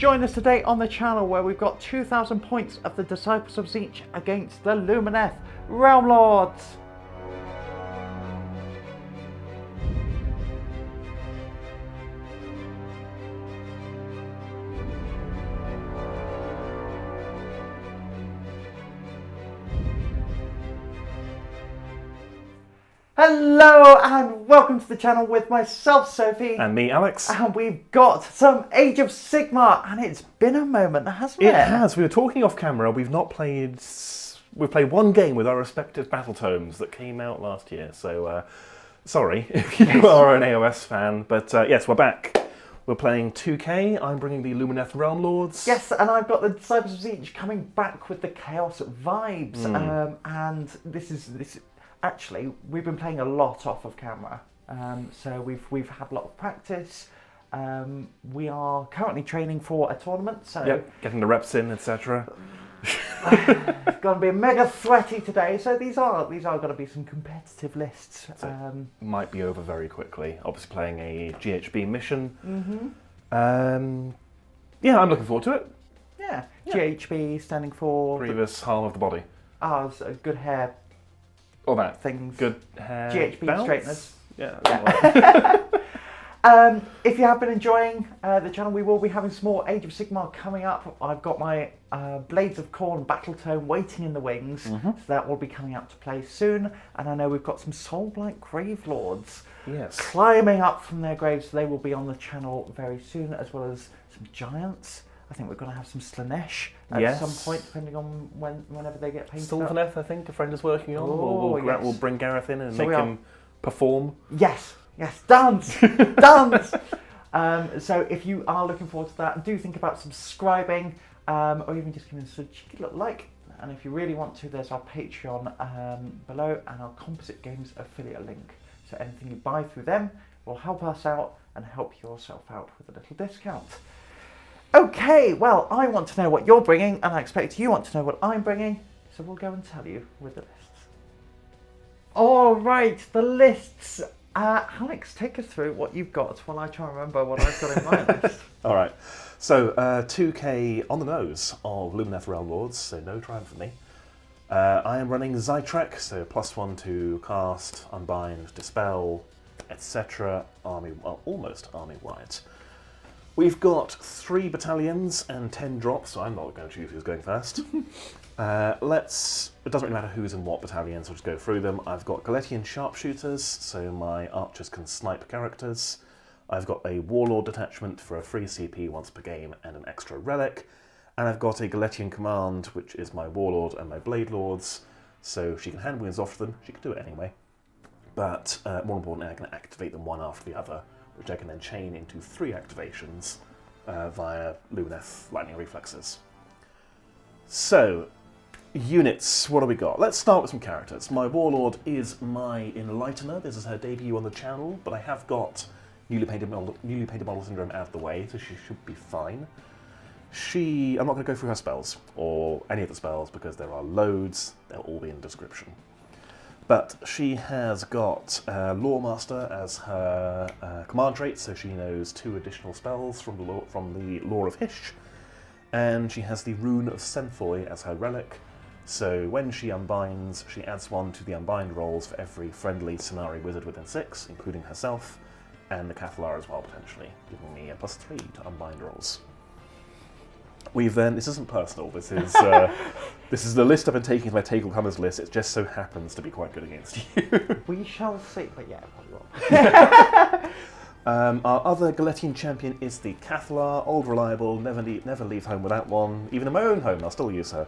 Join us today on the channel where we've got 2,000 points of the Disciples of Tzeentch against the Lumineth Realmlords. Hello and welcome to the channel with myself, Sophie. And me, Alex. And we've got some Age of Sigmar, and it's been a moment, hasn't it? It has. We were talking off camera. We've played one game with our respective battle tomes that came out last year. So, sorry if you are an AOS fan. But yes, we're back. We're playing 2K. I'm bringing the Lumineth Realmlords. Yes, and I've got the Disciples of Tzeentch coming back with the Chaos vibes. And this is actually, we've been playing a lot off of camera. So we've had a lot of practice. We are currently training for a tournament. So yep, getting the reps in, etc. It's going to be mega threaty today. So these are going to be some competitive lists. So might be over very quickly. Obviously playing a GHB mission. Yeah, I'm looking forward to it. Yeah, GHB standing for Grievous Harm of the Body. So good hair. All that things. Good hair. GHB belts? straighteners. Yeah. If you have been enjoying the channel, we will be having some more Age of Sigmar coming up. I've got my Blades of Khorne battle tome waiting in the wings, so that will be coming out to play soon. And I know we've got some Soulblight Gravelords climbing up from their graves, so they will be on the channel very soon, as well as some giants. I think we're going to have some Slanesh at some point, depending on whenever they get painted up. Sylvaneth, I think, a friend is working on. We'll bring Gareth in and make him perform. Yes, dance, dance. So if you are looking forward to that, do think about subscribing, or even just giving us a cheeky little like. And if you really want to, there's our Patreon below and our Composite Games affiliate link. So anything you buy through them will help us out and help yourself out with a little discount. Okay, well, I want to know what you're bringing, and I expect you want to know what I'm bringing, so we'll go and tell you with the lists. All right, the lists. Alex, take us through what you've got while I try and remember what I've got in my list. All right, so 2K on the nose of Lumineth Realmlords, so no triumph for me. I am running Zaitrec, so +1 to cast, unbind, dispel, etc. Almost army-wide. We've got 3 battalions and 10 drops, so I'm not going to choose who's going first. It doesn't really matter who's in what battalions, so I'll just go through them. I've got Galetian sharpshooters, so my archers can snipe characters. I've got a warlord detachment for a free CP once per game and an extra relic. And I've got a Galetian command, which is my warlord and my blade lords, so she can hand wounds off to them. She can do it anyway. But more importantly, I can activate them one after the other, which I can then chain into 3 activations via Lumineth Lightning Reflexes. So, units, what do we got? Let's start with some characters. My Warlord is my Enlightener. This is her debut on the channel, but I have got newly painted model syndrome out of the way, so she should be fine. I'm not going to go through her spells, or any of the spells, because there are loads. They'll all be in the description. But she has got Loremaster as her command trait, so she knows 2 additional spells from the lore of Hysh. And she has the Rune of Senthoi as her relic, so when she unbinds, she adds 1 to the unbind rolls for every friendly Scinari wizard within 6, including herself, and the Cathallar as well, potentially, giving me a +3 to unbind rolls. This isn't personal, this is the list I've been taking as my Take All Comers list. It just so happens to be quite good against you. We shall see, but yeah, probably will. Our other Galetian champion is the Cathallar, old reliable, never leave home without one. Even in my own home, I'll still use her.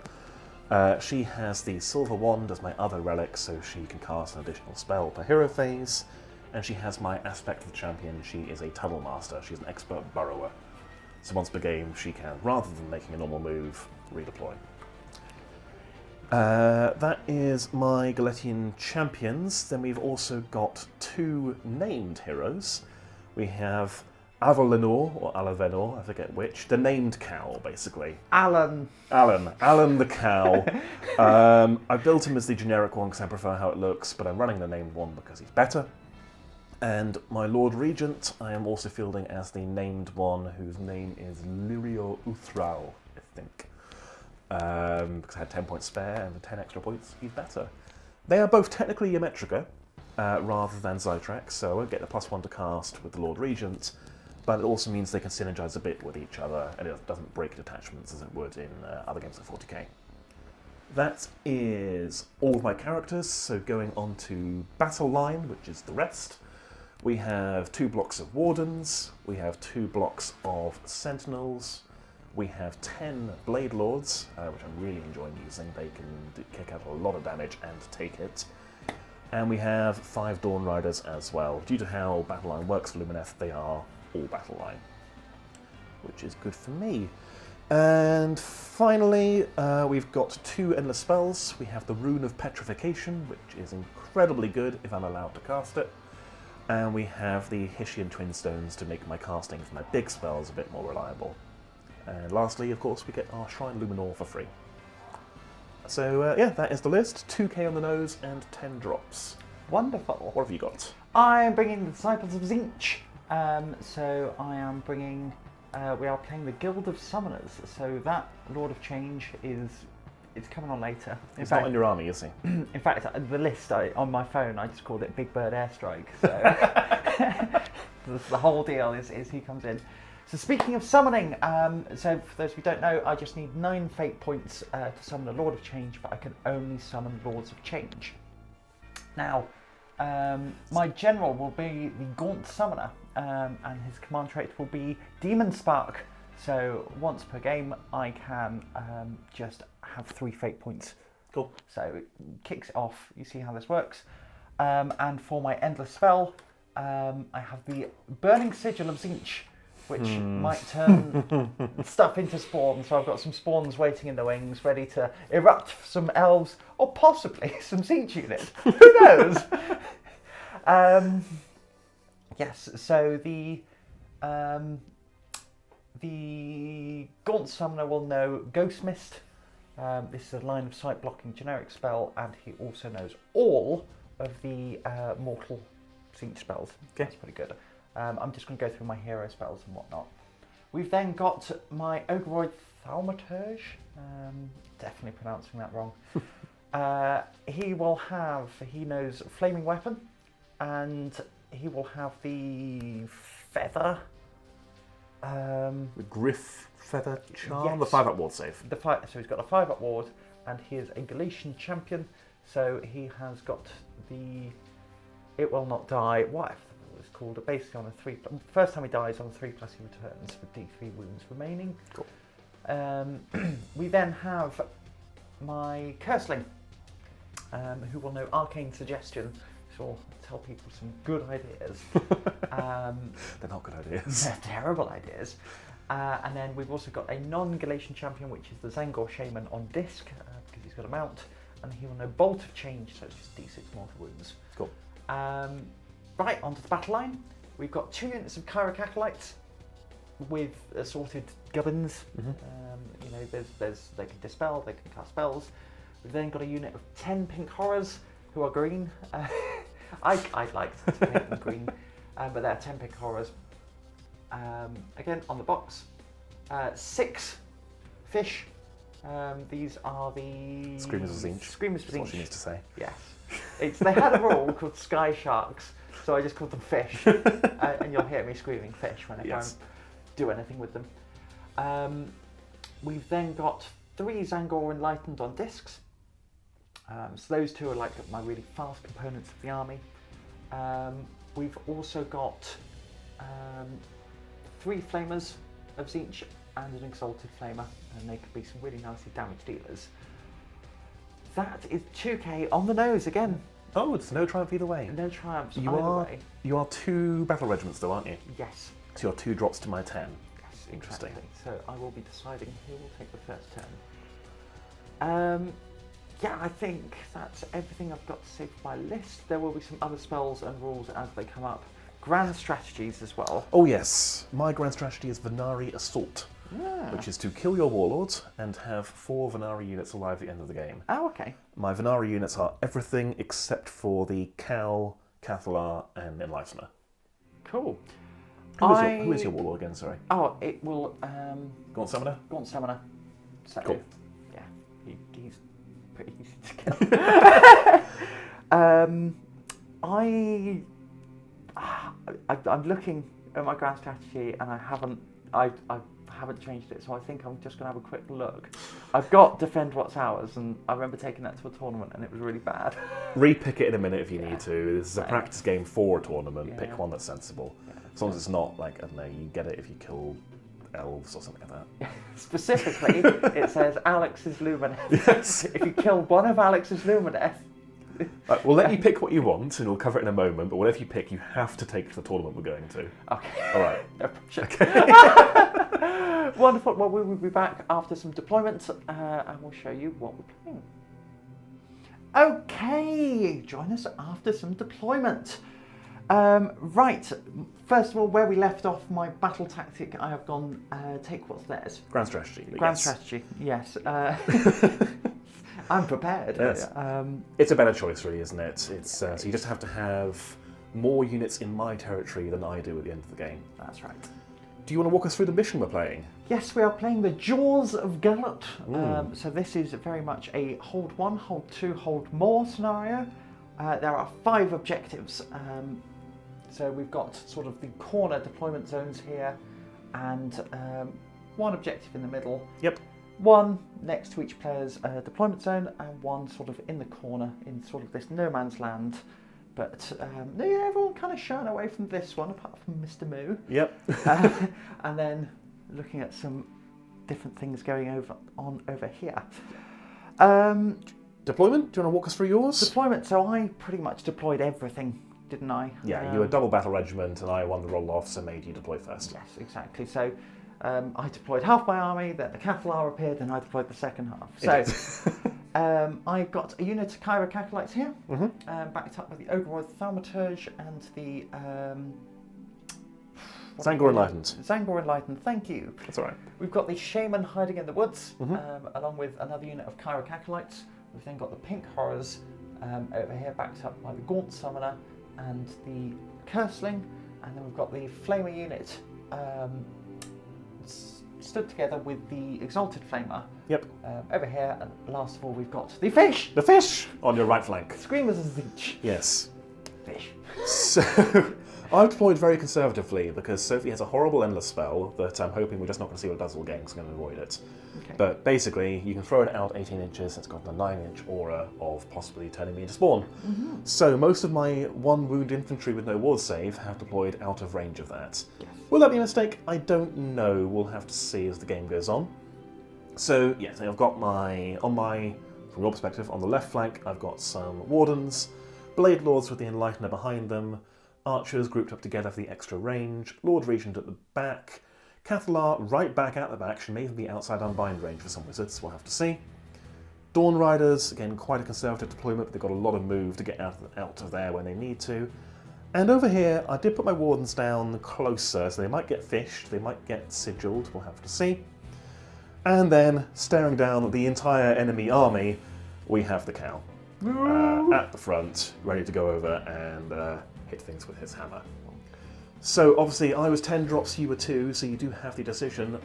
She has the Silver Wand as my other relic, so she can cast an additional spell per hero phase. And she has my aspect of the champion. She is a Tunnel Master. She's an expert burrower. So once per game, she can, rather than making a normal move, redeploy. That is my Galetian champions. Then we've also got 2 named heroes. We have Avalenor, or Avalenor, I forget which. The named cow, basically. Alan the cow. I built him as the generic one because I prefer how it looks, but I'm running the named one because he's better. And my Lord Regent, I am also fielding as the named one, whose name is Lyrior Uthralle, I think. Because I had 10 points spare, and with 10 extra points, he's better. They are both technically Ymetrica, rather than Zaitrec, so I won't get the +1 to cast with the Lord Regent, but it also means they can synergize a bit with each other, and it doesn't break detachments as it would in other games like 40k. That is all of my characters, so going on to BATTLELINE, which is the rest. We have 2 blocks of Wardens, we have 2 blocks of Sentinels, we have 10 Blade Lords, which I'm really enjoying using. They can kick out a lot of damage and take it. And we have 5 Dawn Riders as well. Due to how BATTLELINE works for Lumineth, they are all BATTLELINE, which is good for me. And finally, we've got 2 endless spells. We have the Rune of Petrification, which is incredibly good if I'm allowed to cast it. And we have the Hyshian Twin Stones to make my casting for my big spells a bit more reliable. And lastly, of course, we get our Shrine Luminor for free. So yeah, that is the list. 2k on the nose and 10 drops. Wonderful. What have you got? I'm bringing the Disciples of Tzeentch. So I am bringing... we are playing the Guild of Summoners. So that Lord of Change it's coming on later. He's not in your army, is he? In fact, the list on my phone, I just called it Big Bird Airstrike. So the whole deal is he comes in. So speaking of summoning, so for those who don't know, I just need 9 fate points to summon a Lord of Change, but I can only summon Lords of Change. Now, my general will be the Gaunt Summoner, and his command trait will be Demon Spark. So once per game, I can just have 3 fate points. Cool. So it kicks it off. You see how this works. And for my endless spell, I have the Burning Sigil of Tzeentch, which might turn stuff into spawns. So I've got some spawns waiting in the wings, ready to erupt some elves, or possibly some Tzeentch units. Who knows? Yes, so the Gaunt Summoner will know Ghost Mist. This is a line of sight blocking generic spell, and he also knows all of the mortal Tzeentch spells. Okay. That's pretty good. I'm just going to go through my hero spells and whatnot. We've then got my Ogroid Thaumaturge. Definitely pronouncing that wrong. He knows Flaming Weapon, and he will have the Feather. The Griff Feather Charm, yes. The 5-up ward save. So he's got a 5-up ward, and he is a Galician champion, so he has got the It Will Not Die, whatever it's called, basically on a 3, first time he dies on a 3+ he returns with D3 wounds remaining. Cool. We then have my Curseling, who will know Arcane Suggestion, so I'll tell people some good ideas. They're not good ideas. They're terrible ideas. And then we've also got a non-Galatian champion, which is the Zangor Shaman on disc, because he's got a mount, and he will know Bolt of Change, so it's just D6 mortal wounds. Cool. Right, onto the battle line. We've got 2 units of Scinari Cathallar with assorted gubbins. You know, they can dispel, they can cast spells. We've then got a unit of 10 Pink Horrors who are green. I'd like to paint them green, but they're 10 Pink Horrors. Again, on the box, 6 fish. These are the Screamers of Tzeentch. Screamers of Tzeentch. That's what she needs to say. Yes. They had a rule called Sky Sharks, so I just called them fish. And you'll hear me screaming fish whenever I do anything with them. We've then got 3 Zangor Enlightened on discs. So those 2 are like my really fast components of the army. We've also got 3 Flamers of Tzeentch and an Exalted Flamer, and they could be some really nasty damage dealers. That is 2k on the nose again. Oh, it's no triumph either way. No triumphs either way. You are 2 battle regiments though, aren't you? Yes. So you're 2 drops to my 10. Yes, interesting. Exactly. So I will be deciding who will take the first turn. Yeah, I think that's everything I've got to say for my list. There will be some other spells and rules as they come up. Grand strategies as well. Oh yes, my grand strategy is Vanari Assault, which is to kill your warlords and have 4 Vanari units alive at the end of the game. Oh, okay. My Vanari units are everything except for the Cal, Cathallar and Enlightener. Cool. Who is your warlord again? Sorry. Oh, it will. Gaunt Summoner. Gaunt Summoner. So, Cool. yeah, he's pretty easy to kill. I'm looking at my grand strategy, and I haven't changed it, so I think I'm just going to have a quick look. I've got Defend What's Ours, and I remember taking that to a tournament, and it was really bad. Repick it in a minute if you need to. This is a practice game for a tournament. Yeah. Pick one that's sensible. Yeah. As long as it's not like, I don't know, you get it if you kill elves or something like that. Specifically, it says Alex's Lumineth. Yes. If you kill one of Alex's Lumineth. We'll let you pick what you want, and we'll cover it in a moment, but whatever you pick, you have to take to the tournament we're going to. Okay. All right. No pressure. Wonderful. Well, we will be back after some deployments, and we'll show you what we're playing. Okay, join us after some deployment. Right, first of all, where we left off, my battle tactic, I have gone take what's theirs. Grand strategy. Grand yes. strategy, yes. I'm prepared. Yes. It's a better choice, really, isn't it? It's so you just have to have more units in my territory than I do at the end of the game. That's right. Do you want to walk us through the mission we're playing? Yes, we are playing the Jaws of Gallat. So this is very much a hold 1, hold 2, hold more scenario. There are 5 objectives. So we've got sort of the corner deployment zones here, and 1 objective in the middle. Yep. 1 next to each player's deployment zone, and 1 sort of in the corner in sort of this no man's land. But yeah, everyone kind of shying away from this one, apart from Mr. Moo. Yep. And then looking at some different things going over here. Deployment? Do you want to walk us through yours? Deployment. So I pretty much deployed everything, didn't I? Yeah, you were double battle regiment, and I won the roll off, so made you deploy first. Yes, exactly. So I deployed half my army, then the Cathallar appeared, and I deployed the second half. So I got a unit of Scinari Cathallar here, backed up by the Lyrior Uthralle and the Zangor Enlightened. Zangor Enlightened, thank you. That's all right. We've got the Shaman hiding in the woods, along with another unit of Scinari Cathallar. We've then got the Pink Horrors over here, backed up by the Gaunt Summoner and the Curseling, and then we've got the Flamer unit stood together with the Exalted Flamer. Yep. Over here, and last of all, we've got the Fish! The Fish on your right flank. Screamers and Tzeentch. Yes. Fish. So I've deployed very conservatively because Sophie has a horrible endless spell that I'm hoping we're just not going to see what it does all game, so I'm going to avoid it. Okay. But basically, you can throw it out 18 inches, it's got a 9-inch aura of possibly turning me into spawn. So most of my 1 wound infantry with no ward save have deployed out of range of that. Yes. Will that be a mistake? I don't know. We'll have to see as the game goes on. So yes, I've got from your perspective, on the left flank, I've got some Wardens, Blade Lords with the Enlightener behind them, Archers grouped up together for the extra range, Lord Regent at the back, Cathallar right back at the back, she may even be outside Unbind range for some wizards, we'll have to see. Dawn Riders, again quite a conservative deployment, but they've got a lot of move to get out of there when they need to. And over here, I did put my Wardens down closer, so they might get fished, they might get sigilled, we'll have to see. And then, staring down the entire enemy army, we have the Cow. At the front, ready to go over and hit things with his hammer. So obviously I was 10 drops, you were 2, so you do have the decision.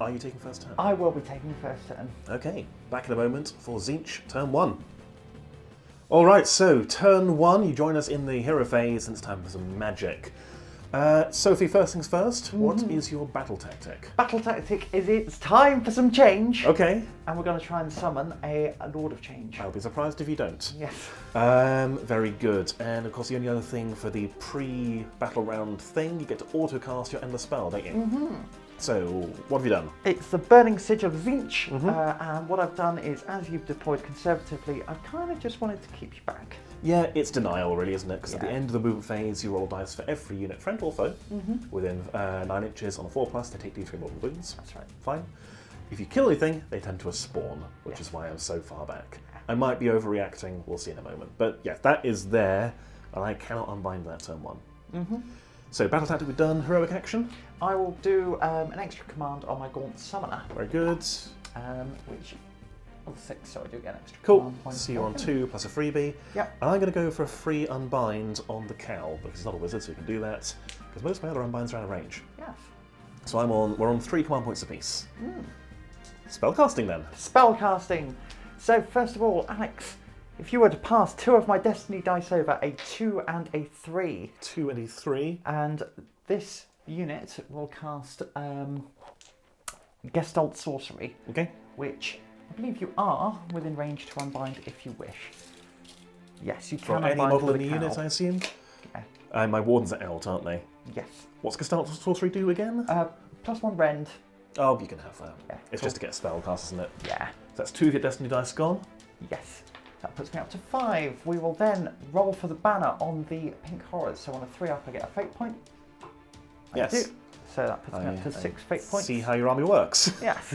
Are you taking first turn? I will be taking the first turn. Okay, back in a moment for Tzeentch, turn 1. Alright, so turn 1, you join us in the hero phase, and it's time for some magic. Sophie, first things first, what is your battle tactic? Battle tactic is it's time for some change. Okay. And we're going to try and summon a Lord of Change. I'll be surprised if you don't. Yes. Very good. And of course the only other thing for the pre-battle round thing, you get to auto-cast your endless spell, don't you? So, what have you done? It's the Burning Sigil of Tzeentch, and what I've done is, as you've deployed conservatively, I kind of just wanted to keep you back. Yeah, it's denial really, isn't it? Because at the end of the movement phase, you roll dice for every unit, friend or foe, within 9 inches on a 4+, they take D3 mortal wounds. That's right. Fine. If you kill anything, they tend to spawn, which is why I'm so far back. I might be overreacting, we'll see in a moment. But yeah, that is there, and I cannot unbind that turn 1. So battle tactic we've done, heroic action. I will do an extra command on my Gaunt Summoner. Very good. Which Or 6, so I do get an extra Cool. command point. So you're on 2 plus a freebie. Yep. And I'm going to go for a free unbind on the cow, because he's not a wizard, so he can do that. Because most of my other unbinds are out of range. Yes. So we're on 3 command points apiece. Spellcasting then. Spellcasting. So first of all, Alex, if you were to pass 2 of my destiny dice over, a 2 and a 3. 2 and a 3. And this unit will cast Gestalt Sorcery. Okay. Which I believe you are within range to unbind if you wish. Yes, you can For any unbind model with in a the cow. unit, I assume? Yeah. And my Wardens are out, aren't they? Yes. What's Gestalt Sorcery do again? +1 rend. Oh, you can have that. Yeah, It's cool. just to get spellcast, isn't it? Yeah. So that's 2 of your destiny dice gone. Yes. That puts me up to 5. We will then roll for the banner on the pink horrors. So on a 3 up, I get a fate point. Yes. I do. So that puts me up to 6 fate points. See how your army works. Yes.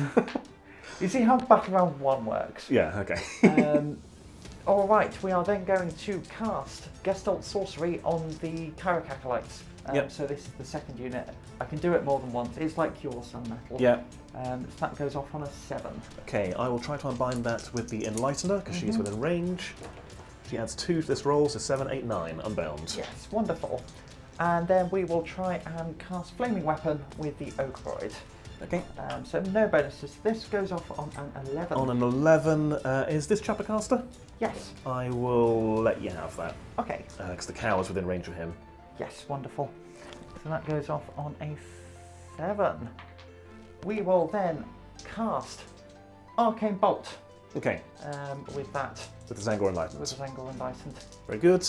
You see how Battle Round 1 works? Yeah, okay. All right, we are then going to cast Gestalt Sorcery on the Cathallar. Yep. So this is the second unit. I can do it more than once. It's like your Sun Metal. Yeah. So that goes off on a 7. Okay, I will try to unbind that with the Enlightener, because she's within range. She adds 2 to this roll, so 7, 8, 9, unbound. Yes, wonderful. And then we will try and cast Flaming Weapon with the Oakroyd. Okay. So no bonuses. This goes off on an 11. On an 11, is this Chapter Caster? Yes. I will let you have that, Okay. because the cow is within range of him. Yes, wonderful. So that goes off on a 7. We will then cast Arcane Bolt Okay, with that, with the Zangor Enlightenment. with the Zangor Enlightened. Very good.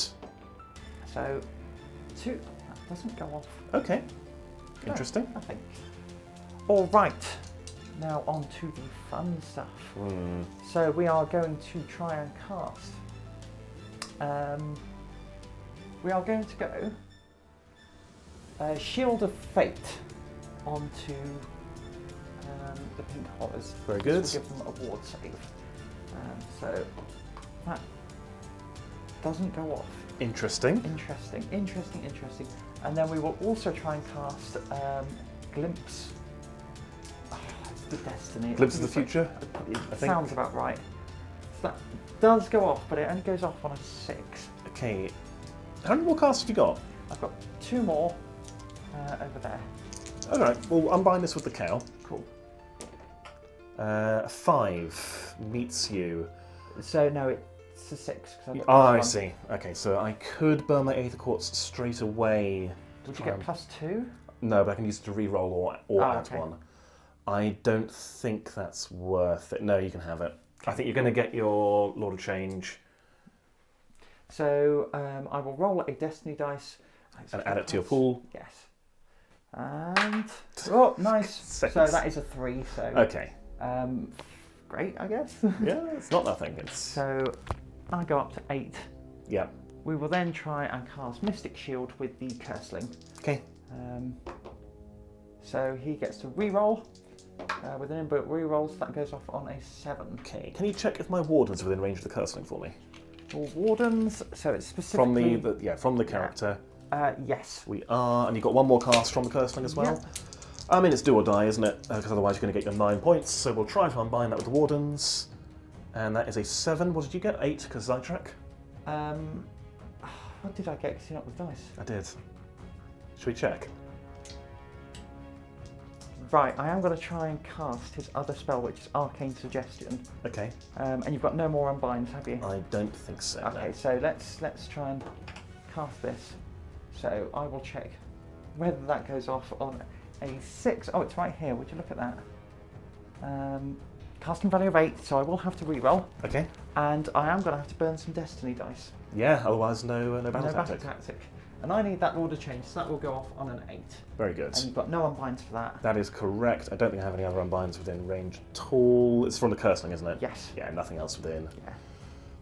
So 2, that doesn't go off. Okay, No, interesting. I think. All right, now on to the fun stuff. So we are going to try and cast. We are going to go Shield of Fate onto the pink horrors. Very good. This will give them a ward save. So that doesn't go off. Interesting. Interesting, interesting, interesting. And then we will also try and cast Glimpse. Oh, it's the Destiny. Glimpse of the Future, It I think. sounds about right. So that does go off, but it only goes off on a 6. Okay, how many more casts have you got? I've got 2 more over there. Alright, we'll unbind this with the cow. Cool. 5 meets you. So no, it's a 6. 'Cause I've got Oh, I +1. see. Okay, so I could burn my Aether Quartz straight away. Would you get +2? No, but I can use it to re-roll or add okay. 1. I don't think that's worth it. No, you can have it. I think you're going to get your Lord of Change So I will roll a Destiny dice. and add it to your pool. Yes. And oh, nice. So Seconds. that is a 3. So Okay. great, I guess. Yeah, it's not nothing. It's So I go up to 8. yeah. We will then try and cast Mystic Shield with the Curseling. Okay. So he gets to re-roll with an input re-rolls. That goes off on a 7. Okay. Can you check if my Wardens are within range of the Curseling for me? For Wardens, so it's From specifically from the character. yes. We are, and you've got 1 more cast from the Curseling as well. Yeah. I mean, it's do or die, isn't it? Because otherwise you're going to get your 9 points. So we'll try to unbind that with the Wardens. And that is a 7. What did you get? 8, because Zaitrec? What did I get? Because you're not with dice. I did. Should we check? Right, I am going to try and cast his other spell, which is Arcane Suggestion. Okay. And you've got no more unbinds, have you? I don't think so. Okay, No. so let's try and cast this. So I will check whether that goes off on a 6. Oh, it's right here. Would you look at that? Casting value of 8, so I will have to re-roll. Okay. And I am going to have to burn some Destiny dice. Yeah, otherwise no battle No tactic. battle tactic. And I need that Lord of Change, so that will go off on an 8. Very good. And you've got no unbinds for that. That is correct. I don't think I have any other unbinds within range at all. It's from the Curseling, isn't it? Yes. Yeah, nothing else within. Yeah.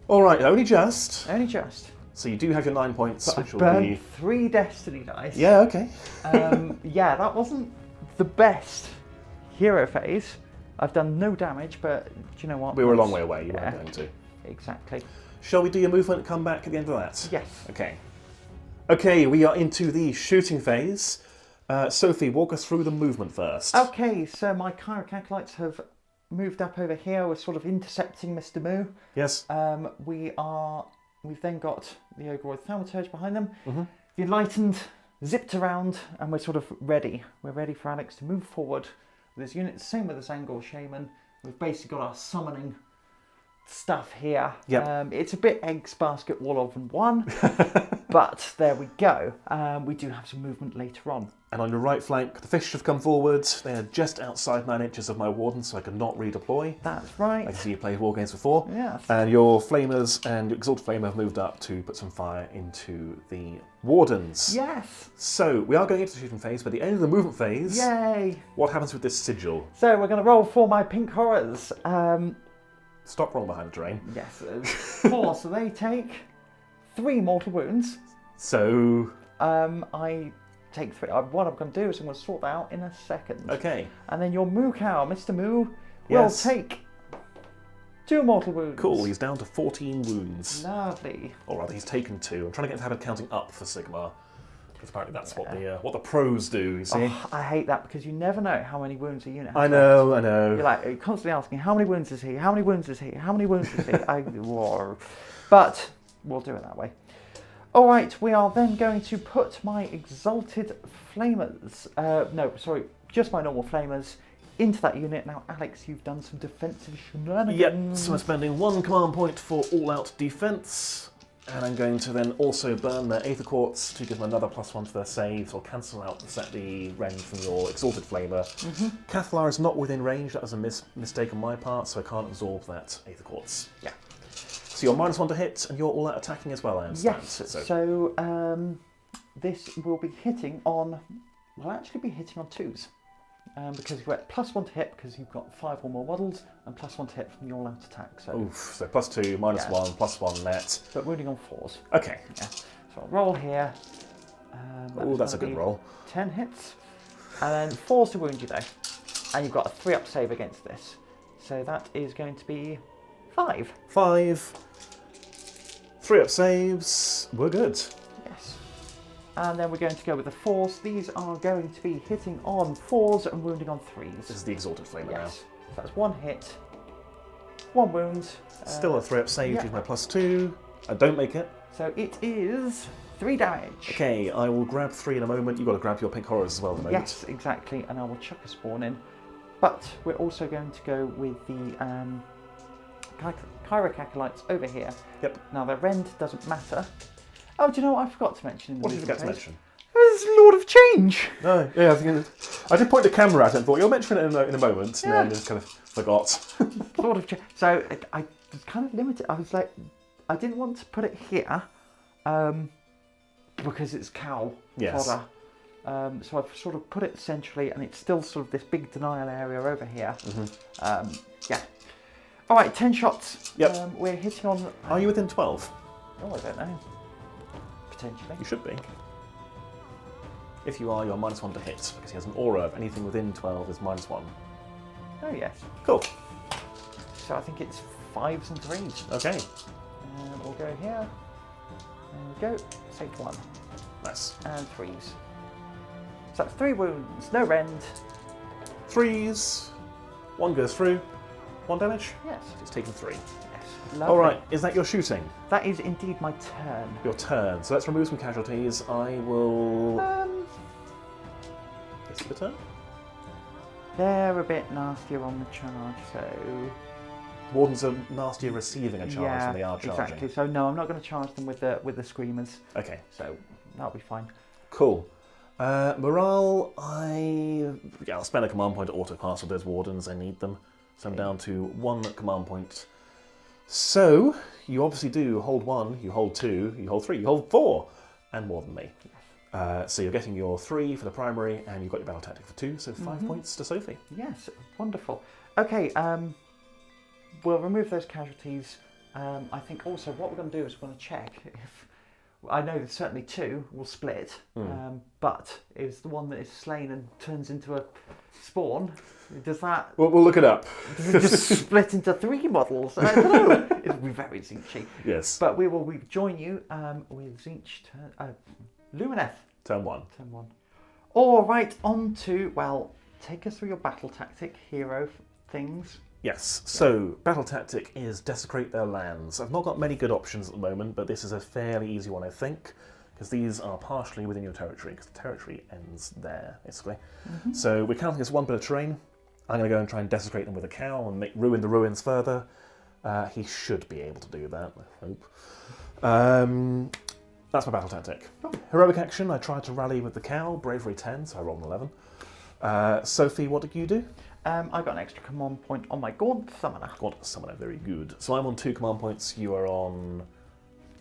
All right, only just. Only just. So you do have your 9 points, But which I will burned be... 3 Destiny dice. Yeah, okay. Yeah, that wasn't the best hero phase. I've done no damage, but do you know what? We were a long way away. You Yeah. weren't going to. Exactly. Shall we do your movement and come back at the end of that? Yes. Okay. Okay, we are into the shooting phase. Sophie, walk us through the movement first. Okay, so my Cathallar have moved up over here. We're sort of intercepting Mr. Moo. Yes. We've then got the Ogre Thaumaturge behind them. Mm-hmm. The Enlightened zipped around, and we're sort of ready. We're ready for Alex to move forward with his unit. Same with the Zangor Shaman. We've basically got our summoning stuff here. Yep. It's a bit eggs, basket, wall of, and one, but there we go. We do have some movement later on. And on your right flank, the fish have come forward. They are just outside 9 inches of my Warden, so I can not redeploy. That's right. I can see you played war games before. Yes. And your Flamers and your Exalted Flamer have moved up to put some fire into the Wardens. Yes. So, we are going into the shooting phase, but at the end of the movement phase, Yay. what happens with this sigil? So we're going to roll for my pink horrors. Stop rolling behind the drain. Yes. 4, so they take 3 mortal wounds. So... I take 3. What I'm going to do is I'm going to sort that out in a second. Okay. And then your Moo Cow, Mr. Moo, Yes. will take 2 mortal wounds. Cool, he's down to 14 wounds. Lovely. Or rather, he's taken 2. I'm trying to get into the habit of counting up for Sigmar. Because apparently that's what the pros do, you see. Oh, I hate that because you never know how many wounds a unit has. I know. You're like you're constantly asking, how many wounds is he? How many wounds is he? How many wounds is he? But we'll do it that way. All right, we are then going to put my Exalted Flamers, just my normal Flamers, into that unit. Now, Alex, you've done some defensive shenanigans. Yep, so I'm spending 1 command point for all-out defense, and I'm going to then also burn their Aether Quartz to give them another +1 to their saves, or cancel out the rend from your Exalted Flamer. Mm-hmm. Cathallar is not within range, that was a mistake on my part, so I can't absorb that Aether Quartz. Yeah. So you're -1 to hit, and you're all-out attacking as well, I understand. Yes, so this will be hitting on, will actually be hitting on 2s. Because you've got +1 to hit because you've got 5 or more models, and +1 to hit from your all-out attack. So, oof, so +2, -1, +1 net. But wounding on 4s. Okay. Yeah. So I'll roll here. Oh, that's a good roll. 10 hits. And then 4s to wound you though. And you've got a 3-up save against this. So that is going to be 5. 5. 3-up saves. We're good. Yes. And then we're going to go with the 4s. These are going to be hitting on 4s and wounding on 3s. This is the Exalted Flamer now. So that's 1 hit, 1 wound. Still a 3-up save, yeah. use my +2. I don't make it. So it is 3 damage. Okay, I will grab 3 in a moment. You've got to grab your pink horrors as well at the moment. Yes, exactly. And I will chuck a spawn in. But we're also going to go with the Scinari Cathallar over here. Yep. Now their rend doesn't matter. Oh, do you know what I forgot to mention in the What did you movement forget to phase? mention? There's Lord of Change. No, yeah, I did point the camera at it and thought, you'll mention it in a moment, Yeah. and then just kind of forgot. Lord of Change. So I was kind of limited. I was like, I didn't want to put it here because it's cow fodder. So I've sort of put it centrally, and it's still sort of this big denial area over here. Mm-hmm. Yeah. All right, 10 shots. Yep. We're hitting on. Are you within 12? Oh, I don't know. Potentially. You should be. If you are, you're -1 to hit, because he has an aura of anything within 12 is -1. Oh yes. Cool. So I think it's 5s and 3s. Okay. We'll go here. There we go. Take 1. Nice. And 3s. So that's 3 wounds, no rend. 3s. 1 goes through. 1 damage. Yes. It's taken 3. Yes. Lovely. All right. Is that your shooting? That is indeed my turn. Your turn. So let's remove some casualties. I will. Is it the turn? They're a bit nastier on the charge, so. Wardens are nastier receiving a charge than they are charging. Exactly. So no, I'm not going to charge them with the screamers. Okay. So that'll be fine. Cool. Morale, I'll spend a command point to auto-pass with those Wardens, I need them. So I'm down to 1 command point. So, you obviously do hold 1, you hold 2, you hold 3, you hold 4, and more than me. So you're getting your 3 for the primary, and you've got your battle tactic for 2, so 5 points to Sophie. Yes, wonderful. Okay, we'll remove those casualties. I think also what we're going to do is we're going to check if... I know that certainly 2 will split, but is the one that is slain and turns into a spawn, does that... We'll look it up. Does it just split into 3 models? I don't know. It'll be very Tzeentchy. Yes. But we will join you with Tzeentch Lumineth. Turn 1. Turn 1. All right, on to, well, take us through your battle tactic, hero things. Yes, so battle tactic is desecrate their lands. I've not got many good options at the moment, but this is a fairly easy one, I think, because these are partially within your territory, because the territory ends there, basically. So we're counting as one bit of terrain. I'm going to go and try and desecrate them with a cow and ruin the ruins further. He should be able to do that, I hope. That's my battle tactic. Heroic action, I tried to rally with the cow, bravery 10, so I rolled an 11. Sophie, what did you do? I got an extra command point on my Gaunt Summoner. Gaunt Summoner, very good. So I'm on 2 command points, you are on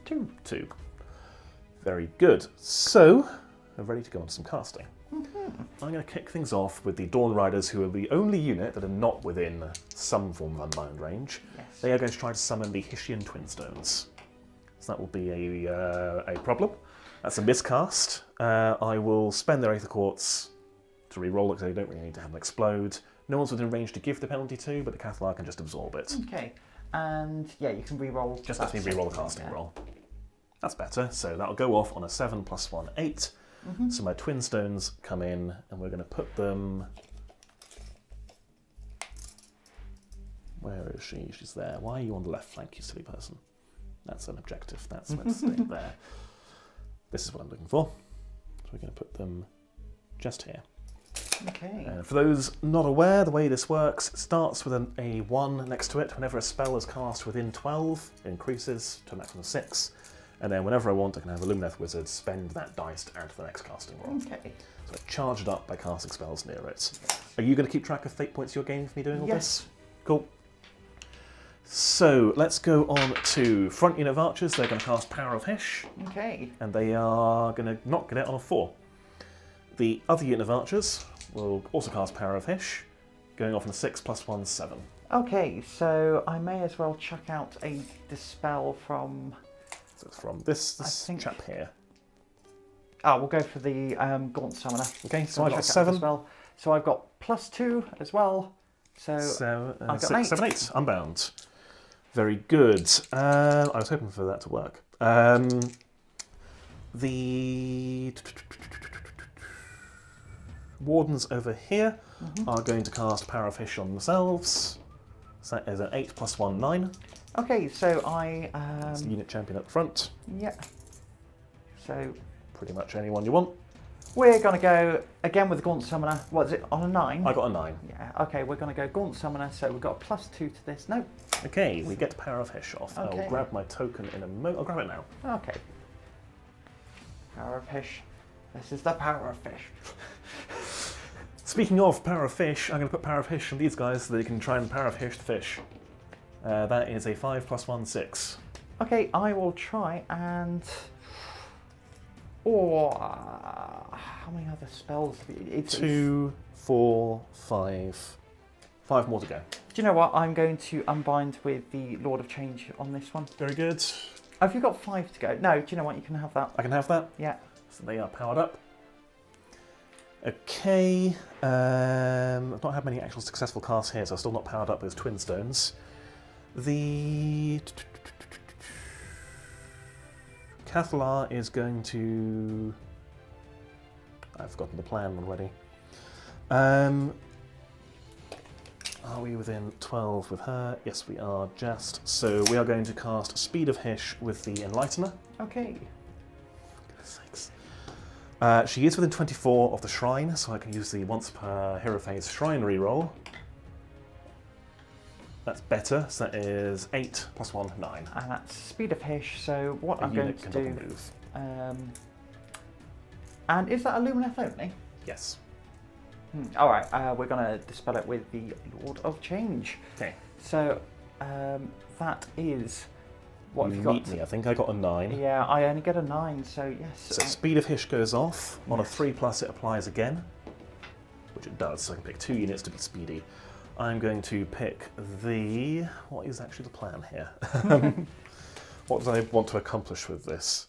2. 2. Very good. So, we're ready to go on to some casting. I'm going to kick things off with the Dawn Riders, who are the only unit that are not within some form of unbound range. Yes. They are going to try to summon the Hyshian Twinstones. So that will be a problem. That's a miscast. I will spend their Aether Quartz to re-roll it, because they don't really need to have them explode. No one's within range to give the penalty to, but the Cathallar can just absorb it. Okay, and yeah, you can re-roll. Just let me re-roll the casting roll. That's better. So that'll go off on a 7 + 1, 8. So my Twin Stones come in, and we're going to put them... Where is she? She's there. Why are you on the left flank, you silly person? That's an objective. That's meant to stay there. This is what I'm looking for. So we're going to put them just here. Okay. For those not aware, the way this works, it starts with a 1 next to it. Whenever a spell is cast within 12, it increases to a maximum of 6. And then whenever I want, I can have a Lumineth Wizard spend that dice to add to the next casting roll. Okay. So I charge it up by casting spells near it. Are you going to keep track of fate points you're gaining for me doing all this? Cool. So let's go on to front unit of archers. They're going to cast Power of Hysh. Okay. And they are going to not get it on a 4. The other unit of archers will also cast Power of Hysh, going off on a 6 + 1, 7. Okay, so I may as well chuck out a Dispel from... So it's from this chap here. Oh, we'll go for the Gaunt Summoner. Okay, so I've got 7. So I've got +2 as well. So I've got 6, 7, 8. Unbound. Very good. I was hoping for that to work. The Wardens over here are going to cast Power of Hysh on themselves. So that is an 8 + 1, 9. Okay, so I... That's the unit champion up front. Yeah. So... Pretty much anyone you want. We're going to go, again with the Gaunt Summoner, what is it, on a 9? I got a 9. Yeah, okay, we're going to go Gaunt Summoner, so we've got +2 to this. No. Okay, we get Power of Hysh off. Okay. I'll grab my token in a moment. I'll grab it now. Okay. Power of Hysh. This is the Power of Fish. Speaking of Power of Fish, I'm going to put Power of Hysh on these guys so they can try and Power of Hysh the fish. That is a 5 + 1, 6. Okay, I will try and... how many other spells? 2, 4, 5. 5 more to go. Do you know what? I'm going to unbind with the Lord of Change on this one. Very good. Oh, have you got 5 to go? No, do you know what? You can have that. I can have that? Yeah. So they are powered up. Okay. I've not had many actual successful casts here, so I'm still not powered up with Twin Stones. The Cathallar is going to... I've forgotten the plan already. Are we within 12 with her? Yes, we are just. So we are going to cast Speed of Hysh with the Enlightener. Okay. For goodness sakes. She is within 24 of the shrine, so I can use the once per hero phase shrine reroll. That's better, so that is 8 + 1, 9. And that's Speed of Hysh, so what I'm going to do... and is that a Lumineth only? Yes. Alright, we're going to dispel it with the Lord of Change. Okay. So, that is... What have you beat got? me, I think I got a 9. Yeah, I only get a 9, so yes. So Speed of Hysh goes off. On a 3+, it applies again. Which it does, so I can pick 2 units to be speedy. I'm going to pick the... What is actually the plan here? What do I want to accomplish with this?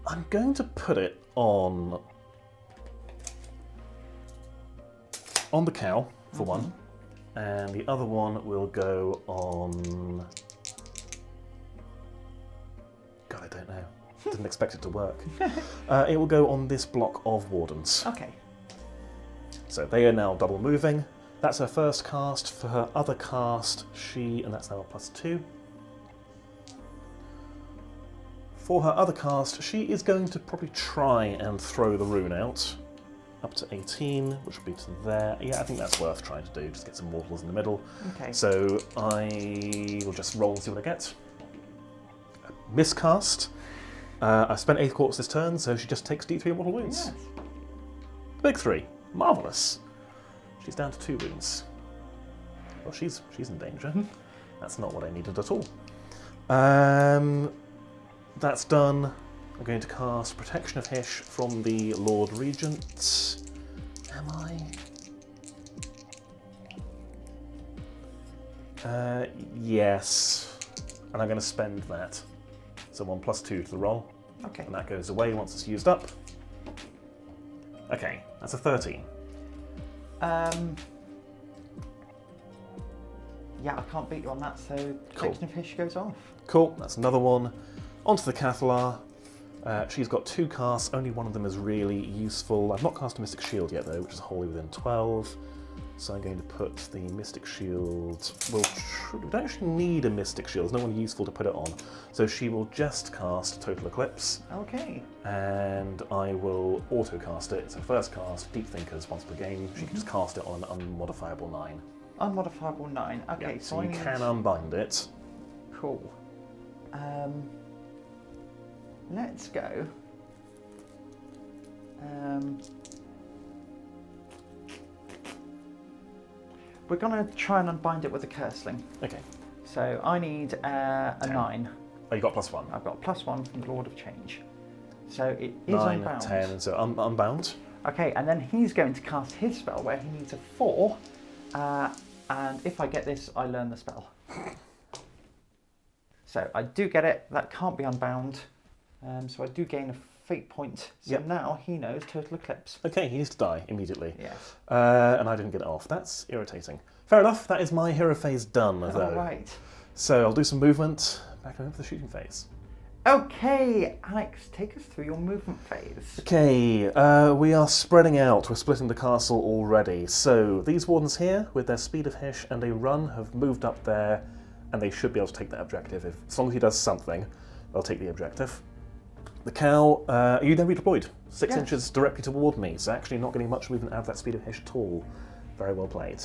I'm going to put it on the cow, for one. And the other one will go on... God, I don't know. Didn't expect it to work. It will go on this block of Wardens. Okay. So they are now double moving. That's her first cast. For her other cast, and that's now a +2. For her other cast, she is going to probably try and throw the rune out. Up to 18, which will be to there. Yeah, I think that's worth trying to do, just get some mortals in the middle. Okay. So I will just roll and see what I get. Miscast. I spent 8 quarters this turn, so she just takes D3 mortal wounds. Yes. Big 3. Marvellous. She's down to 2 wounds. Well, she's in danger. That's not what I needed at all. That's done. I'm going to cast Protection of Hysh from the Lord Regent. Am I? Yes. And I'm going to spend that. So 1 +2 to the roll. Okay. And that goes away once it's used up. Okay, that's a 13. Yeah, I can't beat you on that, so Cool. Protection of Hysh goes off. Cool, that's another one. Onto the Cathallar. She's got 2 casts, only one of them is really useful. I've not cast a Mystic Shield yet though, which is wholly within 12. So I'm going to put the Mystic Shield... we don't actually need a Mystic Shield, there's no one useful to put it on. So she will just cast Total Eclipse. Okay. And I will auto-cast it. It's her first cast, Deep Thinkers once per game. She can just cast it on an unmodifiable 9. Unmodifiable 9. Okay, Yeah, so so I you need... can unbind it. Cool. Let's go. We're going to try and unbind it with a Curseling. Okay. So I need a 10. 9. Oh, you got +1. I've got +1 from the Lord of Change. So it is 9, unbound. 10, so unbound. Okay, and then he's going to cast his spell where he needs a 4. And if I get this, I learn the spell. So I do get it. That can't be unbound. So I do gain a fate point. So Yep. now he knows Total Eclipse. Okay, he needs to die immediately. Yes. And I didn't get it off. That's irritating. Fair enough, that is my hero phase done, though. All right. So I'll do some movement, back over the shooting phase. Okay, Alex, take us through your movement phase. Okay, we are spreading out. We're splitting the castle already. So these Wardens here, with their speed of Hysh and a run, have moved up there, and they should be able to take that objective. As long as he does something, they'll take the objective. The cow, you then redeployed. 6 Yes. inches directly toward me, so actually not getting much movement out of that speed of Hysh at all. Very well played.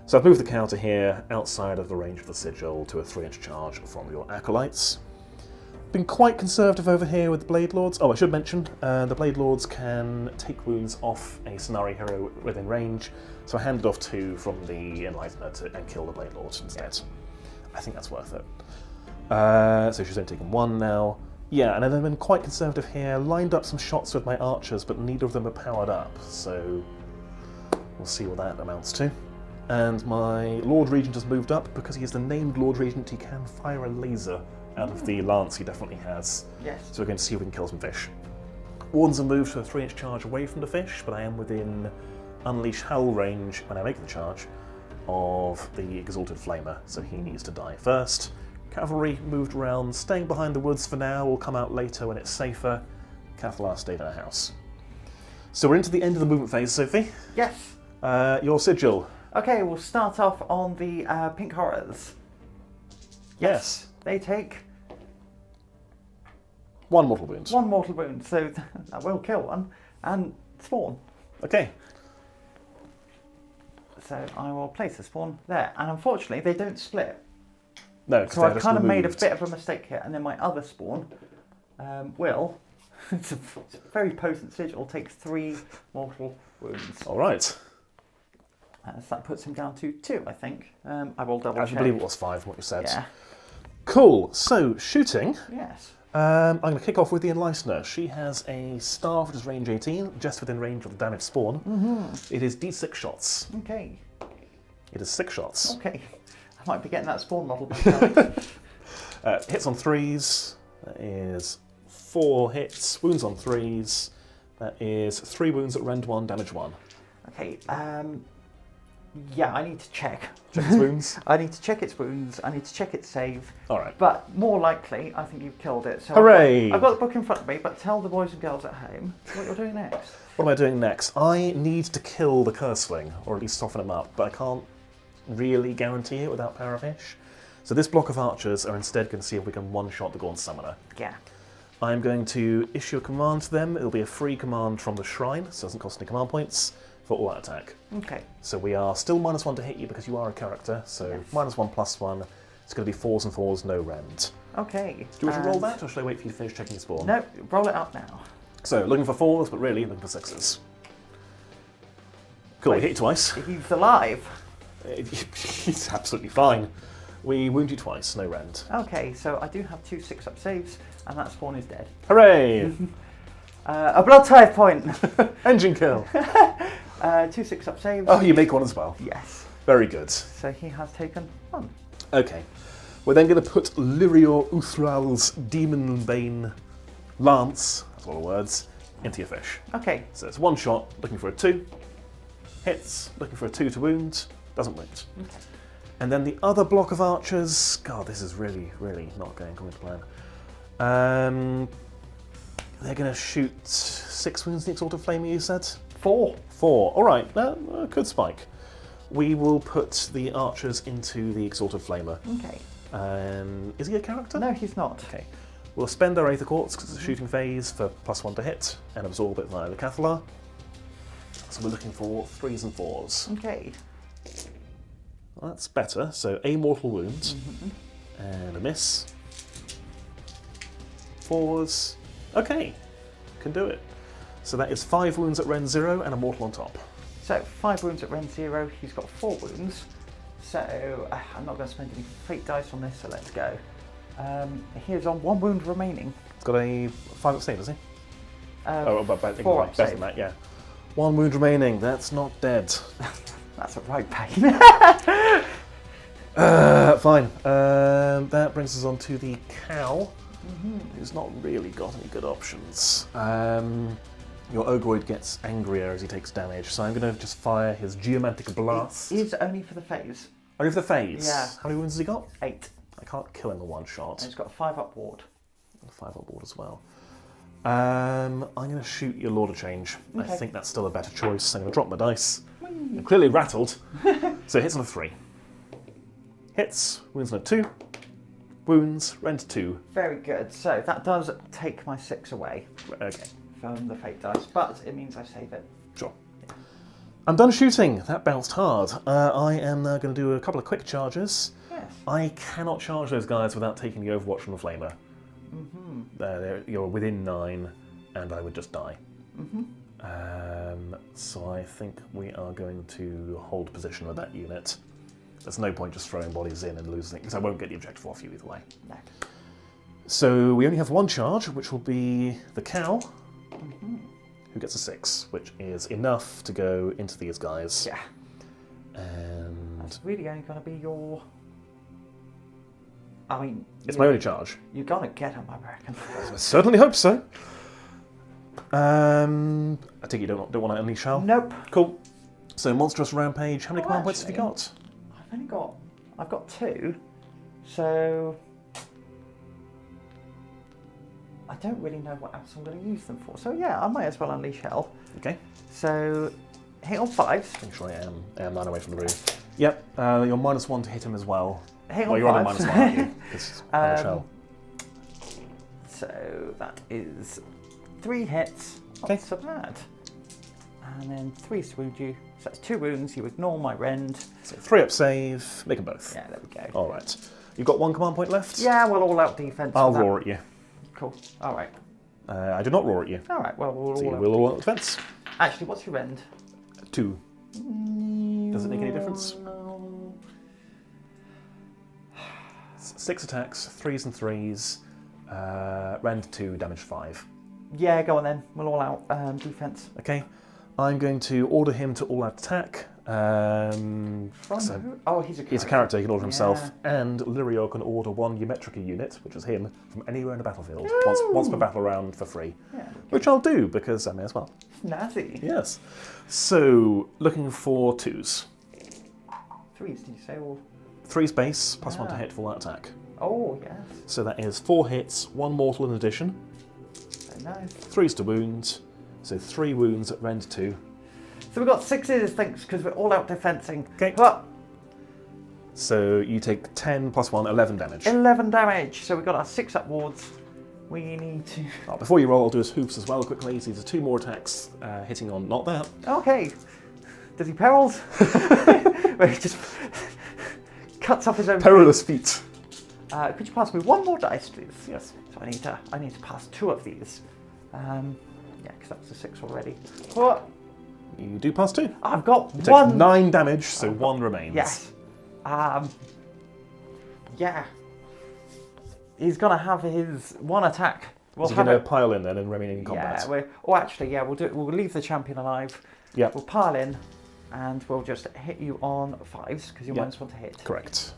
So I've moved the cow to here, outside of the range of the sigil, to a 3-inch charge from your acolytes. Been quite conservative over here with the Blade Lords. Oh, I should mention, the Blade Lords can take wounds off a Scinari hero within range, so I handed off 2 from the Enlightener and kill the Blade Lords instead. I think that's worth it. So she's only taken 1 now. Yeah, and then I've been quite conservative here, lined up some shots with my archers, but neither of them are powered up, so we'll see what that amounts to. And my Lord Regent has moved up. Because he is the named Lord Regent, he can fire a laser out of the lance he definitely has. Yes. So we're going to see if we can kill some fish. Wardens are moved to a 3-inch charge away from the fish, but I am within Unleash Hell range when I make the charge of the Exalted Flamer, so he needs to die first. Cavalry moved around, staying behind the woods for now, will come out later when it's safer. Cathallar stayed in her house. So we're into the end of the movement phase, Sophie. Yes. Your sigil. Okay, we'll start off on the Pink Horrors. Yes. They take 1 mortal wound. 1 mortal wound, so that will kill one, and spawn. Okay. So I will place the spawn there, and unfortunately they don't split. No, So I've kind of made a bit of a mistake here, and then my other spawn will, it's a very potent sigil, takes 3 mortal wounds. All right. So that puts him down to 2, I think. I will double I check. believe it was 5 from what you said. Yeah. Cool. So, shooting. Yes. I'm going to kick off with the Enlightener. She has a staff which is range 18, just within range of the damaged spawn. Mm-hmm. It is D6 shots. Okay. It is 6 shots. Okay. I might be getting that spawn model back out. Hits on 3s. That is 4 hits. Wounds on 3s. That is 3 wounds at rend 1, damage 1. Okay. Yeah, I need to check. Check its wounds. I need to check its wounds. I need to check its save. All right. But more likely, I think you've killed it. So Hooray! I've got the book in front of me, but tell the boys and girls at home what you're doing next. What am I doing next? I need to kill the Curseling, or at least soften him up, but I can't really guarantee it without Power of Hysh. So this block of archers are instead going to see if we can one-shot the Gaunt Summoner. Yeah. I'm going to issue a command to them. It'll be a free command from the Shrine, so it doesn't cost any command points, for all-out attack. Okay. So we are still -1 to hit you because you are a character, so Yes. -1/+1. It's going to be 4s and 4s, no rend. Okay. Do you want to roll that, or should I wait for you to finish checking your spawn? No, roll it up now. So, looking for 4s, but really looking for 6s. Cool, we hit you twice. He's alive. He's absolutely fine. We wound you twice, no rend. Okay, so I do have 2 6-up saves, and that spawn is dead. Hooray! A blood type point. Engine kill. 2 6-up saves. Oh, you make one as well. Yes. Very good. So he has taken 1. Okay. We're then going to put Lyrior Uthralle's Demon Bane Lance, that's all the words, into your fish. Okay. So it's one shot, looking for a 2. Hits, looking for a 2 to wound, doesn't wound. Okay. And then the other block of archers, God, this is really, really not going according to plan. They're going to shoot 6 wounds in the Exalted Flame, you said? 4. 4, all right, that could spike. We will put the archers into the Exalted Flamer. Okay. Is he a character? No, he's not. Okay. We'll spend our Aether Quartz because it's a shooting phase for +1 to hit and absorb it via the Cathallar. So we're looking for 3s and 4s. Okay. Well, that's better. So a mortal wound and a miss. 4s. Okay, can do it. So that is 5 wounds at Ren 0 and a mortal on top. So 5 wounds at Ren 0. He's got 4 wounds. So I'm not going to spend any fate dice on this. So let's go. He is on 1 wound remaining. He's got a 5 up save, does he? But 4 up better save. than that, yeah. 1 wound remaining. That's not dead. That's a right pain. Fine. That brings us on to the cow, who's not really got any good options. Your Ogroid gets angrier as he takes damage, so I'm going to just fire his Geomantic Blast. It is only for the phase. Only for the phase? Yeah. How many wounds has he got? 8. I can't kill him in one shot. And he's got a 5-up ward. And a 5-up ward as well. I'm going to shoot your Lord of Change. Okay. I think that's still a better choice. I'm going to drop my dice. I'm clearly rattled. So it hits on a 3. Hits, wounds on a 2. Wounds, rend 2. Very good. So that does take my 6 away Okay, from the fate dice, but it means I save it. sure. I'm done shooting. That bounced hard. I am now going to do a couple of quick charges. Yes. I cannot charge those guys without taking the Overwatch from the Flamer. You're within 9, and I would just die. So I think we are going to hold position with that unit. There's no point just throwing bodies in and losing, because I won't get the objective off you either way. No. So we only have 1 charge, which will be the cow, who gets a 6, which is enough to go into these guys. Yeah. And It's really only going to be your... I mean... it's my only charge. You're going to get him, I reckon. I certainly hope so. I think you don't want to unleash hell? Nope. Cool. So Monstrous Rampage, how many Oh, command points have you actually, got? I've got 2, so... I don't really know what else I'm going to use them for. So yeah, I might as well unleash hell. Okay. So, hit on 5s. Make sure I am 9 away from the room. Yep, you're -1 to hit him as well. Hit Well, on you're on a 5s. -1, aren't you? It's unleash hell. So that is 3 hits. Okay. Not so bad. And then 3 to wound you. So that's 2 wounds. You ignore my rend. So 3 up save, make them both. Yeah, there we go. All right. You've got 1 command point left? Yeah, well, all out defense. I'll for that. roar at you. Cool. All right. I do not roar at you. All right. Well, we'll So you all out. will all out defense. Actually, what's your rend? 2. Does it make any difference? No. 6 attacks, 3s and 3s. Rend 2, damage 5. Yeah, go on then. We'll all out defense. Okay. I'm going to order him to all out attack. From so who? Oh, he's a character. he's a character, he can order himself. And Lyrior can order 1 Geometrica unit, which is him, from anywhere in the battlefield. Once per battle round for free. Yeah. Which I'll do, because I may as well. Snazzy. Yes. So, looking for 2s. 3s, did you say? Or... 3 space, +1 to hit for that attack. Oh, yes. So that is 4 hits, 1 mortal in addition. Very nice. 3s to wound, so 3 wounds at rend 2. So we've got 6s, thanks, because we're all out defensing. Okay. So you take 10 + 1, 11 damage. 11 damage. So we've got our 6 up wards. We need to... Oh, before you roll, I'll do his hoofs as well quickly. So these are 2 more attacks hitting on not that. Okay. Does he perils? Where he just cuts off his own... Perilous feat. Could you pass me 1 more dice, please? Yes. So I need to pass 2 of these. Yeah, because that's a 6 already. What? You do pass 2. I've got You 1. take 9 damage, so 1 remains. Yes. Yeah. He's gonna have his 1 attack. We're going to pile in then and remain in combat. Yeah. We'll leave the champion alive. Yeah. We'll pile in, and we'll just hit you on 5s because you might want to hit. Correct.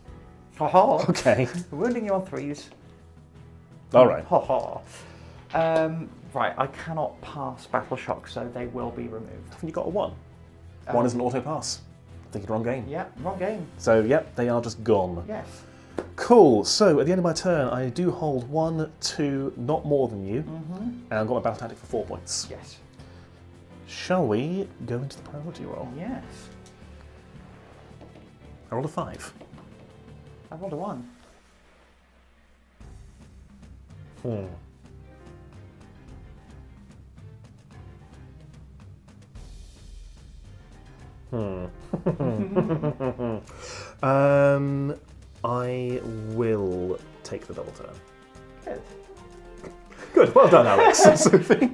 Ha ha. Okay. Wounding you on 3s. All right. Ha ha. Right, I cannot pass Battle Shock, so they will be removed. Haven't you got a 1? 1 is an auto pass. I think it's wrong game. Yeah, wrong game. So, yep, they are just gone. Yes. Cool. So, at the end of my turn, I do hold 1, 2, not more than you, and I've got my battle tactic for 4 points. Yes. Shall we go into the priority roll? Yes. I rolled a 5. I rolled a 1. I will take the double turn. Good. Good, well done, Alex. Sophie.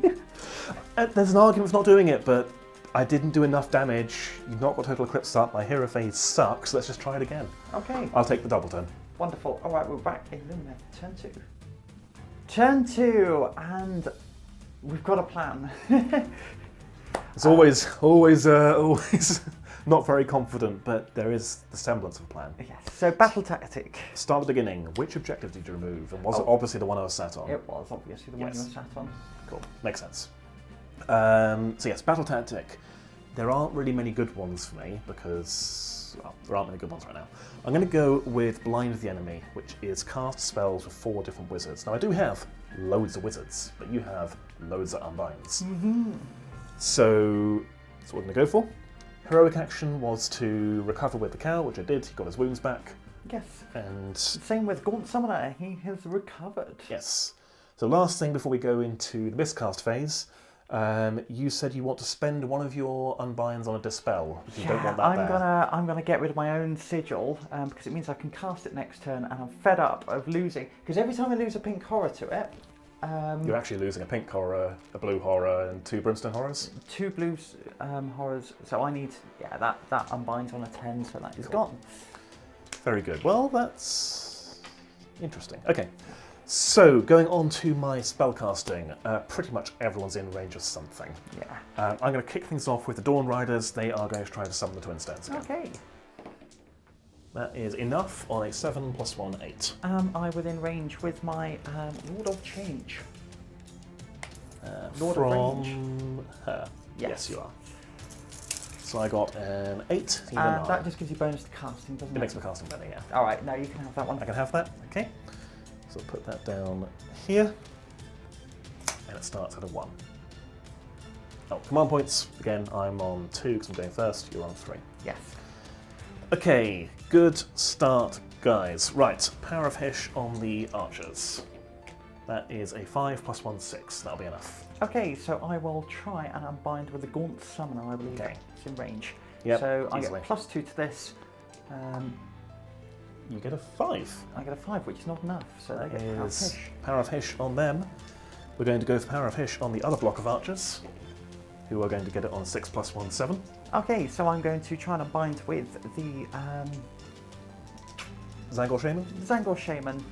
There's an argument for not doing it, but I didn't do enough damage. You've not got total eclipse up. My hero phase sucks. Let's just try it again. Okay. I'll take the double turn. Wonderful. All right, we're back in Lumineth. Turn 2. Turn 2, and we've got a plan. It's always not very confident, but there is the semblance of a plan. Yes. So battle tactic. Start at the beginning. Which objective did you remove? And was it obviously the one I was sat on? It was obviously the one you were sat on. Cool. Makes sense. So yes, battle tactic. There aren't really many good ones for me because there aren't many good ones right now. I'm going to go with Blind the Enemy, which is cast spells with 4 different wizards. Now I do have loads of wizards, but you have loads of unbinds. So that's what we're going to go for. Heroic action was to recover with the cow, which I did. He got his wounds back. Yes. And same with Gaunt Summoner. He has recovered. Yes. So last thing before we go into the miscast phase, you said you want to spend one of your unbinds on a dispel. You don't want that I'm gonna get rid of my own sigil because it means I can cast it next turn, and I'm fed up of losing. Because every time I lose a pink horror to it, you're actually losing a pink horror, a blue horror, and 2 brimstone horrors. 2 blue horrors. So I need that unbinds on a 10, so that is gone. Very good. Well, that's interesting. Okay. So, going on to my spellcasting, pretty much everyone's in range of something. Yeah. I'm going to kick things off with the Dawn Riders. They are going to try to summon the Twin Stones again. Okay. That is enough on a 7 + 1, 8. Am I within range with my Lord of Change? Lord of Range. From her. Yes, you are. So I got an 8. And that just gives you bonus to casting, doesn't it? It makes my casting better, yeah. Alright, no, you can have that one. I can have that, okay. So I'll put that down here. And it starts at a 1. Oh, command points. Again, I'm on 2 because I'm going first. You're on 3. Yes. Okay, good start, guys. Right, Power of Hysh on the archers. That is a 5 + 1, 6. That'll be enough. Okay, so I will try and unbind with the Gaunt Summoner, I believe. Okay. It's in range. Yep, so easily. I get +2 to this. You get a 5. I get a 5, which is not enough. So That they get Power of is Hysh. Power of Hysh on them. We're going to go for Power of Hysh on the other block of archers, who are going to get it on 6 + 1, 7. Okay, so I'm going to try and unbind with the Zangor Shaman? Zangor Shaman.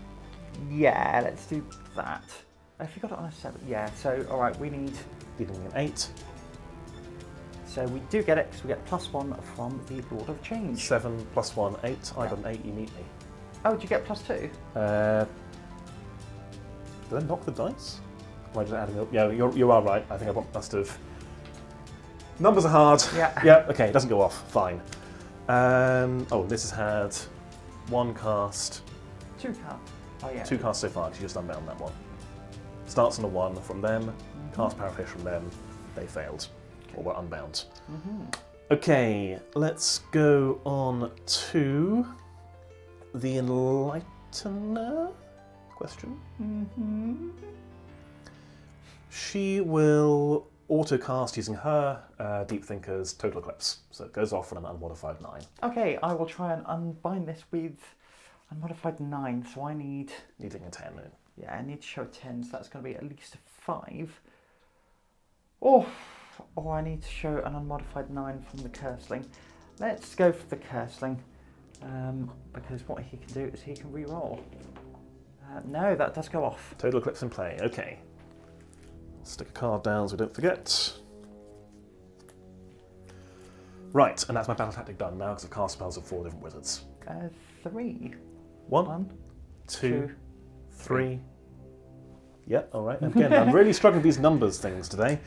Yeah, let's do that. If you got it on a 7, yeah. So alright, we need. Dealing an 8. So we do get it because we get +1 from the Lord of Change. 7 + 1, 8. I got an 8. You meet me. Oh, did you get +2? Did I knock the dice? Am I just adding up? Yeah, you are right. I think I must have. Numbers are hard. Yeah. Yeah. Okay. It doesn't go off. Fine. Oh, this has had one cast, 2 cast. Oh yeah. 2 casts so far, because you just unbound that one. Starts on a 1 from them, cast Power of Hysh from them, they failed, or were unbound. Okay, let's go on to the Enlightener question. She will auto-cast using her Deep Thinker's Total Eclipse, so it goes off on an unmodified 9. Okay, I will try and unbind this with unmodified 9, so I need... Needing a 10. Yeah, I need to show 10, so that's going to be at least a 5. Oh, I need to show an unmodified 9 from the Curseling. Let's go for the Curseling, because what he can do is he can re-roll. No, that does go off. Total Eclipse in play, okay. Stick a card down so we don't forget. Right, and that's my battle tactic done now because I've cast spells of 4 different wizards. 3. 1, 2, 3. Yep, alright. Again, I'm really struggling with these numbers things today.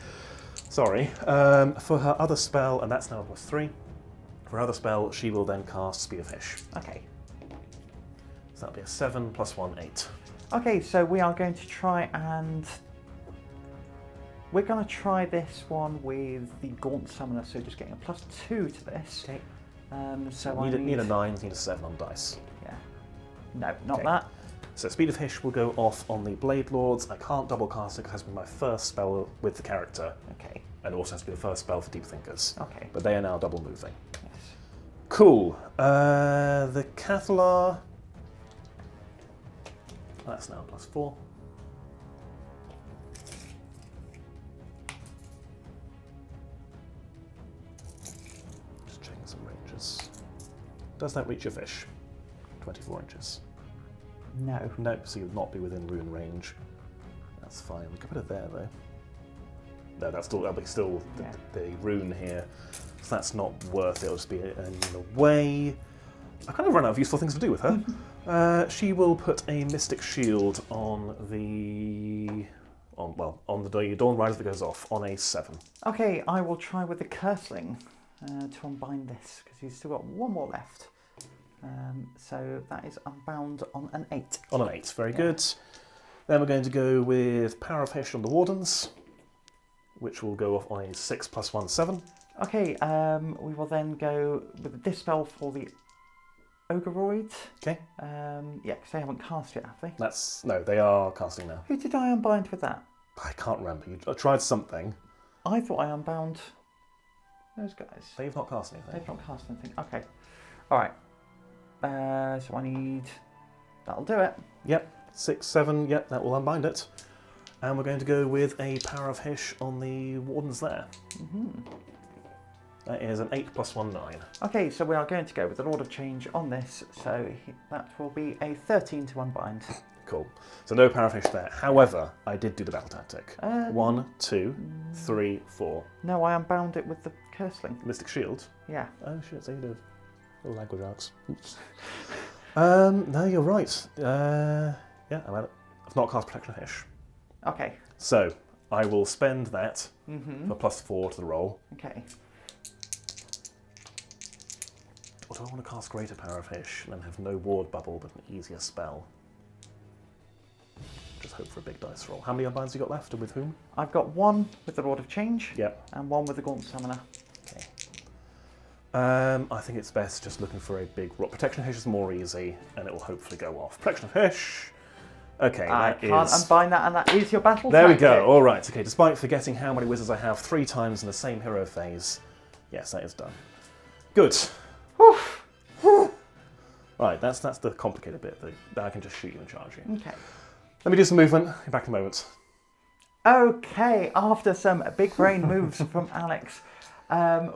Sorry. For her other spell, and that's now a +3. For her other spell, she will then cast Speed of Hysh. Okay. So that'll be a 7 + 1, 8. Okay, so we are going to try and... We're going to try this one with the Gaunt Summoner, so just getting a +2 to this. Okay. So need a 9, need a 7 on dice. Yeah. No, not that. So Speed of Hysh will go off on the Blade Lords. I can't double cast it because it has to be my first spell with the character. Okay. And it also has to be the first spell for Deep Thinkers. Okay. But they are now double moving. Yes. Cool. The Cathallar. That's now +4. Just checking some ranges. Does that reach your fish? 24 inches. No. Nope, so you'll not be within Rune range. That's fine. We can put it there though. No, that'll be still the Rune here. So that's not worth it. It'll just be in the way. I kind of run out of useful things to do with her. She will put a Mystic Shield on the Dawn Rider that goes off on a 7. Okay, I will try with the Curseling to unbind this because he's still got 1 more left. So that is unbound on an 8. On an 8, very good. Then we're going to go with Power of Hysh on the Wardens, which will go off on a 6 + 1, 7. Okay, we will then go with the Dispel for the Ogreroids. Okay. Yeah, because they haven't cast yet, have they? No, they are casting now. Who did I unbind with that? I can't remember. I tried something. I thought I unbound those guys. They've not cast anything. They've not cast anything. Okay. All right. So I need... That'll do it. Yep. 6, 7. Yep, that will unbind it. And we're going to go with a Power of Hysh on the Wardens there. That is an 8 + 1, 9. Okay, so we are going to go with the Lord of Change on this. So that will be a 13 to unbind. Cool. So no Power of Hysh there. However, I did do the battle tactic. 1, 2, 3, 4. No, I unbound it with the Curseling. Mystic Shield? Yeah. Oh shit, so you do. Little language arcs. Oops. No, you're right. Yeah, I've not cast Protection of Hysh. Okay. So, I will spend that for +4 to the roll. Okay. Or do I want to cast Greater Power of Hysh and then have no ward bubble but an easier spell? Just hope for a big dice roll. How many unbinds have you got left and with whom? I've got 1 with the Lord of Change. Yep. And 1 with the Gaunt Summoner. Okay. I think it's best just looking for a big rock. Protection of Hysh is more easy and it will hopefully go off. Protection of Hysh. Okay, I can't unbind that, and that is your battle There tactic. we go. All right. Okay. Despite forgetting how many wizards I have 3 times in the same hero phase, yes, that is done. Good. Right. That's the complicated bit. That I can just shoot you and charge you. Okay. Let me do some movement. Be back in a moment. Okay. After some big brain moves from Alex,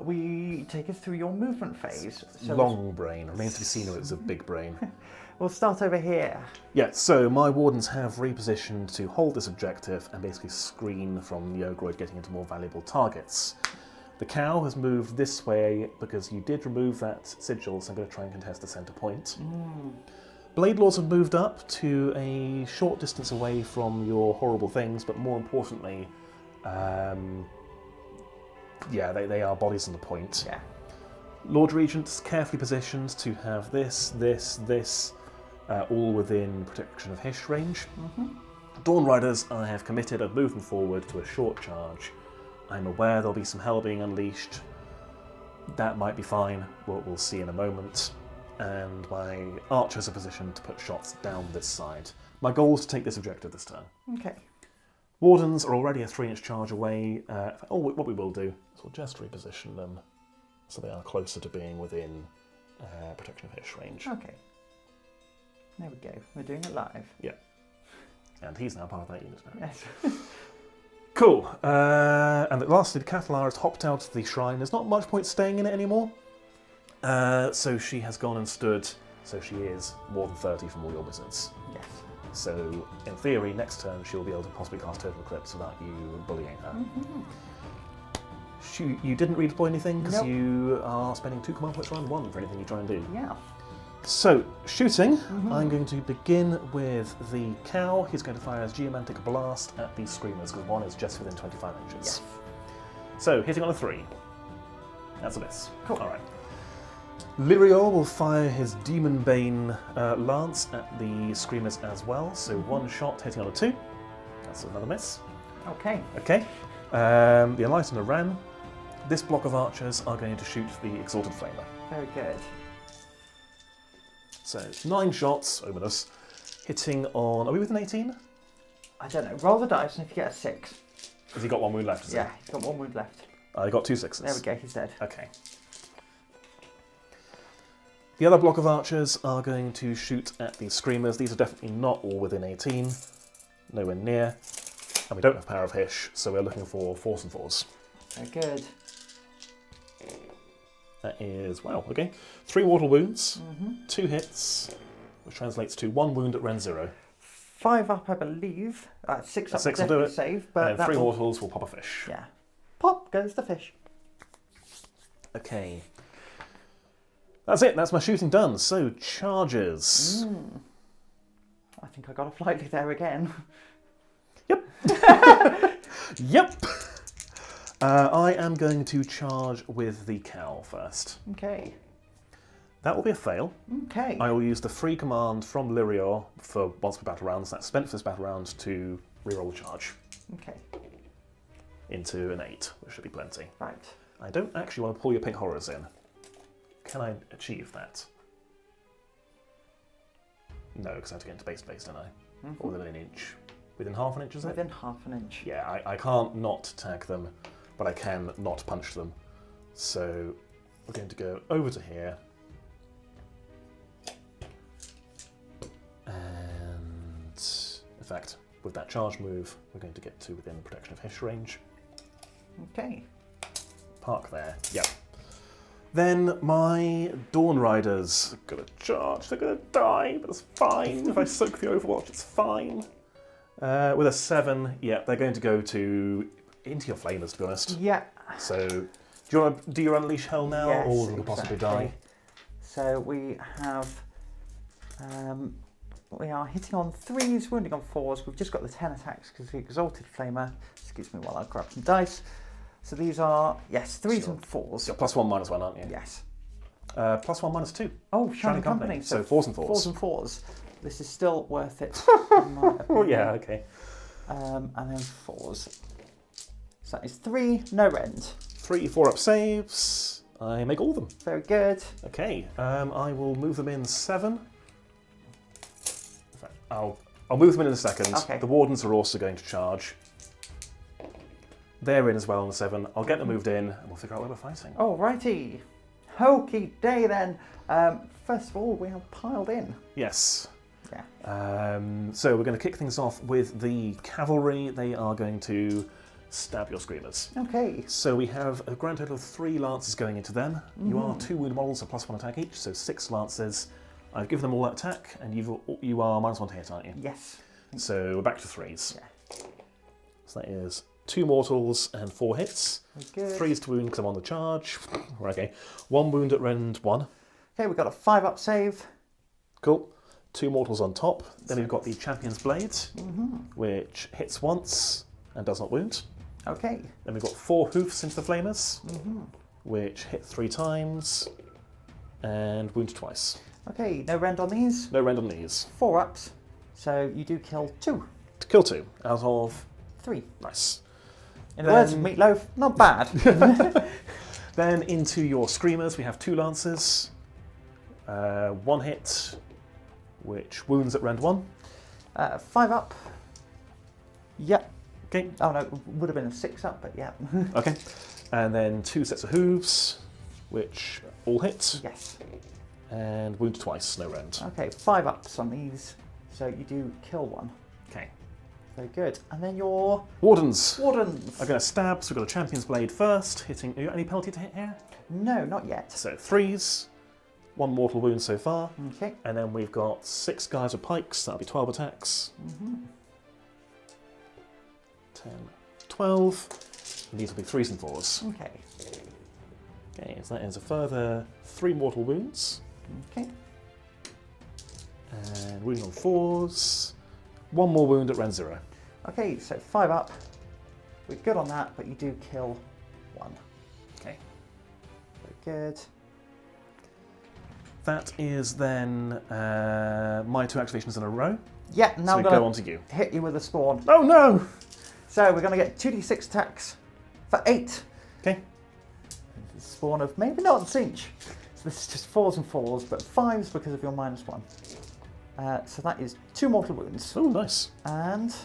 we take us through your movement phase. So Long brain. Remains to be seen if it's a big brain. we'll start over here. Yeah, so my Wardens have repositioned to hold this objective and basically screen from the Ogroid getting into more valuable targets. The cow has moved this way because you did remove that sigil, so I'm going to try and contest the centre point. Blade Lords have moved up to a short distance away from your horrible things, but more importantly, yeah, they are bodies on the point. Yeah. Lord Regents carefully positioned to have this, all within protection of Hysh range. Dawn Riders, I have committed and moved them forward to a short charge. I'm aware there'll be some hell being unleashed. That might be fine, we'll see in a moment. And my archers are positioned to put shots down this side. My goal is to take this objective this turn. Okay. Wardens are already a 3-inch charge away. What we will do is we'll just reposition them so they are closer to being within protection of Hysh range. Okay. There we go. We're doing it live. Yeah. And he's now part of that unit now. Yes. Cool. And lastly, Cathallar has hopped out of the shrine. There's not much point staying in it anymore. So she has gone and stood. So she is more than 30 from all your wizards. Yes. So, in theory, next turn she'll be able to possibly cast Total Eclipse without you bullying her. You didn't redeploy anything because you are spending 2 command points round 1 for anything you try and do. Yeah. So, shooting, I'm going to begin with the cow. He's going to fire his Geomantic Blast at these screamers because one is just within 25 inches. Yes. So, hitting on a 3. That's a miss. Cool. Alright. Lyrior will fire his Demon Bane lance at the screamers as well. So, one shot hitting on a 2. That's another miss. Okay. Okay. The Enlightener ran. This block of archers are going to shoot the Exalted Flamer. Very good. So 9 shots, ominous, hitting on. Are we within 18? I don't know. Roll the dice, and if you get a 6. Has he got 1 wound left? Is Yeah, he's got 1 wound left. I got 2 6s. There we go. He's dead. Okay. The other block of archers are going to shoot at these screamers. These are definitely not all within 18. Nowhere near. And we don't have Power of Hysh, so we're looking for 4s and 4s. Very good. That is, wow, okay. 3 mortal wounds, 2 hits, which translates to 1 wound at Ren 0. 5 up, I believe. 6 up, 6 will do it. Save, but and 3 mortals will pop a fish. Yeah. Pop goes the fish. Okay. That's it, that's my shooting done. So, charges. I think I got off lightly there again. Yep. Yep. I am going to charge with the cow first. Okay. That will be a fail. Okay. I will use the free command from Lyrior for once per battle rounds. That's spent for this battle round to reroll the charge. Okay. Into an 8, which should be plenty. Right. I don't actually want to pull your pink horrors in. Can I achieve that? No, because I have to get into base, don't I? Or within an inch. Within half an inch, is it? Within half an inch. Yeah, I can't not tag them, but I can not punch them. So we're going to go over to here. And in fact, with that charge move, we're going to get to within protection of Hysh range. Okay. Park there. Yep. Then my Dawn Riders are going to charge. They're going to die, but it's fine. If I soak the Overwatch, it's fine. With a 7, yeah, they're going to go into your flamers, to be honest. Yeah. So, do you want to do your Unleash Hell now, Yes, or will you possibly die? So we have, we are hitting on 3s, wounding on 4s. We've just got the 10 attacks because the Exalted Flamer. Excuse me while I grab some dice. So these are, yes, 3s and 4s. You're +1, -1, aren't you? Yes. +1, -2. Oh, Shining Company. So 4s and 4s. 4s and 4s. This is still worth it. Oh yeah, okay. And then 4s. So that is 3, no rend. 3 4-up saves. I make all of them. Very good. Okay, I will move them in 7. In fact, I'll move them in a second. Okay. The Wardens are also going to charge. They're in as well on the 7. I'll get them moved in, and we'll figure out where we're fighting. Alrighty. Hokey day then. First of all, we have piled in. Yes. Yeah. So we're going to kick things off with the cavalry. They are going to stab your screamers. Okay. So we have a grand total of 3 lances going into them. You are 2 wound models, so +1 attack each, so 6 lances. I've given them all that attack, and you are -1 to hit, aren't you? Yes. So we're back to 3s. Yeah. So that is 2 mortals and 4 hits. Good. 3s to wound because I'm on the charge. Okay. 1 wound at rend 1. Okay, we've got a 5-up save. Cool. 2 mortals on top. Then we've got the Champion's Blade, which hits once and does not wound. Okay. Then we've got 4 hoofs into the flamers, which hit 3 times and wound twice. Okay, no rend on these. No rend on these. 4 ups, so you do kill 2. To kill 2 out of 3. Nice. In the words of Meatloaf, not bad. Then into your screamers, we have 2 lances. 1 hit, which wounds at rend 1. 5 up. Yep. Okay. Oh no, would have been a 6 up, but yeah. Okay. And then 2 sets of hooves, which all hit. Yes. And wound twice, no rend. Okay, 5 ups on these, so you do kill 1. Okay. Very good. And then your Wardens. Wardens. I'm going to stab, so we've got a Champion's Blade first, hitting. Have you got any penalty to hit here? No, not yet. So 3s, 1 mortal wound so far. Okay. And then we've got 6 guys with pikes, that'll be 12 attacks. 10, 12. And these will be 3s and 4s. Okay. Okay, so that is a further 3 mortal wounds. Okay. And wounding on 4s. 1 more wound at rend 0. Okay, so 5 up. We're good on that, but you do kill 1. Okay. Very good. That is then my 2 activations in a row. Yeah, now So I'm we going go on to you. to hit you with a spawn. Oh no! So we're going to get 2d6 attacks for 8. Okay. Spawn of maybe not Tzeentch. So this is just 4s and 4s, but 5s because of your -1. So that is 2 mortal wounds. Oh, nice. And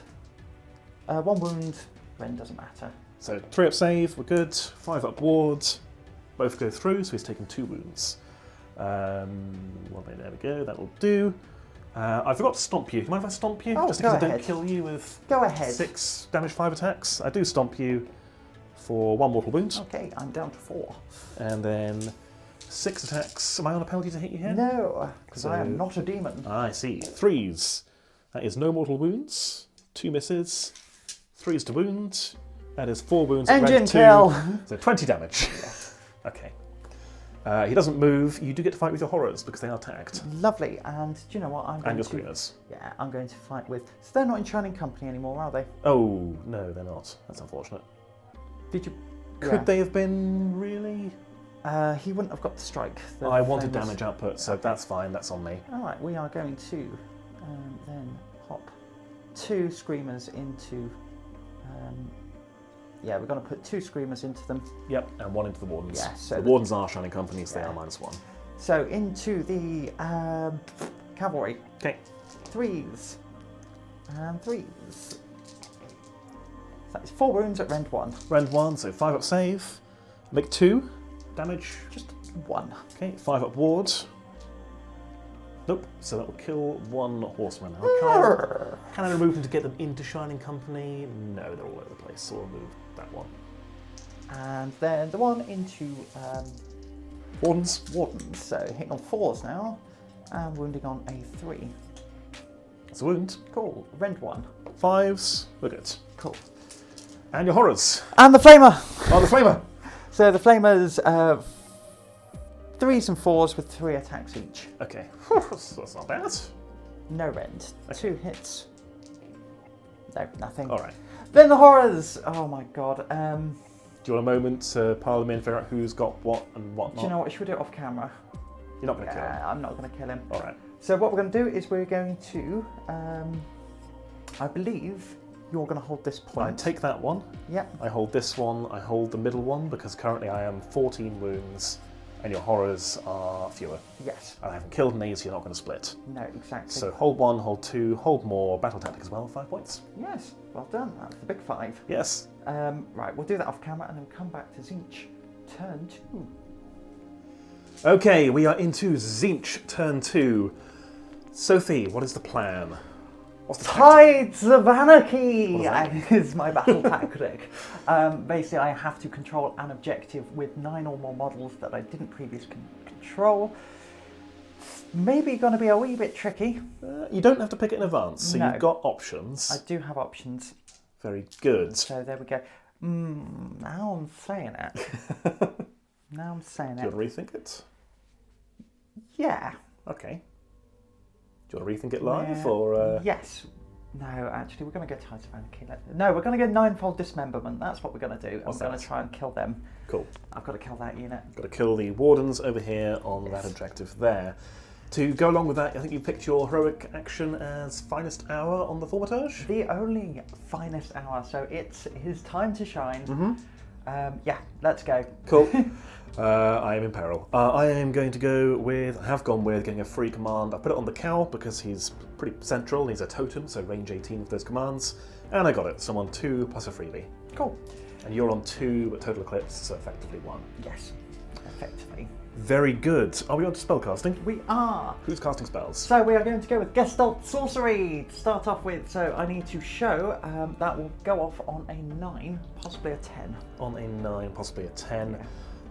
1 wound, rend doesn't matter. So 3 up save, we're good. 5 up ward, both go through, so he's taken 2 wounds. Well, there we go, that will do. I forgot to stomp you. Do you mind if I stomp you? Oh, just in go case I don't ahead. kill you with Go ahead. 6 damage, 5 attacks. I do stomp you for 1 mortal wound. Okay, I'm down to 4. And then 6 attacks. Am I on a penalty to hit you here? No, because I So- am not a demon. I see. 3s. That is no mortal wounds. 2 misses. 3s to wound. That is 4 wounds. at Engine rank 2. kill. So 20 damage. Okay. He doesn't move. You do get to fight with your horrors because they are tagged. Lovely. And do you know what? I'm And going your to. screamers. Yeah, I'm going to fight with. So they're not in Shining Company anymore, are they? Oh, no, they're not. That's unfortunate. Did you? Could they have been really? He wouldn't have got the strike. The I wanted famous- damage output, so that's fine. That's on me. All right, we are going to then pop 2 screamers into. Yeah, we're going to put 2 screamers into them. Yep, and 1 into the wardens. Yeah, so the wardens are shining companies. They Yeah. are -1. So into the cavalry. Okay. 3s and 3s. That is 4 wounds at rend 1. Rend 1, so 5 up save. Make 2 damage. Just 1. Okay, 5 up ward. Nope, so that will kill 1 horseman. Can I remove them to get them into Shining Company? No, they're all over the place, so we'll remove that one. And then the one into Wardens. Wardens. So hitting on 4s now and wounding on a 3. That's a wound. Cool. Rend 1. 5s, we're good. Cool. And your horrors. And the Flamer! Oh, the Flamer! So the Flamer's 3s and 4s with 3 attacks each. Okay, that's not bad. No rend. Okay. 2 hits. No, nothing. Alright. Then the horrors! Oh my god. Do you want a moment to pile them in, figure out who's got what and what not? Do you know what? Should we do it off camera? You're not going to kill him. Yeah, I'm not going to kill him. Alright. So what we're going to do is we're going to, I believe you're going to hold this I point. take that one. Yep. I hold this one. I hold the middle one because currently I am 14 wounds and your horrors are fewer. Yes. And I haven't killed any, so you're not going to split. No, exactly. So hold 1, hold 2, hold more, battle tactic as well, 5 points. Yes, well done. That's the big 5. Yes. Right, we'll do that off camera and then we'll come back to Tzeentch. Turn 2. Okay, we are into Tzeentch turn 2. Sophie, what is the plan? What's the tactic? Tides of Anarchy What is that? is my battle tactic. Basically, I have to control an objective with 9 or more models that I didn't previously control. Maybe going to be a wee bit tricky. You don't have to pick it in advance, so No. you've got options. I do have options. Very good. So there we go. Now I'm saying it. Now I'm saying Do you it. want to rethink it? Yeah. Okay. Do you want to rethink it live, Yeah. or...? Yes. No, actually, we're going to go Titan Killer. No, we're going to go Ninefold Dismemberment. That's what we're going to do. What's I'm going that? to try and kill them. Cool. I've got to kill that unit. Got to kill the Wardens over here on that objective there. To go along with that, I think you picked your heroic action as Finest Hour on the Thaumaturge? The only Finest Hour, so it's his time to shine. Mm-hmm. Yeah, let's go. Cool. I am in peril. I am going to go with, I have gone with getting a free command. I put it on the cow because he's pretty central. He's a totem, so range 18 of those commands. And I got it, so I'm on 2 plus a freebie. Cool. And you're on 2, but total eclipse, so effectively 1. Yes, effectively. Very good. Are we on to spellcasting? We are. Who's casting spells? So we are going to go with Gestalt Sorcery to start off with. So I need to show that will go off on a 9, possibly a 10. On a 9, possibly a 10.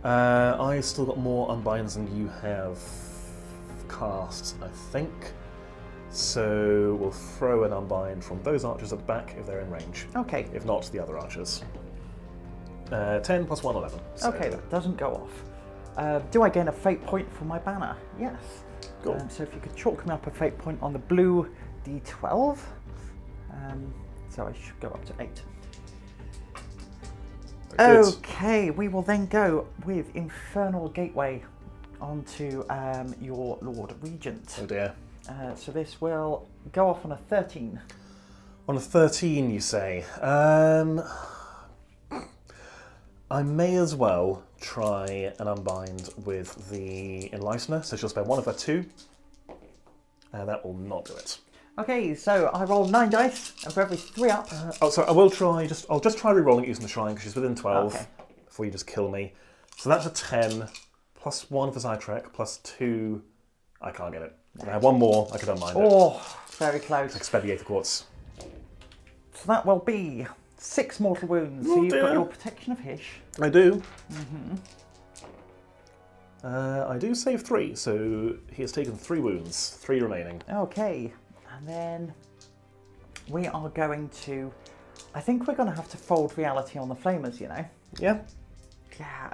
Yeah. I've still got more unbinds than you have casts, I think. So we'll throw an unbind from those archers at the back if they're in range. Okay. If not, the other archers. 10 plus 1, 11. So. Okay, that doesn't go off. Do I gain a fate point for my banner? Yes. Cool. So if you could chalk me up a fate point on the blue D12. So I should go up to 8. Very good. Okay, we will then go with Infernal Gateway onto your Lord Regent. Oh dear. So this will go off on a 13. On a 13, you say. I may as well try and unbind with the Enlightener, so she'll spend 1 of her 2. That will not do it. Okay, so I roll 9 dice, and for every 3 up... Sorry, I will try, I'll just try re-rolling it using the shrine, because she's within 12, Okay. before you just kill me. So that's a 10, plus 1 for Zaitrec, plus 2... I can't get it. If I have 1 more, I could unbind it. Oh, very close. Expend the Aether Quartz. So that will be 6 mortal wounds. Oh, So you've got dear. your Protection of Hysh. I do. Mm-hmm. I do save 3, so he has taken 3 wounds, 3 remaining. Okay, and then we are going to... I think we're going to have to fold reality on the Flamers, you know? Yeah. Yeah,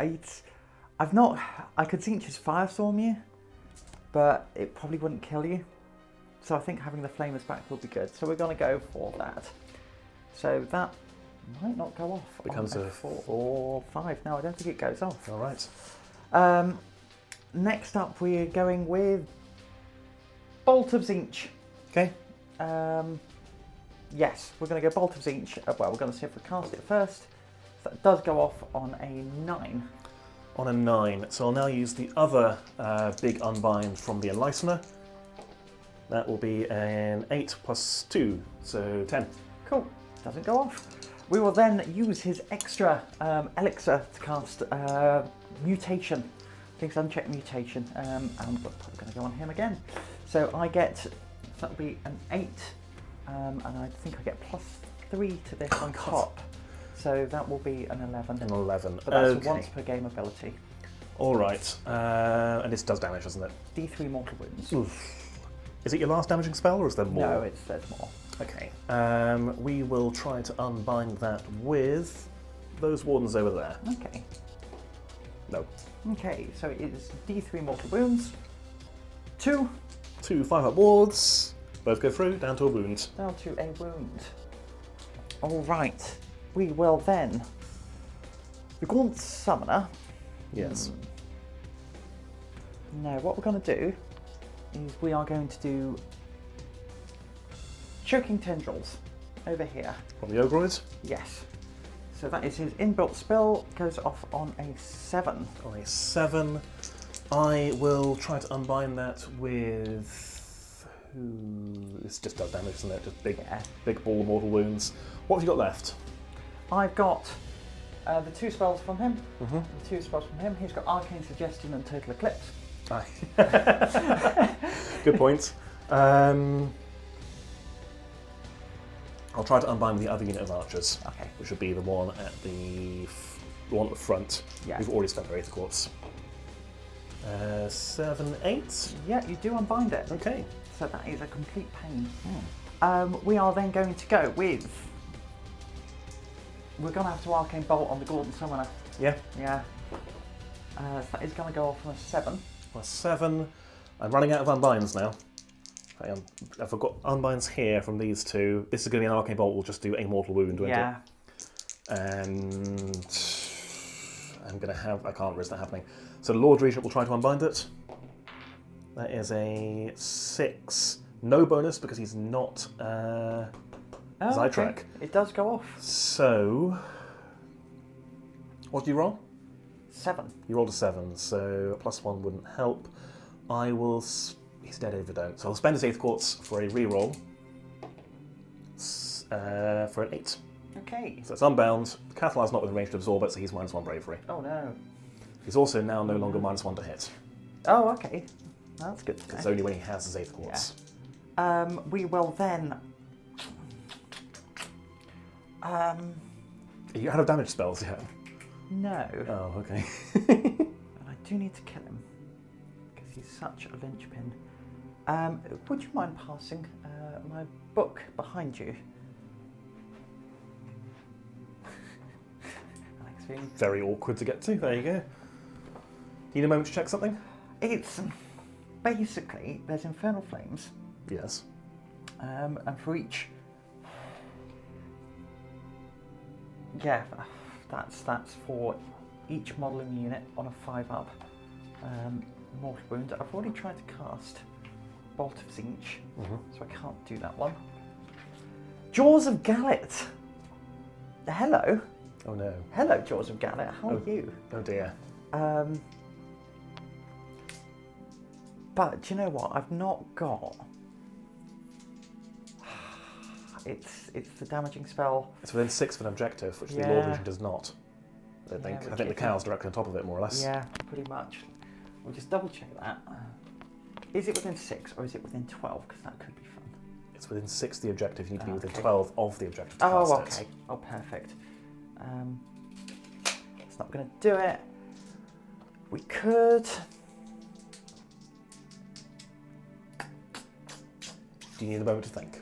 I've not... I could Tzeentch's Firestorm you, but it probably wouldn't kill you. So I think having the Flamers back will be good. So we're going to go for that. So that might not go off. Becomes on a 4 or 5. No, I don't think it goes off. All right. Next up, we're going with Bolt of Tzeentch. Okay. Yes, we're going to go Bolt of Tzeentch. Well, we're going to see if we cast it first. So that does go off on a 9. On a 9. So I'll now use the other big unbind from the Enlightener. That will be an 8 plus 2, so 10. Cool. Doesn't go off. We will then use his extra elixir to cast Mutation. I think it's Unchecked Mutation. And we're probably going to go on him again. So I get, that'll be an 8. And I think I get plus 3 to this on top. So that will be an 11. An 11. But that's okay. a once per game ability. All right. And this does damage, doesn't it? D3 mortal wounds. Oof. Is it your last damaging spell, or is there more? No, there's more. Okay. We will try to unbind that with those Wardens over there. Okay. No. Okay, so it is D3 mortal wounds. 2. 2 5-up wards. Both go through, down to a wound. Down to a wound. All right. We will then... The Gaunt Summoner. Yes. No, what we're going to do is we are going to do Choking Tendrils over here. From the Ogroid. Yes. So that is his inbuilt spell, goes off on a 7. On a 7. I will try to unbind that with... This just does damage, isn't it? Just big ball of mortal wounds. What have you got left? I've got the 2 spells from him. Mm-hmm. The 2 spells from him. He's got Arcane Suggestion and Total Eclipse. Aye. Good point. I'll try to unbind the other unit of archers. Okay. Which would be the one at the one at the front. Yeah. We've already spent our Aether Quartz. 7, 8. Yeah, you do unbind it. Okay. So that is a complete pain. We are then going to go with... We're going to have to Arcane Bolt on the Gaunt Summoner. Yeah. Yeah. So that is going to go off on a 7. Plus 7. I'm running out of unbinds now. Hang on. I've got unbinds here from these two. This is going to be an arcane bolt. We'll just do a mortal wound, won't it? And I'm going to have... I can't risk that happening. So the Lord Regent will try to unbind it. That is a 6. No bonus because he's not Zaitrec. Okay. It does go off. So... What do you roll? 7. You rolled a 7, so a +1 wouldn't help. I will... He's dead if I don't. So I'll spend his 8th quartz for a reroll. For an 8. Okay. So it's unbound. Cathallar's not within range to absorb it, so he's -1 bravery. Oh no. He's also now no longer -1 to hit. Oh, okay. That's good to know. It's only when he has his 8th quartz. Yeah. We will then... Are you out of damage spells yet? No. Oh, okay. And I do need to kill him, because he's such a linchpin. Would you mind passing my book behind you? Thanks, Rune. Very awkward to get to. There you go. Need a moment to check something? It's... Basically, there's Infernal Flames. Yes. And for each... Yeah, that's for each model in the unit on a 5-up mortal wound. I've already tried to cast Bolt of Tzeentch, so I can't do that one. Jaws of Gallet! Hello. Oh no. Hello, Jaws of Gallet. How are you? Oh dear. But do you know what? I've not got... It's the damaging spell. It's within 6 of an objective, which the Yeah. Lord Regent does not. I don't think. Yeah, I think the cow's directly on top of it, more or less. Yeah, pretty much. We'll just double check that. Is it within 6 or is it within 12? Because that could be fun. It's within 6 of the objective. You need to be within Okay. 12 of the objective to Oh, cast okay. it. Oh, perfect. It's not going to do it. We could... Do you need a moment to think?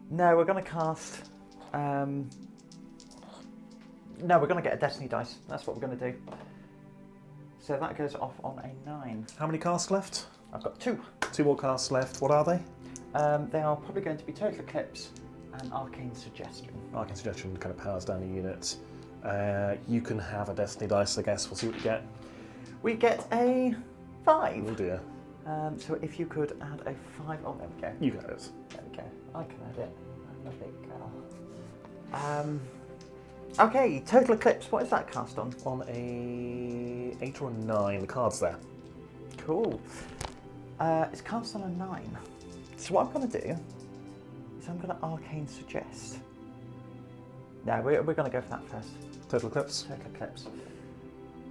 No, we're going to cast... No, we're going to get a Destiny dice. That's what we're going to do. So that goes off on a 9. How many casts left? I've got 2. 2 more casts left. What are they? They are probably going to be Total Eclipse and Arcane Suggestion. Arcane Suggestion kind of powers down the unit. You can have a Destiny dice, I guess. We'll see what we get. We get a 5. Oh dear. So if you could add a 5... Oh, there we go. You can have it. There we go. I can add it. I'm a big girl. Okay, Total Eclipse. What is that cast on? On a 8 or a 9. The card's there. Cool. It's cast on a 9. So what I'm going to do is I'm going to Arcane Suggest. No, we're going to go for that first. Total Eclipse? Total Eclipse.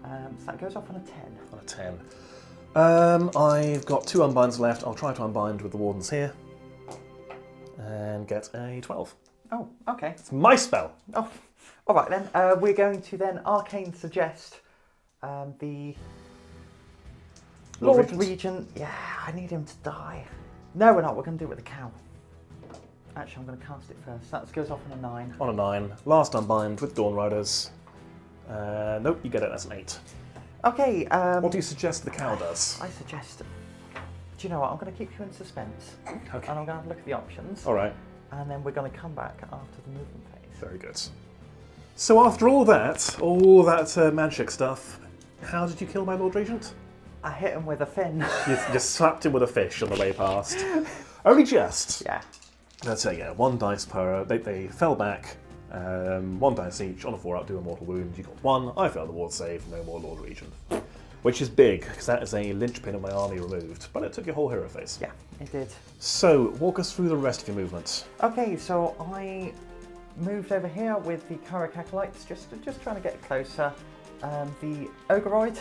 So that goes off on a 10. On a 10. I've got 2 unbinds left. I'll try to unbind with the Wardens here. And get a 12. Oh, okay. It's my spell! Oh, all right then. We're going to then Arcane Suggest the Lord Regent. Yeah, I need him to die. No, we're not. We're going to do it with the cow. Actually, I'm going to cast it first. That goes off on a 9. On a 9. Last unbind with Dawn Riders. Nope, you get it. That's an 8. Okay. What do you suggest the cow does? I suggest... Do you know what? I'm going to keep you in suspense. Okay. And I'm going to have a look at the options. All right. And then we're going to come back after the movement phase. Very good. So after all that magic stuff, how did you kill my Lord Regent? I hit him with a fin. You just slapped him with a fish on the way past. Only just. Yeah. Let's say, yeah, 1 dice per... They fell back. 1 dice each. On a 4-up, do a mortal wound. You got 1. I failed the ward save. No more Lord Regent. Which is big, because that is a linchpin of my army removed. But it took your whole hero phase. Yeah, it did. So, walk us through the rest of your movements. Okay, so I moved over here with the Scinari Cathallar, just trying to get closer. The Ogreoid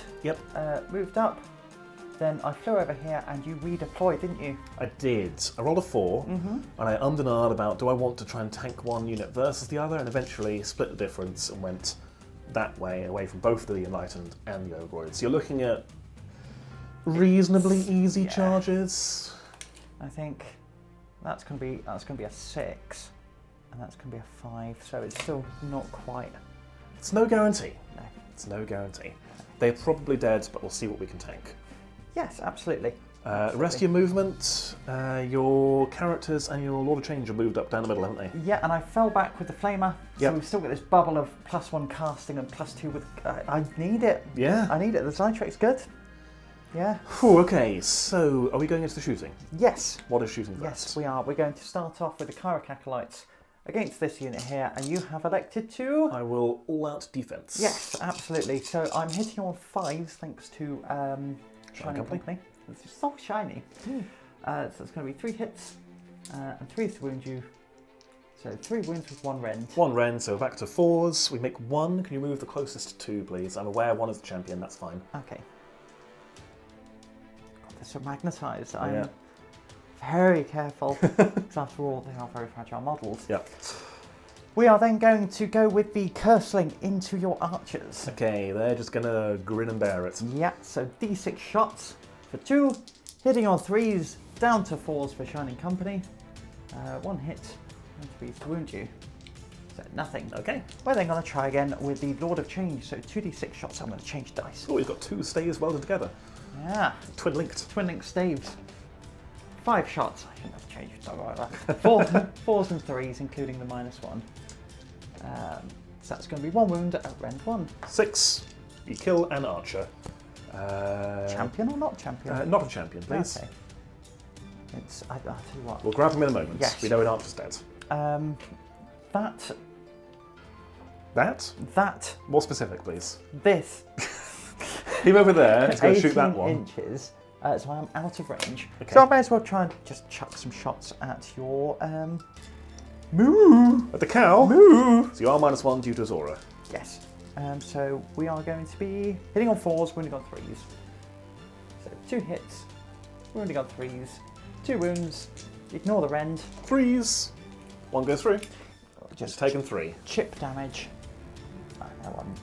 moved up. Then I flew over here and you redeployed, didn't you? I did. I rolled a 4, and I ummed and ahed about, do I want to try and tank one unit versus the other, and eventually split the difference and went that way, away from both the Enlightened and the Ogreoid. So you're looking at reasonably easy charges. I think that's going to be a 6, and that's going to be a 5. So it's still not quite. It's no guarantee. No. It's no guarantee. They're probably dead, but we'll see what we can tank. Yes, absolutely. The rest of your movement, your characters and your Lord of Change are moved up down the middle, haven't they? Yeah, and I fell back with the Flamer, so we've still got this bubble of +1 casting and +2 with... I need it. Yeah. I need it. The Zaitrec's good. Yeah. Whew, okay, so are we going into the shooting? Yes. What is shooting first? Yes, we are. We're going to start off with the Cathallar against this unit here, and you have elected to... I will all-out defense. Yes, absolutely. So I'm hitting on 5s thanks to Shiny Company. It's so shiny. So it's going to be 3 hits and 3 to wound you. So 3 wounds with 1 rend. 1 rend, so back to 4s. We make 1. Can you move the closest to 2, please? I'm aware 1 is the champion, that's fine. Okay. God, they're so magnetised. I'm very careful, because after all, they are very fragile models. Yep. We are then going to go with the Curseling into your archers. Okay, they're just going to grin and bear it. Yeah, so D6 shots for 2, hitting on 3s, down to 4s for Shining Company. 1 hit, and 3 to wound you. So nothing. Okay. We're then going to try again with the Lord of Change, so 2d6 shots. I'm going to change dice. Oh, we've got 2 staves welded together. Yeah. Twin linked. Twin link staves. 5 shots. I shouldn't have changed. Don't worry about that. 4s and 3s, including the -1. So that's going to be 1 wound at rend 1. 6. You kill an archer. Champion or not champion? Not a champion, please. Okay. I'll tell you what. We'll grab him in a moment. Yes. We know an archer's dead. That. More specific, please. This. Him over there is going to shoot that one. 18 inches. So I'm out of range. Okay. So I may as well try and just chuck some shots at your moo. At the cow? Moo. So you are -1 due to his aura. Yes. So we are going to be hitting on 4s, wounding on 3s. So 2 hits, wounding on 3s, 2 wounds, ignore the rend. 3s. 1 goes through. Just taken 3. Chip damage. I know I'm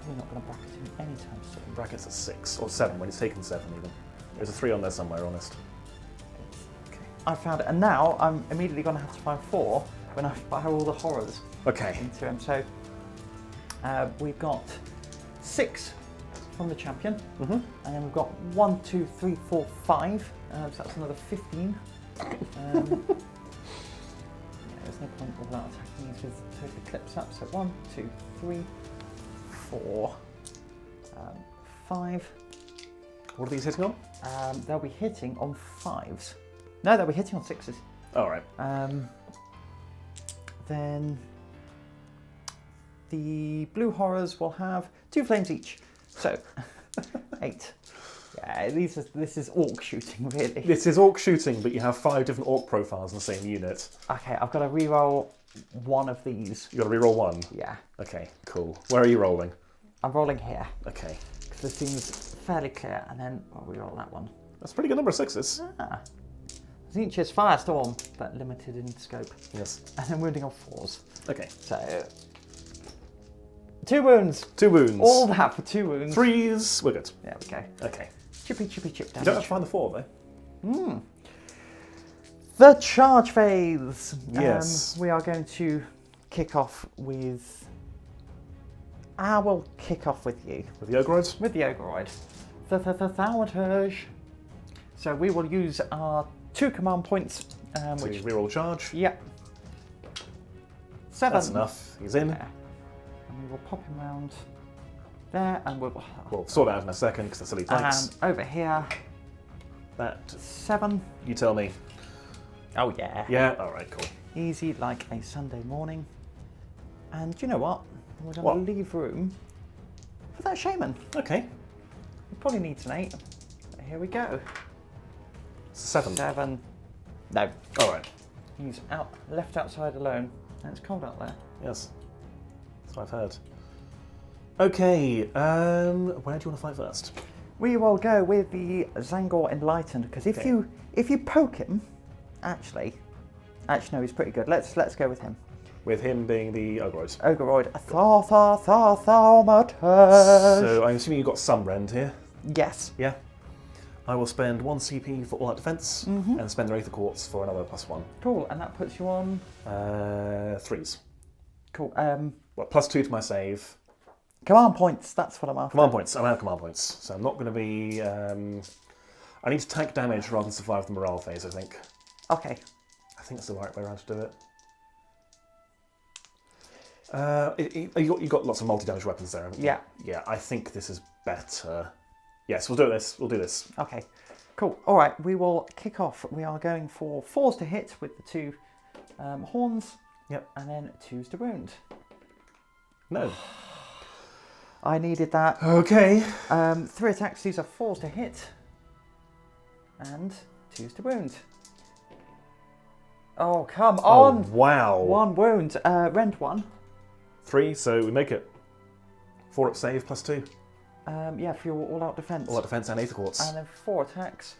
probably not going to bracket him anytime soon. Brackets at 6 or 7 when he's taken 7 even. There's a 3 on there somewhere, honest. Okay. I found it, and now I'm immediately going to have to find 4 when I fire all the horrors Okay. into him. So we've got 6 from the champion, and then we've got 1, 2, 3, 4, 5. So that's another 15. There's no point without attacking these with total Eclipse up. So 1, 2, 3, 4, 5. What are these hitting on? They'll be hitting on 5s. No, they'll be hitting on 6s. All right. Then the blue horrors will have 2 flames each. So 8. Yeah, this is orc shooting, really. This is orc shooting, but you have 5 different orc profiles in the same unit. Okay, I've got to reroll 1 of these. You got to reroll 1. Yeah. Okay, cool. Where are you rolling? I'm rolling here. Okay. Because this seems fairly clear, and then I'll reroll that one. That's a pretty good number of 6s. Tzeentch is Firestorm, but limited in scope. Yes. And then wounding on 4s. Okay. So 2 wounds. 2 wounds. All that for 2 wounds. 3s. We're good. There we go. Okay. Chippy chip damage. You don't have to find the 4 though. The charge phase. Yes. We are going to kick off with... I will kick off with you. With the Ogoroids? With the Ogoroid. The Thaumaturge. So we will use our 2 command points. Which reroll charge. Yep. 7. That's enough. He's in. There. And we will pop him round there, and We'll sort it out in a second because they're silly tanks. And over here, That 7. you tell me. Oh yeah. Yeah. All right. Cool. Easy like a Sunday morning. And do you know what? We're going What? to leave room for that shaman. Okay. He probably needs an 8. But here we go. 7. 7. No. All right. He's left outside alone, and it's cold out there. Yes. That's what I've heard. Okay. Where do you want to fight first? We will go with the Scinari Enlightener, because if you poke him, actually no, he's pretty good. Let's go with him. With him being the Ogoroid. Ogoroid, Thaumaturge. So I'm assuming you've got some rend here. Yes. Yeah. I will spend 1 CP for all-out defense and spend the Wraith of Quartz for another +1. Cool, and that puts you on 3s. Cool. Well, +2 to my save. Command points. That's what I'm after. Command points. I'm out of command points, so I'm not going to be. I need to tank damage rather than survive the morale phase, I think. Okay. I think that's the right way around to do it. You've got lots of multi-damage weapons there, haven't you? Yeah. Yeah, I think this is better. Yes, we'll do this. We'll do this. Okay. Cool. All right, we will kick off. We are going for 4s to hit with the 2 horns. Yep. And then 2s to wound. No. I needed that. Okay. 3 attacks. These are 4s to hit. And 2s to wound. Oh, come on! Oh, wow. 1 wound. Rend 1. 3, so we make it 4 up save plus 2. Yeah, for your all-out defense. All-out defense and Aether Quartz. And then 4 attacks.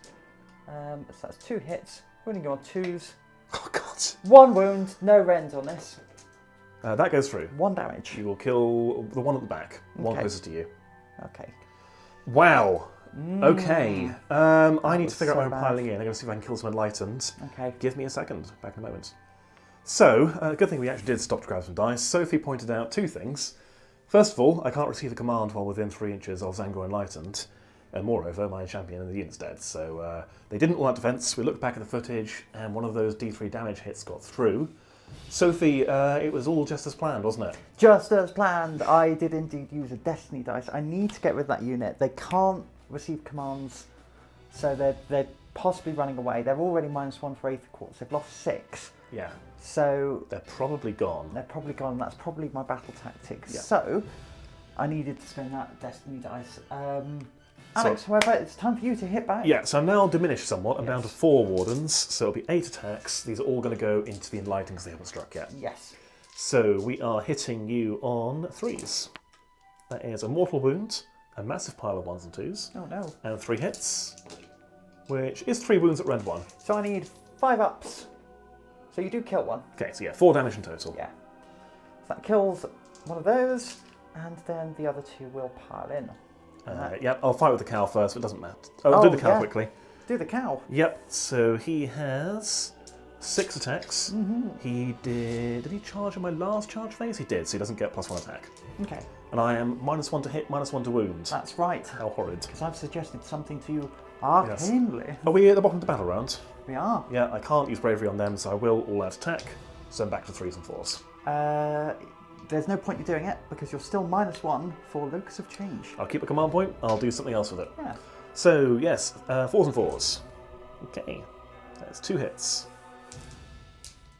So that's 2 hits. Wounding you on 2s. Oh, God. 1 wound. No rend on this. That goes through. 1 damage. You will kill the one at the back. One Okay. closest to you. Okay. Wow. Okay. I need to figure out so where I'm bad. piling in. I'm going to see if I can kill some Enlightened. Okay. Give me a second. Back in a moment. So, good thing we actually did stop to grab some dice. Sophie pointed out 2 things. First of all, I can't receive a command while within 3 inches of Zangor Enlightened. And moreover, my champion and the unit's dead. So they didn't all out defense. We looked back at the footage, and one of those D3 damage hits got through. Sophie, it was all just as planned, wasn't it? Just as planned. I did indeed use a Destiny dice. I need to get rid of that unit. They can't receive commands, so they're possibly running away. They're already -1 for Aether Quartz. They've lost 6. Yeah. So They're probably gone. they're probably gone. That's probably my battle tactic. Yeah. So I needed to spend that Destiny dice. Alex, however, it's time for you to hit back. Yeah, so I'm now diminished somewhat. I'm Yes. down to 4 Wardens, so it'll be 8 attacks. These are all going to go into the Enlightening because they haven't struck yet. Yes. So we are hitting you on 3s. That is a mortal wound, a massive pile of 1s and 2s, Oh no. and 3 hits, which is 3 wounds at rend 1. So I need 5 ups. So you do kill 1. Okay, so yeah, 4 damage in total. Yeah. So that kills one of those, and then the other 2 will pile in. Yep, I'll fight with the cow first, but it doesn't matter. I'll do the cow yeah. quickly. Do the cow. Yep, so he has 6 attacks. Mm-hmm. He did he charge in my last charge phase? He did, so he doesn't get +1 attack. Okay. And I am -1 to hit, -1 to wound. That's right. How horrid. Because I've suggested something to you arcanely. Are we at the bottom of the battle round? We are. Yeah, I can't use bravery on them, so I will all-out attack. So I'm back to 3s and 4s. There's no point in doing it because you're still -1 for Locus of Change. I'll keep a command point, I'll do something else with it. Yeah. So, yes, 4s and 4s. Okay, that's 2 hits.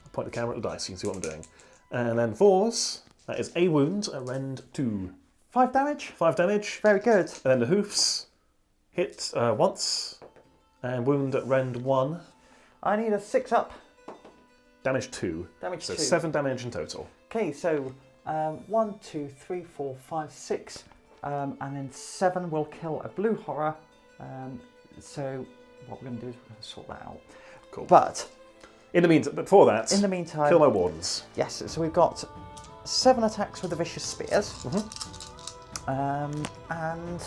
I'll point the camera at the dice so you can see what I'm doing. And then 4s, that is a wound at rend 2. 5 damage. 5 damage. Very good. And then the hoofs, hit once, and wound at rend 1. I need a 6 up. Damage 2. Damage so 2. 7 damage in total. Okay, so 1, 2, 3, 4, 5, 6, and then 7 will kill a blue horror. So what we're going to do is we're going to sort that out. Cool. But in the meantime, before that, in the meantime, kill my wardens. yes. So we've got 7 attacks with the vicious spears, and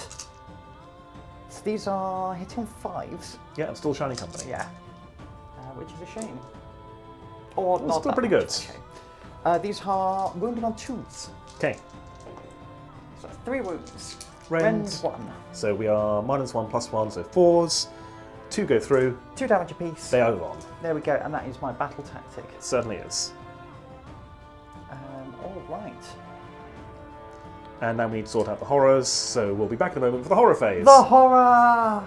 so these are hitting on 5s. Yeah, I'm still Shining Company. Yeah, which is a shame. Or Well, not still that pretty much, good. okay. These are wounded on 2s. Okay. So 3 wounds. Rend. 1. So we are -1 +1, so 4s. 2 go through. 2 damage apiece. They are on. There we go, and that is my battle tactic. It certainly is. All right. And now we need to sort out the horrors, so we'll be back in a moment for the horror phase. The horror!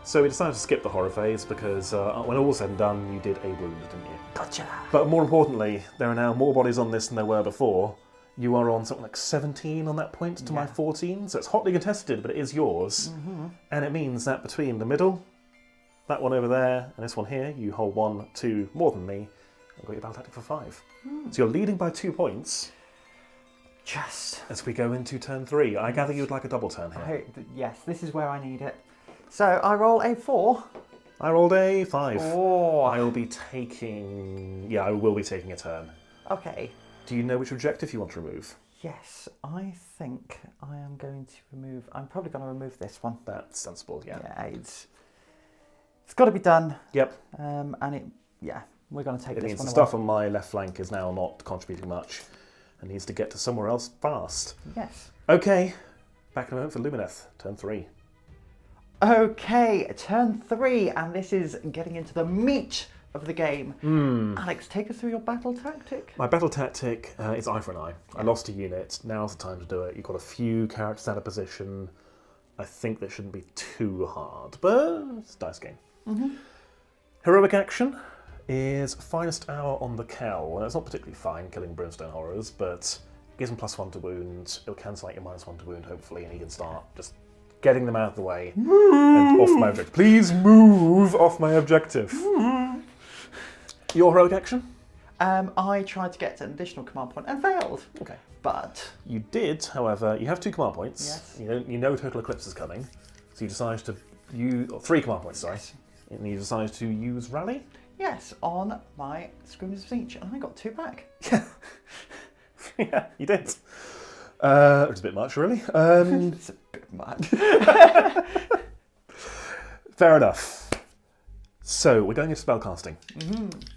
So we decided to skip the horror phase because when all was said and done, you did a wound, didn't you? Gotcha. But more importantly, there are now more bodies on this than there were before. You are on something like 17 on that point to my 14, so it's hotly contested, but it is yours. And it means that between the middle, that one over there, and this one here, you hold 1, 2 more than me, and got your battle tactic for 5. So you're leading by 2 points. Just. As we go into turn 3. I gather you'd like a double turn here. Yes, this is where I need it. So I roll a 4. I rolled a 5. Oh. I will be taking... Yeah, I will be taking a turn. Okay. Do you know which objective you want to remove? Yes, I think I am going to remove... I'm probably going to remove this one. That's sensible, yeah. Yeah, it's got to be done. Yep. And we're going to take It this means one the away. stuff on my left flank is now not contributing much and needs to get to somewhere else fast. Yes. Okay, back in a moment for Lumineth, turn 3. Okay, turn 3, and this is getting into the meat of the game. Alex, take us through your battle tactic. My battle tactic is eye for an eye. I lost a unit, now's the time to do it. You've got a few characters out of position. I think that shouldn't be too hard, but it's a dice game. Heroic action is finest hour on the cowl. And it's not particularly fine killing brimstone horrors, but it gives him +1 to wound. It'll cancel out your -1 to wound, hopefully, and he can start just getting them out of the way and off my objective. Please move off my objective. Your heroic action? I tried to get an additional command point and failed. Okay. But You did, however, you have 2 command points. Yes. You know Total Eclipse is coming, so you decide to use 3 command points. Sorry, Yes. and you decide to use Rally. yes, on my Screamers of Tzeentch, and I got 2 back. Yeah, you did. Which is a bit much, really. It's a bit mad. Fair enough. So we're going into spellcasting.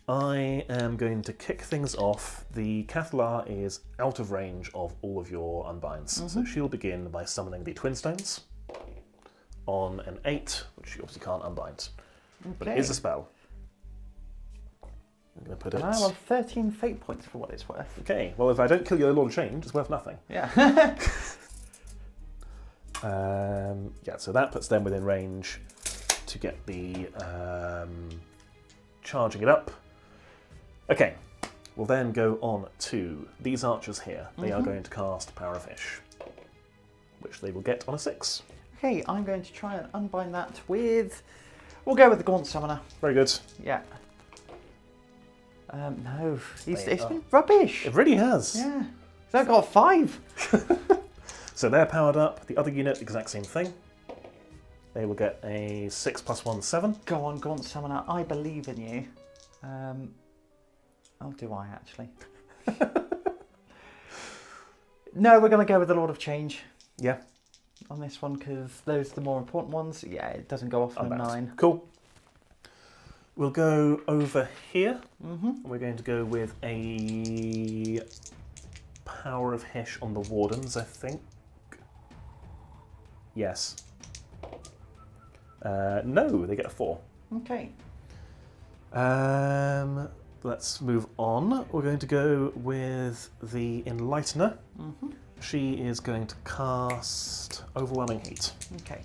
I am going to kick things off. The Cathallar is out of range of all of your unbinds, so she'll begin by summoning the Twin Stones on an 8, which you obviously can't unbind, but it is a spell. I'm going to put it. And I have 13 fate points for what it's worth. Okay. Well, if I don't kill your Lord of Change, it's worth nothing. Yeah. Yeah. So that puts them within range to get the charging it up. Okay, we'll then go on to these archers here. They are going to cast Power of Hysh, which they will get on a 6. Okay, I'm going to try and unbind that with... We'll go with the Gaunt Summoner. Very good. Yeah. No, it's They are- been rubbish. It really has. Yeah. So I've got 5. So they're powered up. The other unit, exact same thing. They will get a 6 +1, 7. Go on, Gaunt Summoner, I believe in you. Oh, do I actually? No, we're going to go with the Lord of Change Yeah. on this one because those are the more important ones. Yeah, it doesn't go off on a 9. Cool. We'll go over here. And we're going to go with a Power of Hysh on the Wardens, I think. Yes. No, they get a 4. Okay. Let's move on. We're going to go with the Enlightener. She is going to cast Overwhelming Heat. Okay.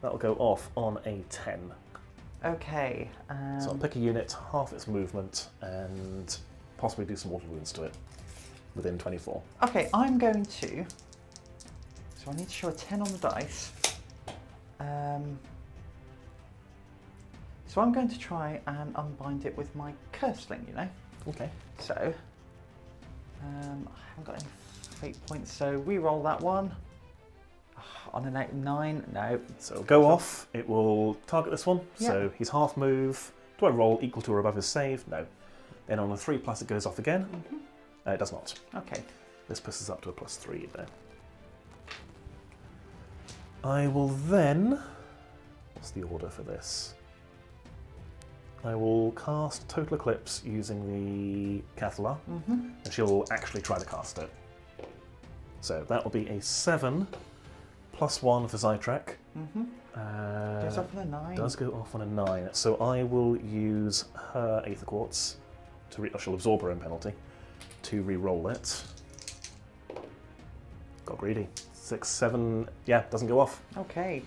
That'll go off on a 10. Okay. So I'll pick a unit, half its movement, and possibly do some water wounds to it within 24. Okay, I'm going to... So I need to show a 10 on the dice. So I'm going to try and unbind it with my Curseling, you know? Okay. So, I haven't got any fate points, so we roll that one. On an 8 and 9, no. So it'll go off, it will target this one, Yeah. so he's half move. Do I roll equal to or above his save? No. Then on a 3+ it goes off again. It does not. Okay. This pushes up to a +3 there. I will then... What's the order for this? I will cast Total Eclipse using the Cathallar, and she'll actually try to cast it. So that will be a 7 +1 for Zaitrec. Goes off on a 9. Does go off on a 9. So I will use her Aether Quartz to she'll absorb her own penalty to re-roll it. Got greedy. 6, 7. Yeah, doesn't go off. Okay.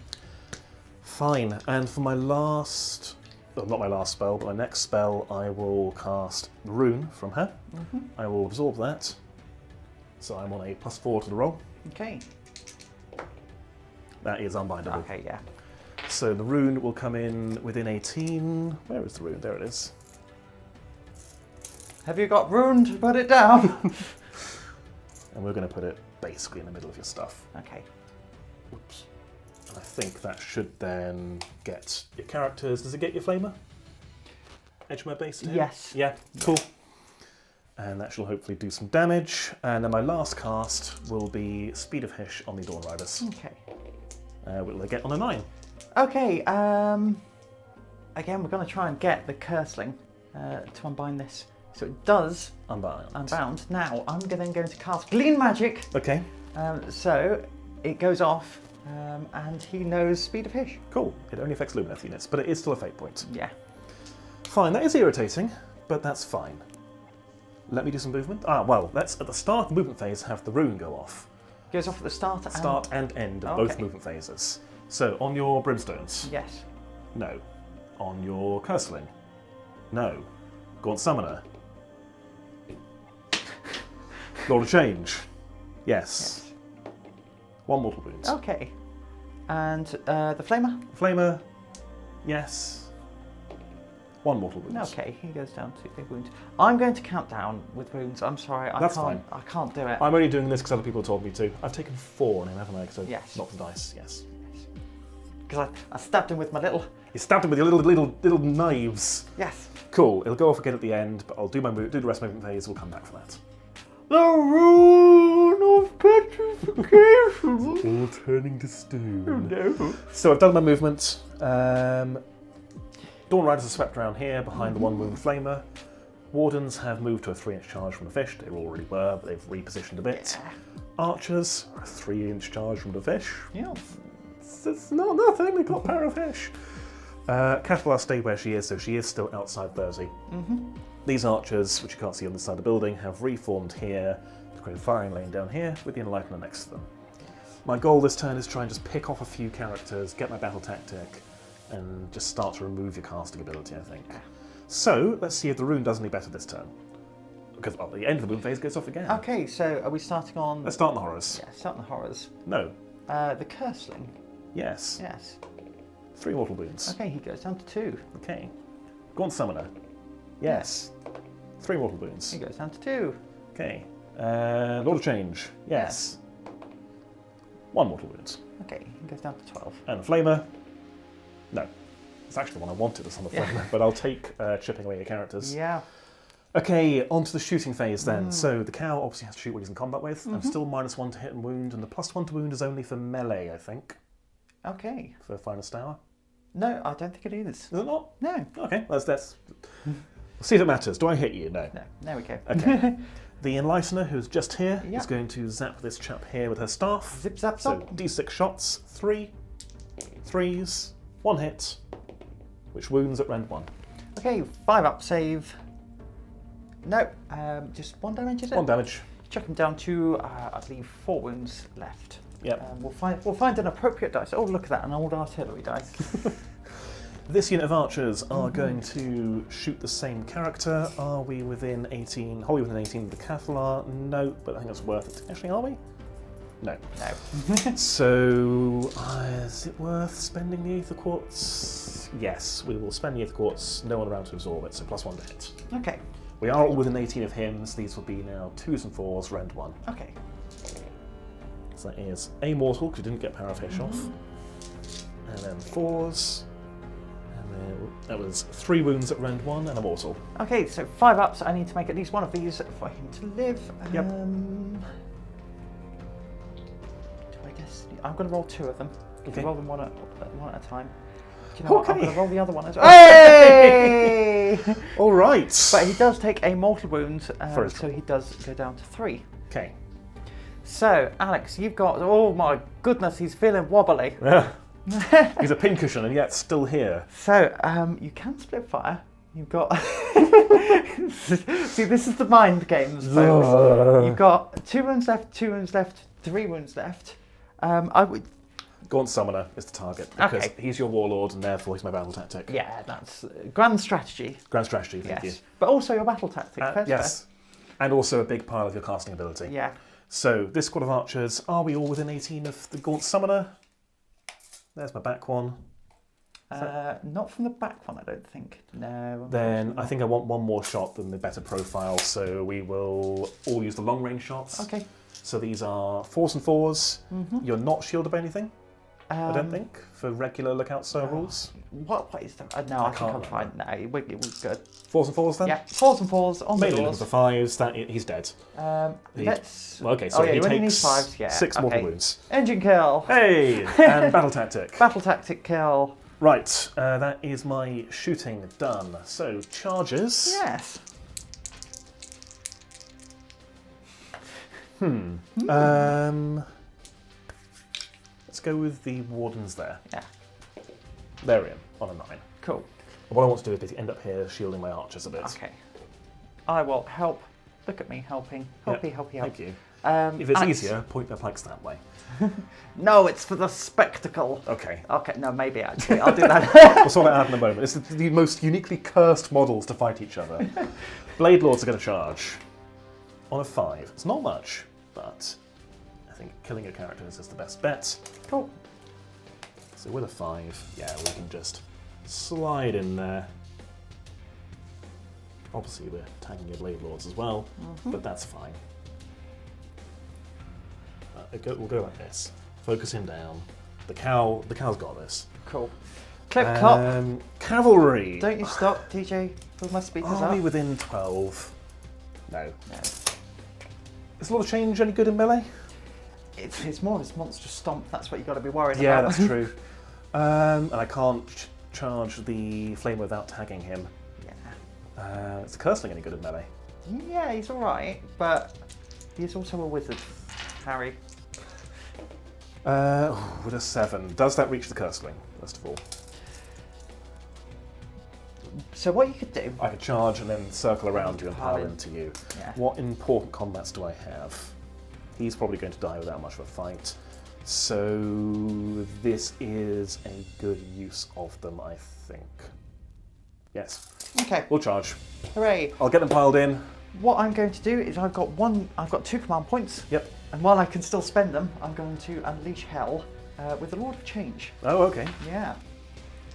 Fine. And for my last, well, not my last spell, but my next spell, I will cast Rune from her. I will absorb that. So I'm on a +4 to the roll. Okay. That is unbindable. Okay, yeah. So the rune will come in within 18. Where is the rune? There it is. Have you got Rune to put it down? And we're going to put it basically in the middle of your stuff. Okay. Oops. And I think that should then get your characters. Does it get your flamer? Edge of my base too? Yes. Yeah, cool. And that shall hopefully do some damage. And then my last cast will be Speed of Hysh on the Dawn Riders. Okay. Will they get on a 9? Okay, again, we're going to try and get the Curseling to unbind this. So it does unbound. Now, I'm then going to cast Glean Magic. Okay. So it goes off And he knows Speed of Hysh. Cool. It only affects Lumineth units, but it is still a fate point. Yeah. Fine, that is irritating, but that's fine. Let me do some movement. Well, let's, at the start of the movement phase, have the rune go off. Goes off at the start and... Start and end of both movement phases. So, on your Brimstones? Yes. No. On your Curseling? No. Gaunt Summoner? Lord of Change? Yes. 1 mortal wound. Okay. And the Flamer? Flamer? Yes. 1 mortal wound. Okay, he goes down to a wound. I'm going to count down with wounds. I'm sorry, That's fine. I can't do it. I'm only doing this because other people told me to. I've taken 4 on him, haven't I? So yes. Not the dice, yes. Because I stabbed him with my little... You stabbed him with your little knives. Yes. Cool. It'll go off again at the end, but I'll do the rest of my movement phase. We'll come back for that. The Rune of Petrification. All turning to stone. No. So I've done my movement. Dawn Riders are swept around here behind the 1 wound Flamer. Wardens have moved to a 3-inch charge from the Fish. They already were, but they've repositioned a bit. Yeah. Archers are a 3-inch charge from the Fish. Yeah. It's not nothing. They've got power of Hysh. Cathallar stayed where she is, so she is still outside 30. These archers, which you can't see on this side of the building, have reformed here to create a firing lane down here with the Enlightener next to them. My goal this turn is to try and just pick off a few characters, get my battle tactic, and just start to remove your casting ability, I think. So, let's see if the rune does any better this turn. Because, well, the end of the moon phase goes off again. Okay, so are we starting on... Let's start on the horrors. Yeah, start on the horrors. No. The Curseling. Yes. Yes. 3 mortal wounds. Okay, he goes down to 2. Okay. Gaunt Summoner. Yes. 3 mortal wounds. He goes down to 2. Okay. Lord of Change. Yes. 1 mortal wounds. Okay, he goes down to 12. And Flamer. No. It's actually the one I wanted as on the Flamer, but I'll take chipping away your characters. Yeah. Okay, on to the shooting phase then. So the cow obviously has to shoot what he's in combat with. I'm still -1 to hit and wound, and the +1 to wound is only for melee, I think. Okay. For Finest Hour. No, I don't think it is. Is it not? No. Okay, that's we'll see if it matters. Do I hit you? No. No, there we go. Okay. The Enlightener, who's just here, Yep. is going to zap this chap here with her staff. Zip, zap, So zap. D6 shots, 3, 3s, 1 hit, which wounds at rend 1. Okay, 5 up save. No, just 1 damage, is it? 1 damage. Chuck him down to, I believe, 4 wounds left. Yep. We'll find an appropriate dice. Oh, look at that, an old artillery dice. This unit of archers are going to shoot the same character. Are we within 18? Wholly within 18 of the Cathallar? No, but I think that's worth it. Actually, are we? No. No. So, is it worth spending the Aether Quartz? Yes, we will spend the Aether Quartz. No one around to absorb it, so +1 to hit. Okay. We are all within 18 of him, so these will be now 2s and 4s, rend 1. Okay. So that is a mortal, because we didn't get Power of Hysh off. And then 4s. And then that was 3 wounds at rend 1 and a mortal. Okay, so 5 ups. I need to make at least one of these for him to live. Yep. Do I guess I'm going to roll 2 of them. You can roll them one at a time. Do you know what? I'm going to roll the other one as well. Hey! All right. But he does take a mortal wound, For his so he does go down to 3. Okay. So, Alex, you've got... Oh my goodness, he's feeling wobbly. He's a pincushion and yet still here. So, you can split fire. You've got... See, this is the mind games, folks. You've got 2 wounds left, 2 wounds left, 3 wounds left. I would... Gaunt Summoner is the target, because he's your warlord and therefore he's my battle tactic. Yeah, that's grand strategy. Grand strategy, thank you. But also your battle tactic. Yes. And also a big pile of your casting ability. Yeah. So, this squad of archers, are we all within 18 of the Gaunt Summoner? There's my back one. Not from the back one, I don't think. No. Then I think I want 1 more shot than the better profile, so we will all use the long range shots. Okay. So these are 4s and 4s. You're not shielded by anything, I don't think, for regular lookout cell rules. What is the... no, I think I'm fine. No, it was good. 4s and 4s then? Yeah, 4s and 4s on the Mainly doors. looking for 5s, he's dead. Let's... Well, okay, so he you only need takes 5s, yeah. 6 mortal wounds. Engine kill. Hey! And battle tactic. Battle tactic kill. Right, that is my shooting done. So, charges. Yes. Let's go with the Wardens there. Yeah. They're in on a 9. Cool. What I want to do is basically end up here shielding my archers a bit. Okay. I will help. Look at me helping. Help. Thank you. If it's axe. easier, point their pikes that way. No, it's for the spectacle. Okay. Okay, no, maybe actually. I'll do that. We'll sort that out in a moment. It's the most uniquely cursed models to fight each other. Blade Lords are going to charge on a 5. It's not much, but I think killing a character is just the best bet. Cool. So with a 5, yeah, we can just slide in there. Obviously, we're tagging your Blade Lords as well, but that's fine. We'll go like this. Focusing down. The cow's got this. Cool. Clip clop. Cavalry. Don't you stop, TJ. Put my speakers Are up. we within 12? No. No. Is a lot of change any good in melee? It's more this monster stomp. That's what you got to be worried about. Yeah, that's true. And I can't charge the flame without tagging him. Yeah. Is the Curseling any good in melee? Yeah, he's all right, but he's also a wizard, Harry. With a 7. Does that reach the Curseling, first of all? So what you could do... I could charge and then circle around you and pile in. into you. Yeah. What important combats do I have? He's probably going to die without much of a fight. So this is a good use of them, I think. Yes. Okay. We'll charge. Hooray. I'll get them piled in. What I'm going to do is I've got 2 command points. Yep. And while I can still spend them, I'm going to unleash hell with the Lord of Change. Oh, okay. Yeah.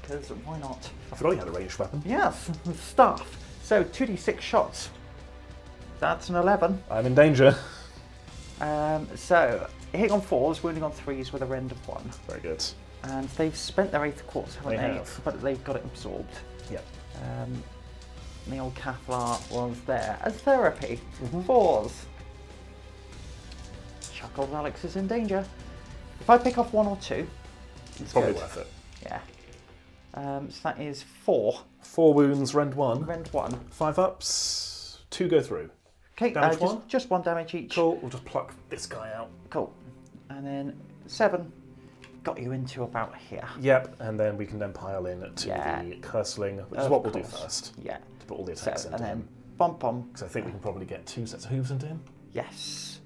Because why not? I forgot he had a ranged weapon. Yes, staff. So 2d6 shots. That's an 11. I'm in danger. So hitting on 4s, wounding on 3s with a rend of 1. Very good. And they've spent their 8th quartz, haven't They they? have. But they've got it absorbed. Yep. The old Cathallar was there as therapy. 4s. Chuckles Alex is in danger. If I pick off 1 or 2, it's Probably good. worth it. Yeah. So that is 4. 4 wounds, rend 1. Rend 1. 5 ups, 2 go through. Okay, Damage 1? just 1 damage each. Cool, we'll just pluck this guy out. Cool. And then 7 got you into about here. Yep, and then we can then pile in to the Curseling, which is what we'll do first. Yeah. To put all the attacks So, into and then him. bom. Because I think we can probably get 2 sets of hooves into him. Yes.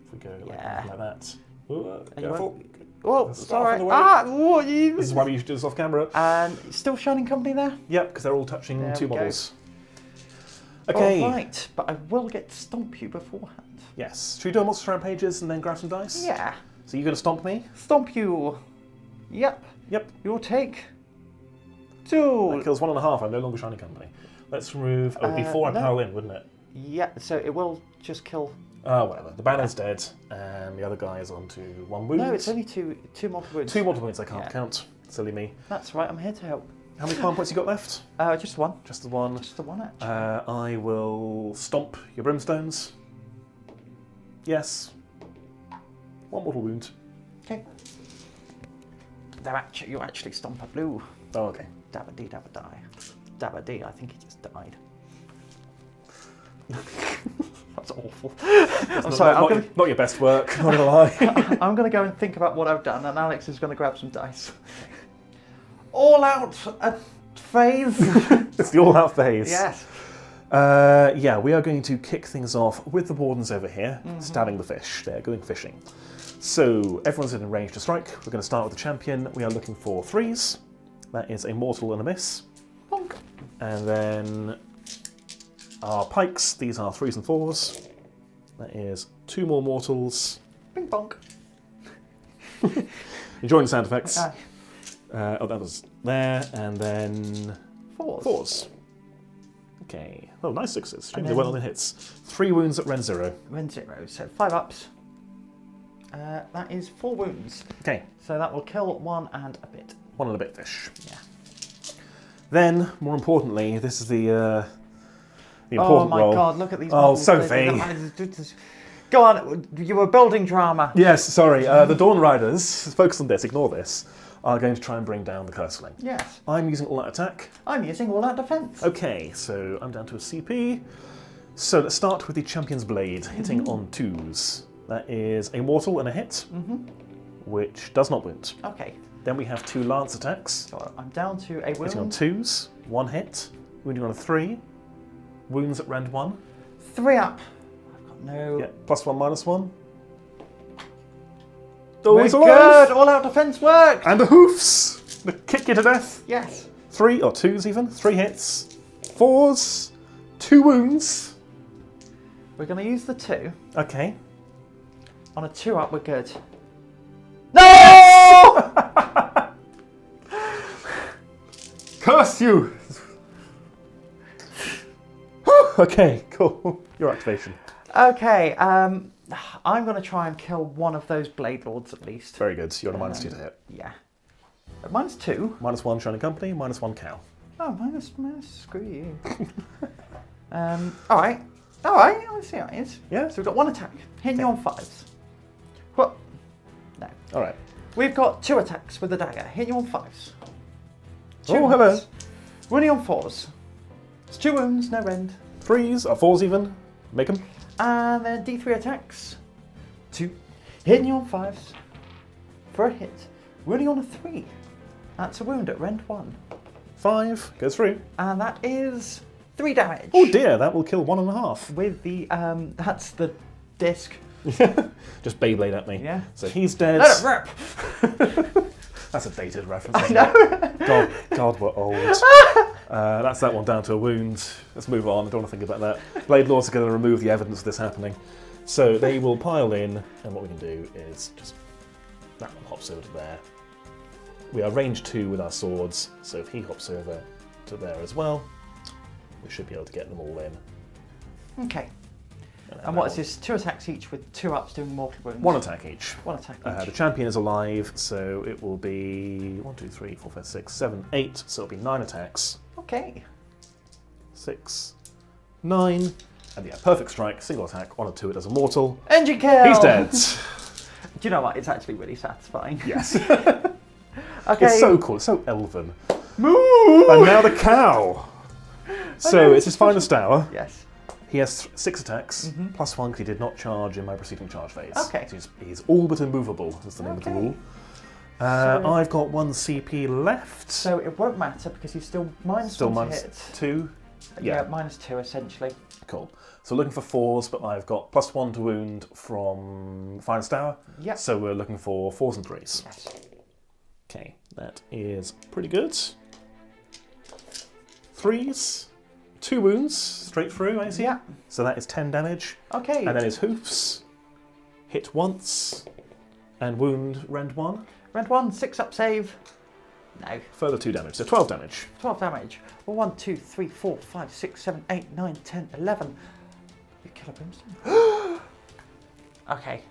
If we go like that. Ooh, And you careful. Oh, There's a staff sorry. in the way. What you? This is why we usually do this off camera. And still Shining Company there? Yep, because they're all touching There 2 we go. models. Okay. All right, but I will get to stomp you beforehand. Yes. Should we do a monster rampages and then grab some dice? Yeah. So you're going to stomp me? Stomp you. Yep. Yep. You'll take 2. That kills 1.5. I'm no longer Shining Company. Let's remove. Oh, it'd be 4 I pile in, wouldn't it? Yeah, so it will just kill. Whatever. The banner's dead, and the other guy is on to 1 wound. No, it's only two mortal wounds. 2 mortal wounds I can't Yeah. count. Silly me. That's right, I'm here to help. How many command points you got left? Just 1. Just the 1. Just the 1, actually. I will stomp your brimstones. Yes. 1 mortal wound. Okay. You actually stomp a blue. Oh, okay. Dabba-dee, dabba-die. Dabba-dee, I think he just died. That's awful. I'm sorry, Not your best work, not gonna lie. I'm going to go and think about what I've done, and Alex is going to grab some dice. All out phase. It's the all-out phase. Yes. Yeah, we are going to kick things off with the Wardens over here, stabbing the fish. They're going fishing. So, everyone's in range to strike. We're going to start with the champion. We are looking for 3s. That is a mortal and a miss. Bonk. And then our pikes. These are 3s and 4s. That is 2 more mortals. Bing bonk. Enjoying the sound effects. Oh, that was there. And then 4s. Okay. Oh, nice 6s. Extremely well on the hits. 3 wounds at Rend 0. Rend 0, so 5 ups. That is 4 wounds. Okay. So that will kill 1 and a bit. 1 and a bit fish. Yeah. Then, more importantly, this is the important Oh my role. god, look at these Oh, models. Sophie. Go on, you were building drama. Yes, sorry. The Dawn Riders, focus on this, ignore this, are going to try and bring down the Curseling. Yes. I'm using all-out attack. I'm using all out defense. Okay, so I'm down to a CP. So let's start with the Champion's Blade, hitting on 2s. That is a mortal and a hit. which does not wound. Okay. Then we have 2 lance attacks. So I'm down to a Hitting on wound. 2s, 1 hit. Wounding on a 3. Wounds at rend 1. 3 up. I've got no... Yeah, +1, -1. Oh, he's good! alive! All-out defense worked! And the hoofs! They kick you to death. Yes. 3, or 2s even. 3 hits. 4s. 2 wounds. We're going to use the 2. Okay. On a 2 up, we're good. No! Curse you! Okay, cool. Your activation. Okay, I'm going to try and kill one of those Blade Lords at least. Very good. You're on a -2 to hit. Yeah. -2? -1 Shining Company, -1 cow. Oh, minus, screw you. Alright. Alright, I see how it is. Yeah. So we've got 1 attack. Hitting you on 5s. What? No. Alright. We've got 2 attacks with the dagger. Hitting you on 5s. Oh, hello. hits. Wounding on 4s. It's 2 wounds, no rend. 3s, or 4s even. Make them. And then D3 attacks. 2. Hitting you on 5s. For a hit. Wounding on a 3. That's a wound at rend 1. 5, goes through. And that is 3 damage. Oh dear, that will kill 1.5. With the, that's the disc. Just Beyblade at me. Yeah. So he's dead. Let it rip! That's a dated reference. I know. God, we're old. That's that one down to a wound. Let's move on. I don't want to think about that. Blade Lords are going to remove the evidence of this happening. So they will pile in, and what we can do is just... That one hops over to there. We are range 2 with our swords, so if he hops over to there as well, we should be able to get them all in. Okay. And what is this? 2 attacks each with 2 ups doing mortal wounds? 1 attack each. 1 attack each. The champion is alive, so it will be 1, 2, 3, 4, 5, 6, 7, 8. So it'll be 9 attacks. Okay. 6, 9. And yeah, perfect strike, single attack, 1 or 2, it does a mortal. Engine kill! He's dead. Do you know what? It's actually really satisfying. Yes. Okay. It's so cool, it's so elven. Moo! And now the cow. So it's his finest hour. Yes. He has 6 attacks, +1 because he did not charge in my preceding charge phase. Okay. So he's all but immovable, is the name of the rule. I've got 1 CP left. So it won't matter because he's still minus 1 to hit. -2. Yeah, -2 essentially. Cool. So looking for 4s, but I've got +1 to wound from finest hour. Yep. So we're looking for 4s and 3s. Yes. Okay, that is pretty good. 3s, 2 wounds straight through, I see. Yeah. So that is 10 damage. Okay. And then his hoofs, hit once, and wound rend 1. Rend 1, 6 up save. No. Further 2 damage, so 12 damage. 12 damage. Well, 1, 2, 3, 4, 5, 6, 7, 8, 9, 10, 11. You kill a brimstone. Okay.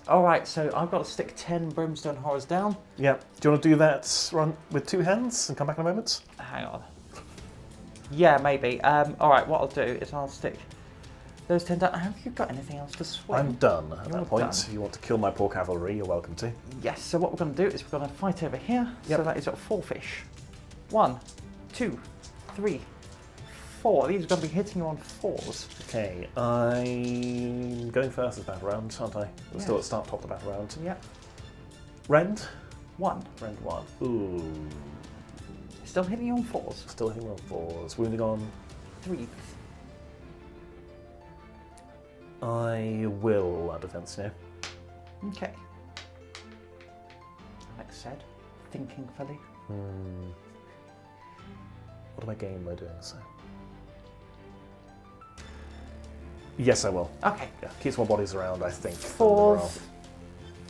Alright, so I've got to stick 10 brimstone horrors down. Yeah. Do you want to do that run with 2 hands and come back in a moment? Hang on. Yeah, maybe. Alright, what I'll do is I'll stick those 10 down. Have you got anything else to swing? I'm done at You're that point. done. If you want to kill my poor cavalry, you're welcome to. Yes, so what we're going to do is we're going to fight over here. Yep. So that is got 4 fish. 1, 2, 3, 4. These are going to be hitting you on 4s. Okay, I'm going first as battle round, aren't I? We're still at the start, top of the battle round. Yep. Rend? 1. Rend 1. Ooh. Still hitting you on 4s. Still hitting on 4s. Wounding on. 3s. I will add defense now. Okay. Like I said, thinking fully. What am I gain by doing so? Yes, I will. Okay. Yeah, keeps more bodies around, I think. 4s.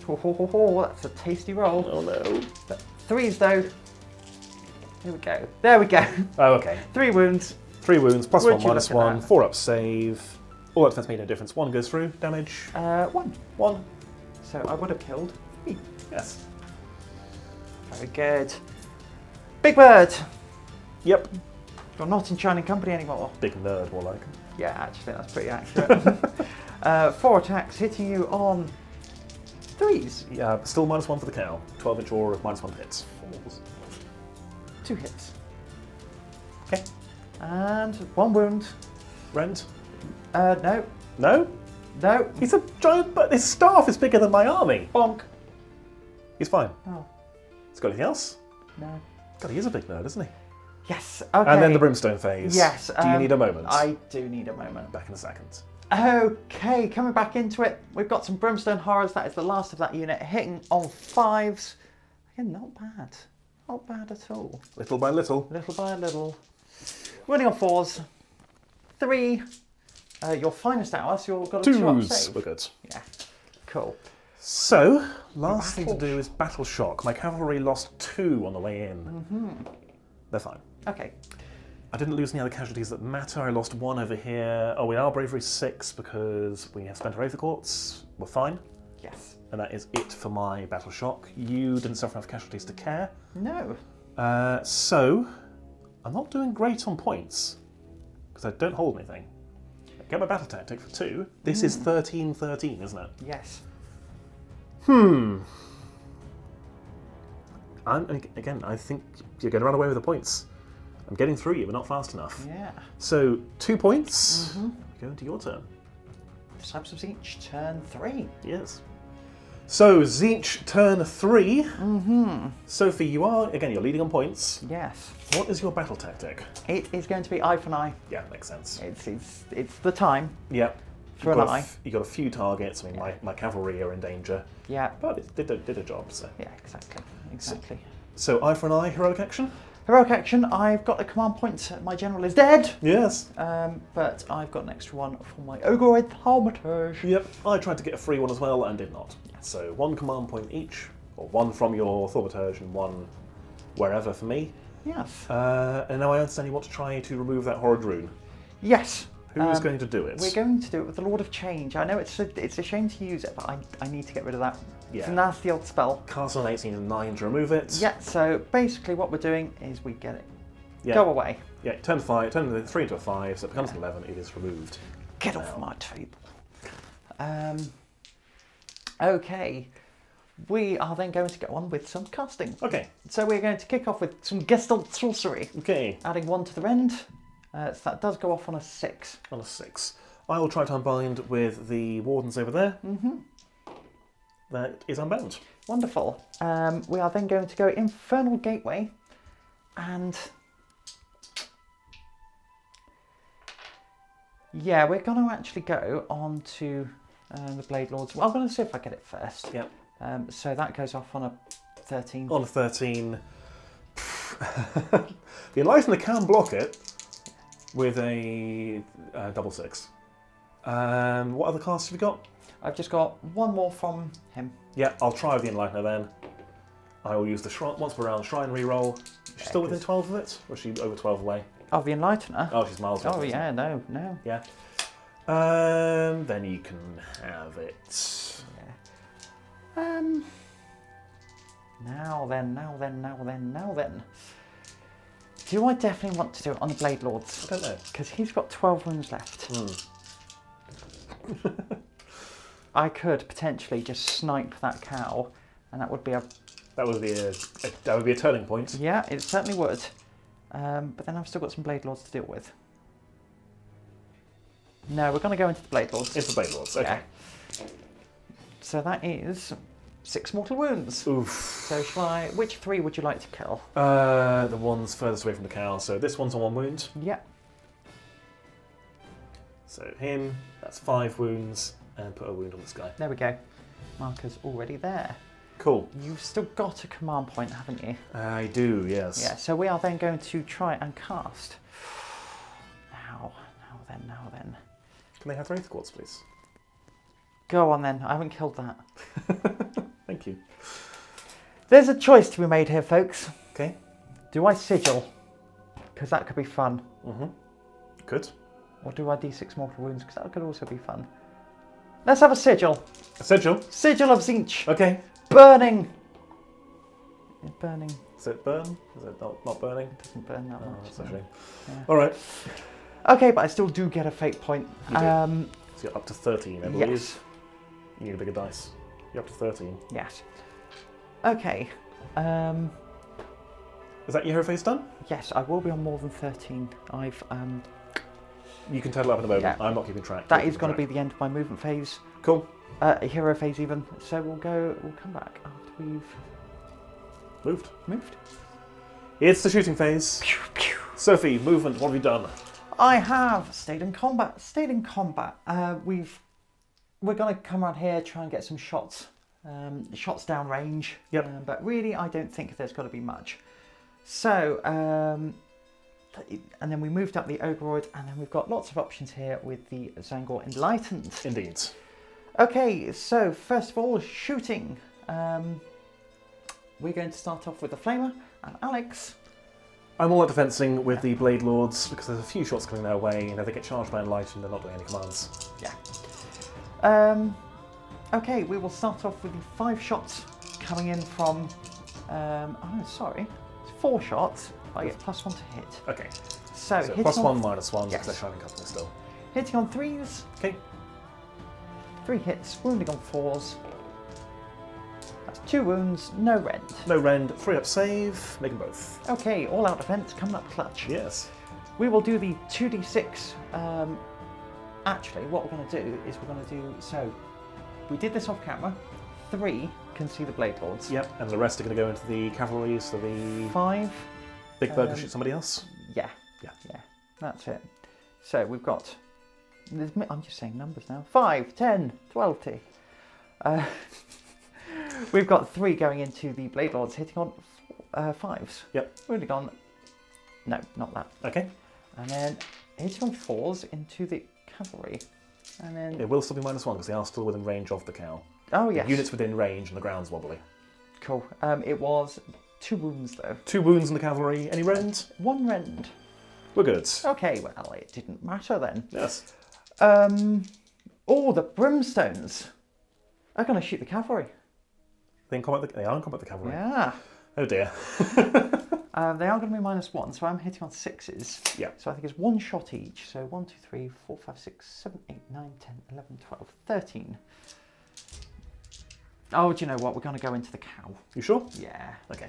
Oh, that's a tasty roll. Oh no. 3s though. Here we go. There we go. Oh, okay. 3 wounds. 3 wounds, +1, Would you look -1, at that? 4 up save. All that defense made no difference. 1 goes through, damage. 1. 1. So I would have killed 3. Yes. Very good. Big Bird. Yep. You're not in Shining Company anymore. Big nerd, more like. Yeah, actually, that's pretty accurate. 4 attacks hitting you on 3s. Yeah, still -1 for the cow. 12-inch aura of -1 to hits. 2 hits. Okay. And 1 wound. Rend? No. No? No. He's a giant, but his staff is bigger than my army. Bonk. He's fine. Oh, He's got anything else? no. God, he is a big nerd, isn't he? Yes, okay. And then the Brimstone phase. Yes. Do you need a moment? I do need a moment. Back in a second. Okay, coming back into it, we've got some Brimstone Horrors. That is the last of that unit, hitting on 5s. Again, not bad. Not bad at all. Little by little. Little by little. Running on 4s. 3. Your finest hour, so you've got a 2-up 2s. save. We're good. Yeah, cool. So, last thing to do is Battle Shock. My cavalry lost 2 on the way in. They're fine. Okay. I didn't lose any other casualties that matter. I lost 1 over here. Oh, we are Bravery 6 because we have spent our Aether Courts. We're fine. Yes. And that is it for my Battle Shock. You didn't suffer enough casualties to care. No. So, I'm not doing great on points because I don't hold anything. Get my Battle Tactic for 2. This is 13-13, isn't it? Yes. Again, I think you're going to run away with the points. I'm getting through you, but not fast enough. Yeah. So, 2 points. Go into your turn. Disciples of Tzeentch, turn 3. Yes. So, Tzeentch, turn 3. Sophie, you are, again, you're leading on points. Yes. What is your battle tactic? It is going to be eye for an eye. Yeah, makes sense. It's the time Yep. for an eye. You got a few targets. I mean, my cavalry are in danger, Yeah. but it did a job. So, Yeah, exactly. Exactly. so eye for an eye, heroic action. Heroic action, I've got a command point. My general is dead. Yes. But I've got an extra one for my Ogre Thaumaturge. Yep. I tried to get a free one as well and did not. So 1 command point each, or 1 from your Thaumaturge and 1 wherever for me. Yes. And now I understand you want to try to remove that horrid rune. Yes. Who's going to do it? We're going to do it with the Lord of Change. I know it's a shame to use it, but I need to get rid of that. Yeah. It's a nasty old spell. Cast on 18 and 9 to remove it. Yeah, so basically what we're doing is we get it. Yeah. Go away. Yeah, turn the 3 into a 5, so it becomes an 11, it is removed. Get off my table. Okay. We are then going to go on with some casting. Okay. So we're going to kick off with some Gestalt Sorcery. Okay. Adding 1 to the end. So that does go off on a 6. On a 6. I will try to unbind with the Wardens over there. That is unbound. Wonderful. We are then going to go Infernal Gateway and... Yeah, we're going to actually go on to the Blade Lords. Well, I'm going to see if I get it first. Yep. So that goes off on a 13. On a 13. The Enlightener can block it with a double 6. What other casts have you got? I've just got 1 more from him. Yeah, I'll try with the Enlightener then. I will use the shrine once per round shrine reroll. Is she still within 12 of it? Or is she over 12 away? Oh, the Enlightener? Oh, she's miles away. Oh, yeah, no. Yeah. Then you can have it. Yeah. Now then. Do I definitely want to do it on the Blade Lords? I don't know. Because he's got 12 wounds left. I could potentially just snipe that cow, and that would be a... That would be a turning point. Yeah, it certainly would. But then I've still got some Blade Lords to deal with. No, we're going to go into the Blade Lords. It's the Blade Lords, okay. Yeah. So that is 6 mortal wounds. Oof. So which 3 would you like to kill? The ones furthest away from the cow. So this one's on 1 wound. Yeah. So him, that's 5 wounds, and put a wound on this guy. There we go. Marker's already there. Cool. You've still got a command point, haven't you? I do, yes. Yeah, so we are then going to try and cast. Now then. Can they have Wraith Quartz, please? Go on then, I haven't killed that. Thank you. There's a choice to be made here, folks. Okay. Do I sigil? Because that could be fun. Good. Or do I D6 mortal wounds? Because that could also be fun. Let's have a sigil. A sigil? Sigil of Tzeentch. Okay. Burning. Burning. Does it burn? Is it not burning? It doesn't burn that much. That's a shame. Yeah. Alright. Okay, but I still do get a fate point. You do. So you're up to 13, I believe. Yes. You need a bigger dice. You're up to 13. Yes. Okay. Is that your hero face done? Yes, I will be on more than 13. You can total up in a moment. Yeah. I'm not keeping track. That is going to be the end of my movement phase. Cool. A hero phase even. So we'll come back after we've Moved. Moved. It's the shooting phase. Pew, pew. Sophie, movement, what have you done? I have stayed in combat. We're going to come around here, try and get some shots. Shots down range. Yep. But really, I don't think there's got to be much. So, and then we moved up the Ogreoid, and then we've got lots of options here with the Scinari Enlightened. Indeed. Okay, so first of all, shooting. We're going to start off with the Flamer and Alex. I'm all out defensing with the Blade Lords because there's a few shots coming their way, and if they get charged by Enlightened, they're not doing any commands. Yeah. Okay, we will start off with the 5 shots coming in from. Oh, sorry. It's 4 shots. I get +1 to hit. Okay. So +1, -1 yes. because they're Shining Company still. Hitting on 3s. Okay. 3 hits, wounding on 4s. That's 2 wounds, no rend. No rend, 3 up save, make them both. Okay, all out defense, coming up clutch. Yes. We will do the 2d6. Actually, what we're going to do is we're going to do. So, we did this off camera. 3 can see the Blade Lords. Yep, and the rest are going to go into the cavalry, so the 5. Big Bird can shoot somebody else? Yeah. Yeah. Yeah, that's it. So, we've got. I'm just saying numbers now. 5, 10, 12 T. We've got 3 going into the Blade Lords, hitting on 5s. Yep. Wounding on. No, not that. Okay. And then hitting on 4s into the cavalry. And then. It will still be -1 because they are still within range of the cow. Oh, yes. The unit's within range and the ground's wobbly. Cool. It was 2 wounds though. 2 wounds in the cavalry. Any rend? 1 rend. We're good. Okay, well, it didn't matter then. Yes. Oh, the brimstones are going to shoot the cavalry. They are in combat the cavalry. Yeah. Oh dear. They are going to be -1, so I'm hitting on 6s. Yeah. So I think it's 1 shot each. So 1, 2, 3, 4, 5, 6, 7, 8, 9, 10, 11, 12, 13. Oh, do you know what? We're going to go into the cow. You sure? Yeah. Okay.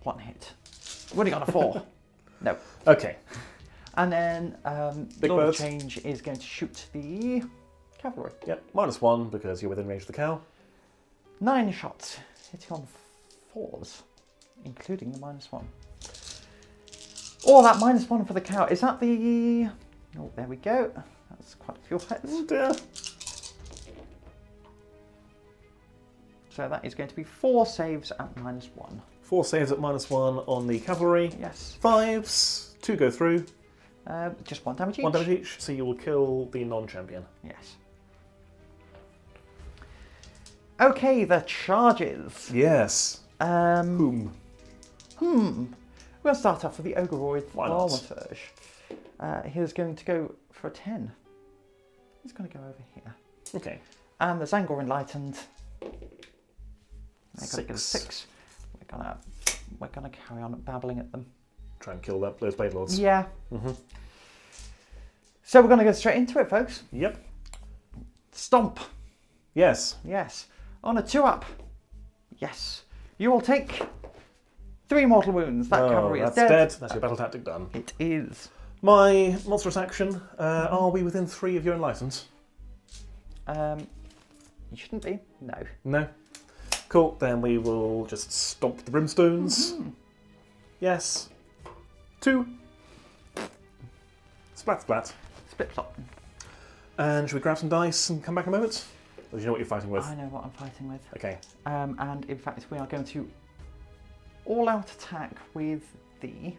1 hit. Wounding on a 4. No. Okay. And then Big Lord of Birds. Change is going to shoot the cavalry. Yep. -1 because you're within range of the cow. 9 shots, hitting on 4s, including the -1. Oh, that -1 for the cow. Is that the... Oh, there we go. That's quite a few hits. Oh dear. So that is going to be 4 saves at -1. 4 saves at -1 on the cavalry. Yes. 5s. 2 go through. Just 1 damage each. 1 damage each, so you will kill the non-champion. Yes. Okay, the charges. Yes. Whom? We're going to start off with the Ogreoid. Why not? He's going to go for a 10. He's going to go over here. Okay. And the Scinari Enlightened. They're going to get a 6. 6. We're gonna carry on babbling at them. Try and kill those Blade Lords. Yeah. So we're going to go straight into it, folks. Yep. Stomp. Yes. Yes. On a 2-up. Yes. You will take 3 mortal wounds. That cavalry is that's dead. That's your battle tactic done. It is. My monstrous action. Are we within 3 of your Enlightened? You shouldn't be. No. No. Cool. Then we will just stomp the brimstones. Yes. 2. Splat, splat. Split flop. And should we grab some dice and come back in a moment? Or do you know what you're fighting with? I know what I'm fighting with. Okay. And in fact, we are going to all-out attack with the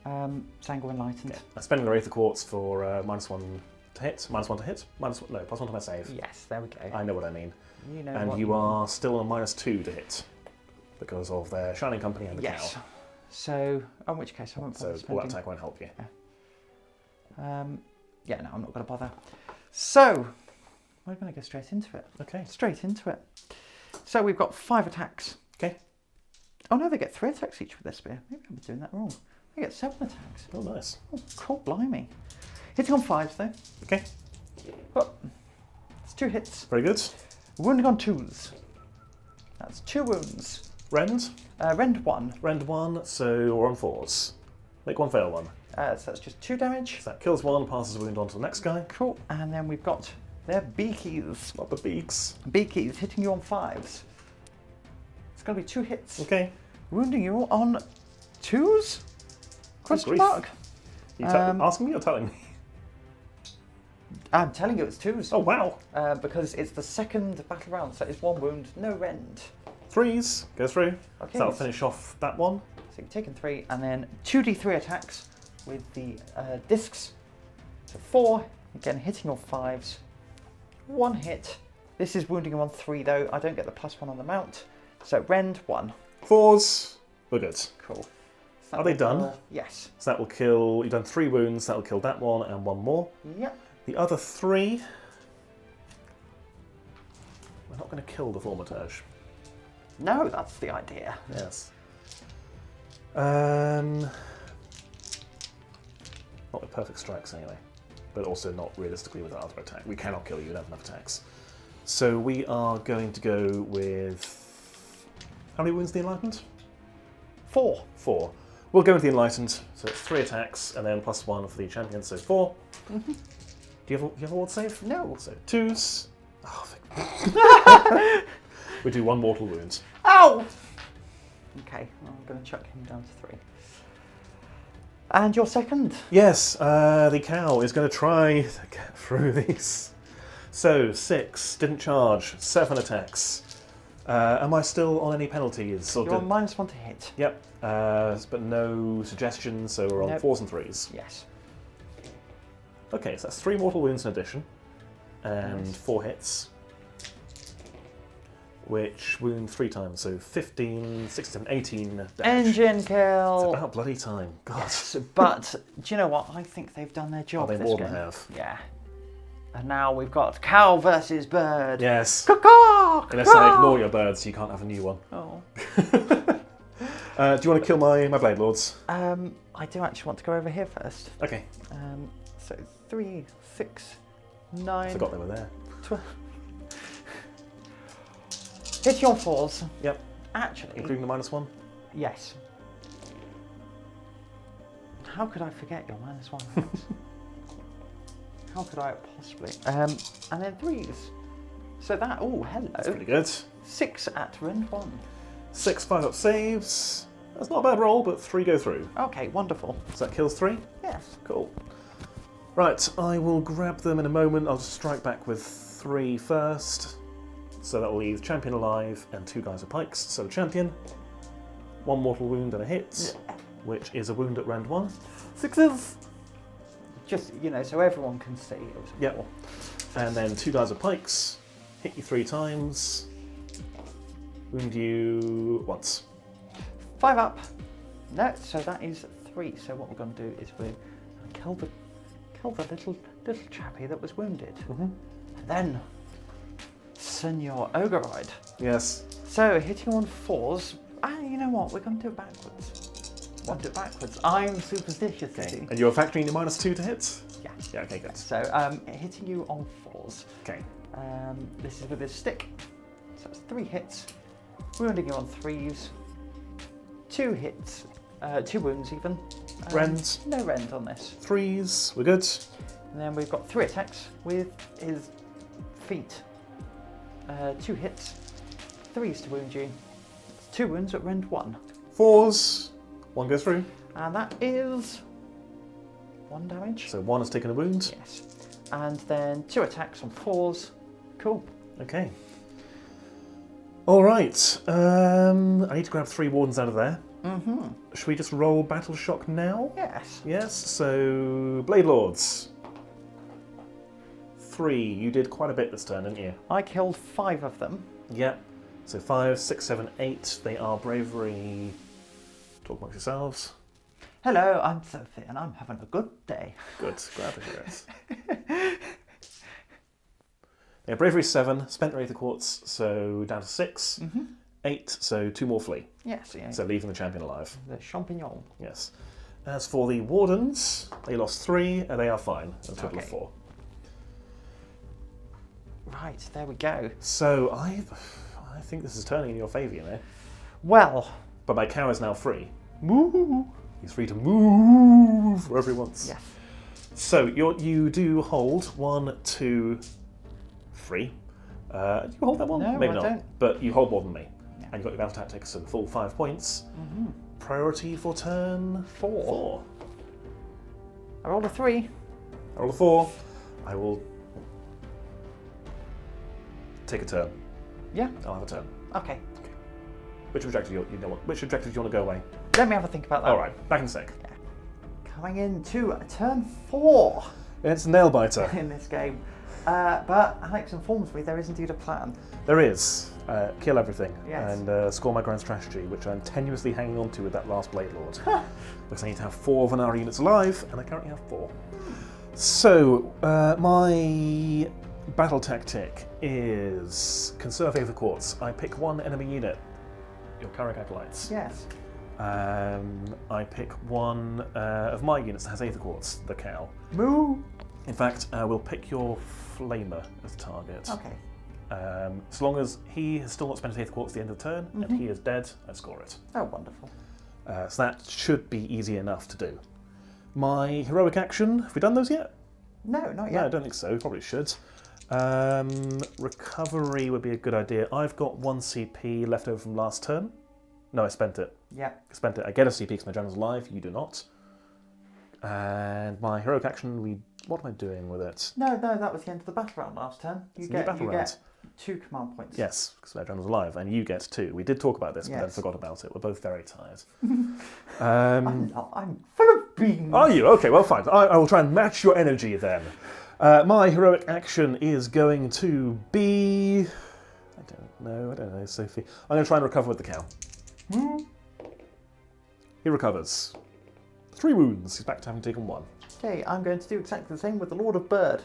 Scinari Enlightened. Okay. I'm spending the Wraith of Quartz for -1 to hit. -1 to hit. +1 to my save. Yes, there we go. I know what I mean. You know And what you are still on -2 to hit because of their Shining Company and the Yes. cow. So, in which case I won't bother So all that spending. attack won't help you. Yeah, no, I'm not going to bother. So, we're going to go straight into it. Okay. Straight into it. So we've got 5 attacks. Okay. Oh no, they get 3 attacks each with their spear. Maybe I'm doing that wrong. They get 7 attacks. Oh, nice. Oh, cool, blimey. Hitting on 5s though. Okay. Oh, it's 2 hits. Very good. Wounding on 2s. That's 2 wounds. Rend. Rend 1. Rend 1, so we're on 4s. Make 1 fail 1. So that's just 2 damage. So that kills 1, passes a wound on to the next guy. Cool. And then we've got They're beakies. Not the beaks. Beakies hitting you on 5s. It's going to be 2 hits. Okay. Wounding you on 2s? Question mark. You asking me or telling me? I'm telling you it's 2s. Oh, wow. Because it's the second battle round, so it's 1 wound, no rend. 3s. Go through. Okay. So that'll finish off that one. So you've taken 3, and then 2d3 attacks with the discs. So 4, again hitting on 5s. 1 hit. This is wounding him on 3 though. I don't get the +1 on the mount. So rend 1. 4s. We're good. Cool. So Are they done? Yes. So that will kill, you've done 3 wounds, that will kill that one and 1 more. Yep. The other 3, we're not going to kill the Thaumaturge. No, that's the idea. Yes. Not with perfect strikes anyway, but also not realistically with other attack. We cannot kill you, you don't have enough attacks. So we are going to go with, how many wounds the Enlightened? 4. 4. We'll go with the Enlightened, so it's 3 attacks and then +1 for the champion, so 4. Mm-hmm. Do you have a ward save? No. So 2s. Oh, we do 1 mortal wound. Ow! Okay, I'm going to chuck him down to 3. And your second? Yes, the cow is going to try to get through these. So 6, didn't charge, 7 attacks. Am I still on any penalties? You're on -1 to hit. Yep, but no suggestions, so we're on 4s and 3s. Yes. Okay, so that's 3 mortal wounds in addition, and Nice. 4 hits, which wound 3 times, so 15, 16, 18 damage. Engine kill! It's about bloody time, God. Yes, but do you know what? I think they've done their job They this more game. than have. Yeah. And now we've got cow versus bird. Yes. Caw-caw! Unless I ignore your birds, you can't have a new one. Oh. Do you want to kill my Blade Lords? I do actually want to go over here first. Okay. So 3, 6, I 9, forgot they were there. 12. Hit you on 4s. Yep. Actually, Including the -1? yes. How could I forget your -1? How could I possibly? And then 3s. So that, oh, hello. That's pretty good. 6 at rend 1. 6 5-up saves. That's not a bad roll, but 3 go through. Okay, wonderful. So that kills 3? Yes. Cool. Right, I will grab them in a moment. I'll just strike back with 3 first. So that will leave champion alive and 2 guys with pikes. So champion, 1 mortal wound and a hit, which is a wound at rend 1. 6s. Just, so everyone can see. It was Yep. And then 2 guys with pikes, hit you 3 times, wound you once. 5 up. No, so that is 3. So what we're going to do is we're going to kill the little chappie that was wounded. Mm-hmm. And then Senor Ogreide. Yes. So hitting on 4s. You know what? We're going to do it backwards. I'm superstitious. Okay. And you're factoring your -2 to hit? Yeah. Yeah, okay, good. So hitting you on 4s. Okay. This is with his stick. So it's 3 hits. Wounding you on 3s. 2 hits. 2 wounds even. Rend. No rend on this. 3s, we're good. And then we've got 3 attacks with his feet. 2 hits. 3s to wound you. 2 wounds at rend 1. 4s, 1 goes through. And that is 1 damage. So 1 has taken a wound. Yes. And then 2 attacks on 4s. Cool. Okay. All right. I need to grab 3 Wardens out of there. Mm-hmm. Should we just roll Battle Shock now? Yes. Yes. So Blade Lords. 3. You did quite a bit this turn, didn't you? I killed 5 of them. Yep. So 5, 6, 7, 8. They are bravery. Talk amongst yourselves. Hello, I'm Sophie and I'm having a good day. Good. Grab the heroes. Yeah, bravery 7, spent rate of quartz, so down to 6. Mm-hmm. 8, so 2 more flee. Yes, yeah. So leaving the champion alive. The champignon. Yes. As for the Wardens, they lost 3 and they are fine. A total of 4. Right, there we go. So I think this is turning in your favour, you know. Well. But my cow is now free. Moo! He's free to move wherever he wants. Yes. So you do hold 1, 2, 3. Do you hold that one? No, Maybe I not. don't. But you hold more than me. Yeah. And you've got your battle tactics and full 5 points. Mm-hmm. Priority for turn 4. I rolled a 3. I roll a 4. I will take a turn. Yeah. I'll have a turn. Okay. Which objective which objective do you want to go away? Let me have a think about that. All right, back in a sec. Yeah. Coming into turn 4 It's a nail biter. in this game. But Alex informs me there is indeed a plan. There is. Kill everything Yes. and score my grand strategy, which I'm tenuously hanging on to with that last Blade Lord. Because I need to have 4 Vanari units alive, and I currently have 4. So, my battle tactic is conserve Aether Quartz. I pick 1 enemy unit, your Scinari Cathallar. Yes. I pick 1 of my units that has Aether Quartz, the cow. Moo! In fact, we'll pick your Flamer as target. Okay. As long as he has still not spent his Aether Quartz at the end of the turn, and he is dead, I score it. Oh, wonderful. So that should be easy enough to do. My heroic action, have we done those yet? No, not No, I yet. don't think so. Probably should. Recovery would be a good idea. I've got 1 CP left over from last turn. No, I spent it. Yeah. I spent it. I get a CP because my general's alive. You do not. And my heroic action, what am I doing with it? No, that was the end of the battle round last turn. You get 2 command points. Yes, because my general's alive, and you get 2. We did talk about this, but then Yes. forgot about it. We're both very tired. I'm full of beans. Are you? Okay, well, fine. I will try and match your energy then. My heroic action is going to be... I don't know, Sophie. I'm going to try and recover with the cow. He recovers. 3 wounds. He's back to having taken 1. Okay, I'm going to do exactly the same with the Lord of Bird.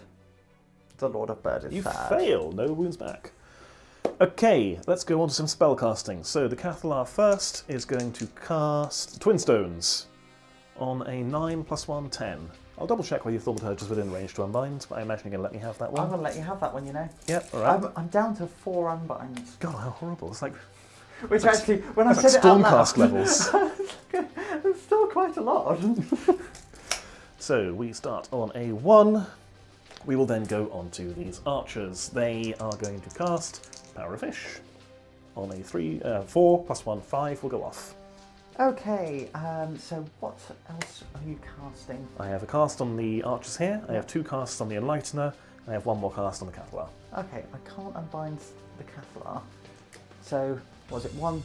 The Lord of Bird is You sad. fail. No wounds back. Okay, let's go on to some spell casting. So the Cathallar first is going to cast Twin Stones on a 9 + 1, 10. I'll double check whether you thought her just within range to unbind, but I imagine you're going to let me have that I'm one. going to let you have that one, you know. Yep, alright. I'm down to 4 unbinds. God, how horrible. It's like... Which actually, when I That's said like it out Stormcast loud, levels. it's still quite a lot. So we start on a 1. We will then go on to these archers. They are going to cast Power of Hysh on a 4 + 1, 5 will go off. Okay, so what else are you casting? I have a cast on the archers here. I have 2 casts on the Enlightener. And I have 1 more cast on the Cathallar. Okay, I can't unbind the Cathallar. So, was it 1?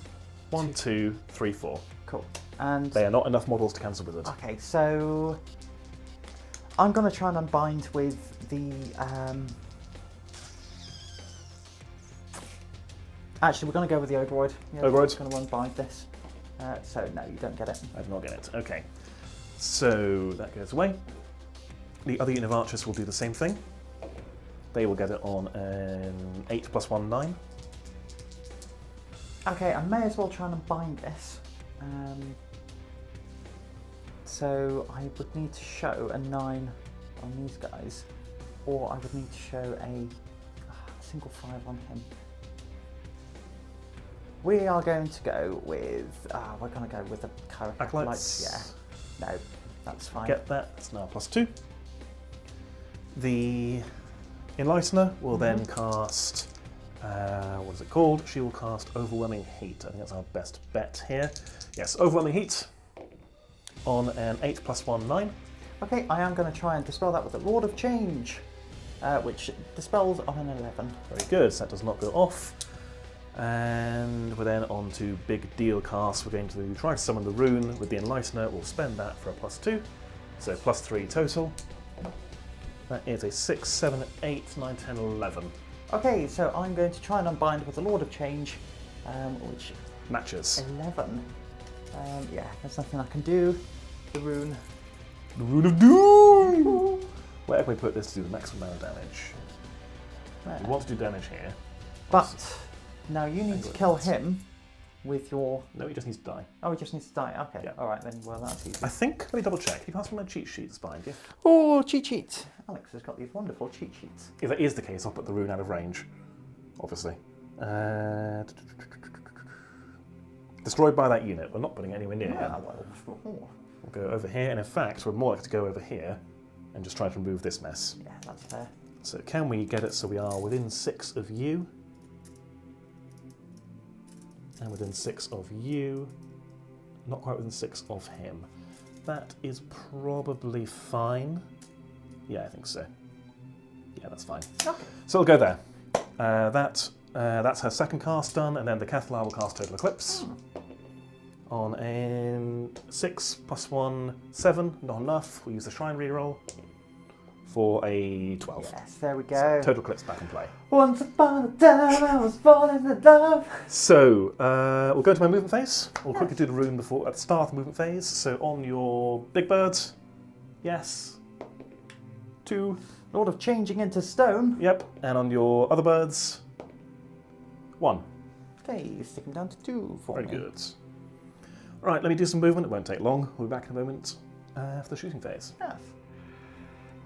1, 2, 3, 4. Cool. And They are not enough models to cancel Wizard. okay, so I'm going to try and unbind with the. Actually, we're going to go with the Ogroid. Yeah, Ogroid. We're going to unbind this. So no, you don't get it. I do not get it. Okay. So that goes away. The other unit of archers will do the same thing. They will get it on an 8 + 1, 9. Okay, I may as well try and unbind this. So I would need to show a 9 on these guys, or I would need to show a single 5 on him. We are going to go with, we're going to go with the current Acolytes. Yeah, no, that's fine. Get that. It's now +2. The Enlightener will then cast, what is it called? She will cast Overwhelming Heat. I think that's our best bet here. Yes, Overwhelming Heat on an 8 + 1, 9. Okay, I am going to try and dispel that with the Lord of Change, which dispels on an 11. Very good, so that does not go off. And we're then on to big deal casts. We're going to try to summon the Rune with the Enlightener. We'll spend that for a +2, so +3 total. That is a 6, 7, 8, 9, 10, 11. Okay, so I'm going to try and unbind with the Lord of Change, which Matches. 11. Yeah, there's nothing I can do. The Rune. The Rune of Doom! Where can we put this to do the maximum amount of damage? There. We want to do damage here. But now you need to kill him with your. No, he just needs to die. Oh, he just needs to die. Okay. Yeah. All right then. Well, that's easy. I think. Let me double check. He passed me my cheat sheets behind you. Oh, cheat sheets. Alex has got these wonderful cheat sheets. If that is the case, I'll put the Rune out of range. Obviously. Destroyed by that unit. We're not putting it anywhere near him. Well, We'll go over here, and in fact, we're more likely to go over here and just try to remove this mess. yeah, that's fair. So can we get it so we are within 6 of you? And within 6 of you. Not quite within 6 of him. That is probably fine. Yeah, I think so. Yeah, that's fine. Okay. So we'll go there. That's her second cast done, and then the Cathallar will cast Total Eclipse. On a 6 + 1, 7, not enough. We'll use the Shrine reroll for a 12. Yes, there we go. So, Total Eclipse back in play. Once upon a time I was falling in love. So, we'll go to my movement phase. We'll quickly do the rune before at the start of the movement phase. So on your big birds, yes. 2. Lord of changing into stone. Yep. And on your other birds, 1. Okay, stick him down to 2 for Very me. good. Right, let me do some movement. It won't take long. We'll be back in a moment for the shooting phase. Yes.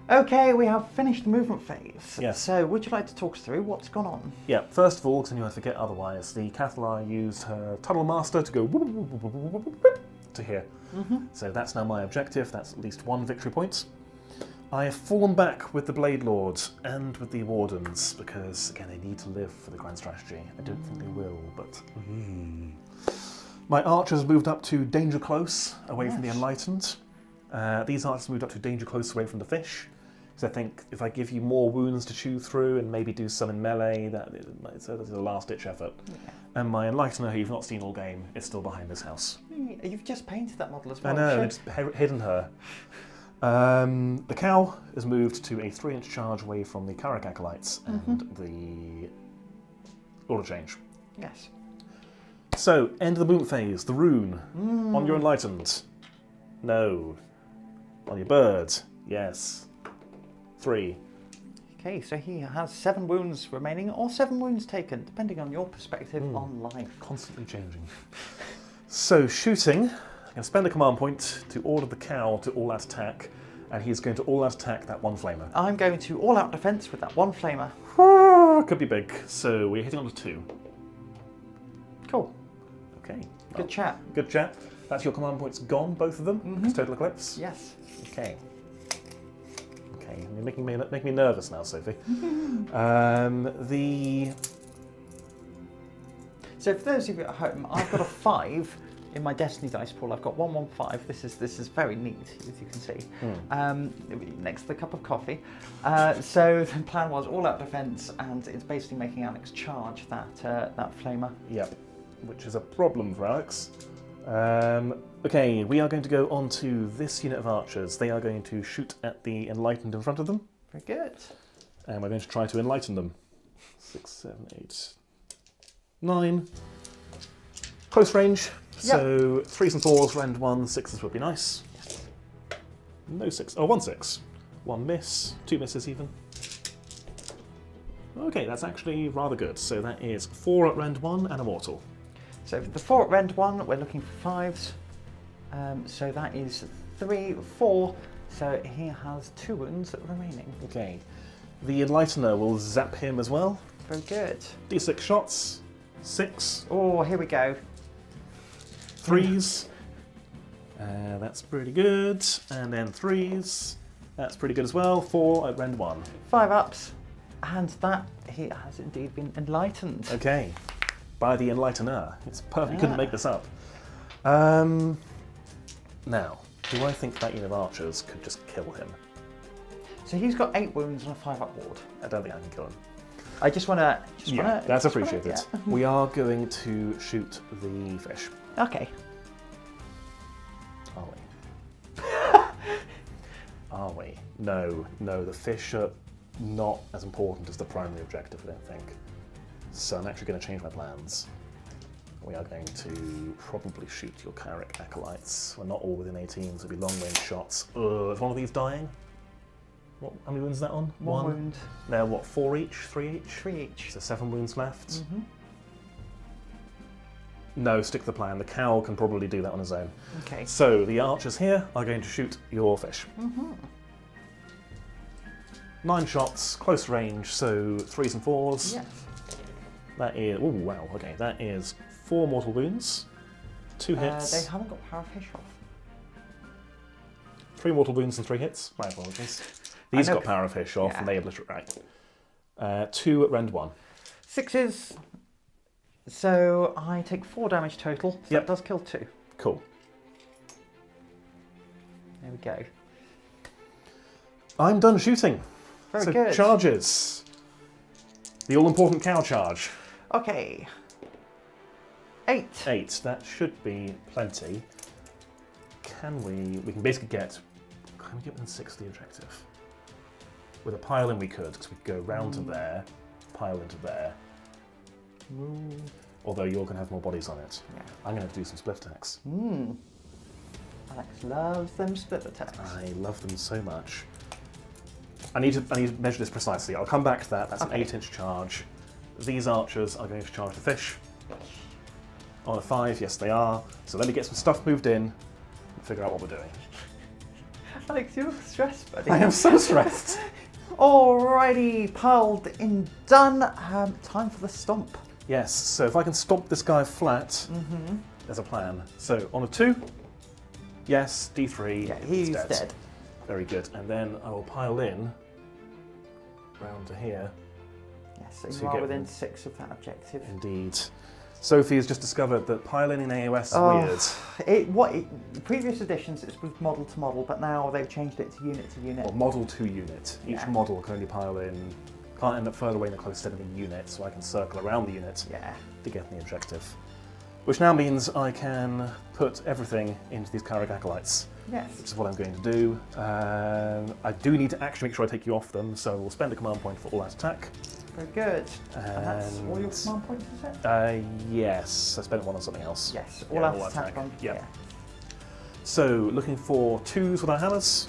Okay, we have finished the movement phase. Yes. So, would you like to talk us through what's gone on? Yeah, first of all, because I knew I'd forget otherwise, the Cathallar used her Tunnel Master to go to here. So that's now my objective. That's at least 1 victory point. I have fallen back with the Blade Lords and with the Wardens because, again, they need to live for the grand strategy. I don't think they will, but... My archers moved up to Danger Close, away from the Enlightened. These archers moved up to Danger Close, away from the Fish. Because I think if I give you more wounds to chew through and maybe do some in melee, that's a last-ditch effort. Yeah. And my Enlightener, who you've not seen all game, is still behind this house. You've just painted that model as well. I know, it's hidden her. The cow has moved to a 3-inch charge away from the Scinari Acolytes and the Order Change. Yes. So, end of the movement phase. The rune. On your Enlightened. No. On your bird. Yes. 3. Okay, so he has 7 wounds remaining, or 7 wounds taken, depending on your perspective on life. Constantly changing. So, shooting. I'm going to spend a command point to order the cow to all-out attack, and he's going to all-out attack that 1 flamer. I'm going to all-out defense with that 1 flamer. Could be big. So, we're hitting on a 2. Cool. Okay. Good chat. Good chat. That's your command points gone, both of them. Because Total Eclipse. Yes. Okay. Okay, you're making me nervous now, Sophie. So for those of you at home, I've got a 5 in my Destiny dice pool. I've got 115. This is very neat, as you can see. Next to the cup of coffee. So the plan was all-out defense, and it's basically making Alex charge that flamer. Yep. Which is a problem for Alex. Okay, we are going to go on to this unit of archers. They are going to shoot at the Enlightened in front of them. Very good. And we're going to try to enlighten them. 6, 7, 8, 9. Close range. Yep. So 3s and 4s, rend 1, 6s would be nice. No 6. Oh, 1 6. 1 miss, 2 misses even. Okay, that's actually rather good. So that is 4 at rend 1 and a mortal. So for the 4 at rend 1, we're looking for 5s. So that is 3, 4. So he has 2 wounds remaining. Okay. The Enlightener will zap him as well. Very good. D6 shots. 6. Oh, here we go. 3s. That's pretty good. And then 3s. That's pretty good as well. 4 at rend 1. 5 ups. And that he has indeed been enlightened. Okay. By the Enlightener. It's perfect. You couldn't make this up. Now, do I think that unit of archers could just kill him? So he's got 8 wounds and a 5-up ward. I don't think I can kill him. I just want to... That's appreciated. Yeah. We are going to shoot the fish. Okay. Are we? Are we? No, the fish are not as important as the primary objective, I don't think. So I'm actually going to change my plans. We are going to probably shoot your Scinari Acolytes. We're not all within 18, so it'll be long-range shots. Is one of these dying? How many wounds is that on? 1 wound. They're what, 4 each? 3 each? 3 each. So 7 wounds left. No, stick to the plan. The cow can probably do that on his own. Okay. So the archers here are going to shoot your fish. 9 shots, close range, so 3s and 4s. Yes. That is, oh wow, okay, that is 4 mortal wounds, 2 hits. They haven't got Power of Hysh off. 3 mortal wounds and 3 hits. My apologies. These got Power of Hysh off, and they obliterate. 2 at rend 1. 6s. So I take 4 damage total. So that does kill 2. Cool. There we go. I'm done shooting. Very good. Charges. The all-important cow charge. Okay. 8. 8. That should be plenty. Can we... We can basically get... Can we get within 6 of the objective? With a pile in we could, because we could go round to there, pile into there. Although you're going to have more bodies on it. Yeah. I'm going to do some split attacks. Alex loves them split attacks. I love them so much. I need to measure this precisely. I'll come back to that. That's an 8-inch charge. These archers are going to charge the fish. On a 5, yes they are. So let me get some stuff moved in and figure out what we're doing. Alex, you look stressed, buddy. I am so stressed. Alrighty, piled in, done. Time for the stomp. Yes, so if I can stomp this guy flat, there's a plan. So on a 2, yes, D3. Yeah, he's dead. Very good. And then I will pile in round to here. Yes, so you are within 6 of that objective. Indeed. Sophie has just discovered that piling in AOS is weird. Previous editions it was model to model, but now they've changed it to unit to unit. Or model to unit. Each model can only pile in, can't end up further away in the closest enemy unit, so I can circle around the unit to get the objective. Which now means I can put everything into these Caragacolites. Yes. Which is what I'm going to do. I do need to actually make sure I take you off them, so we'll spend a command point for all out attack. Very good. And that's all your command points, is it? Yes, I spent one on something else. Yes, all out attack. Yeah. So, looking for 2s with our hammers.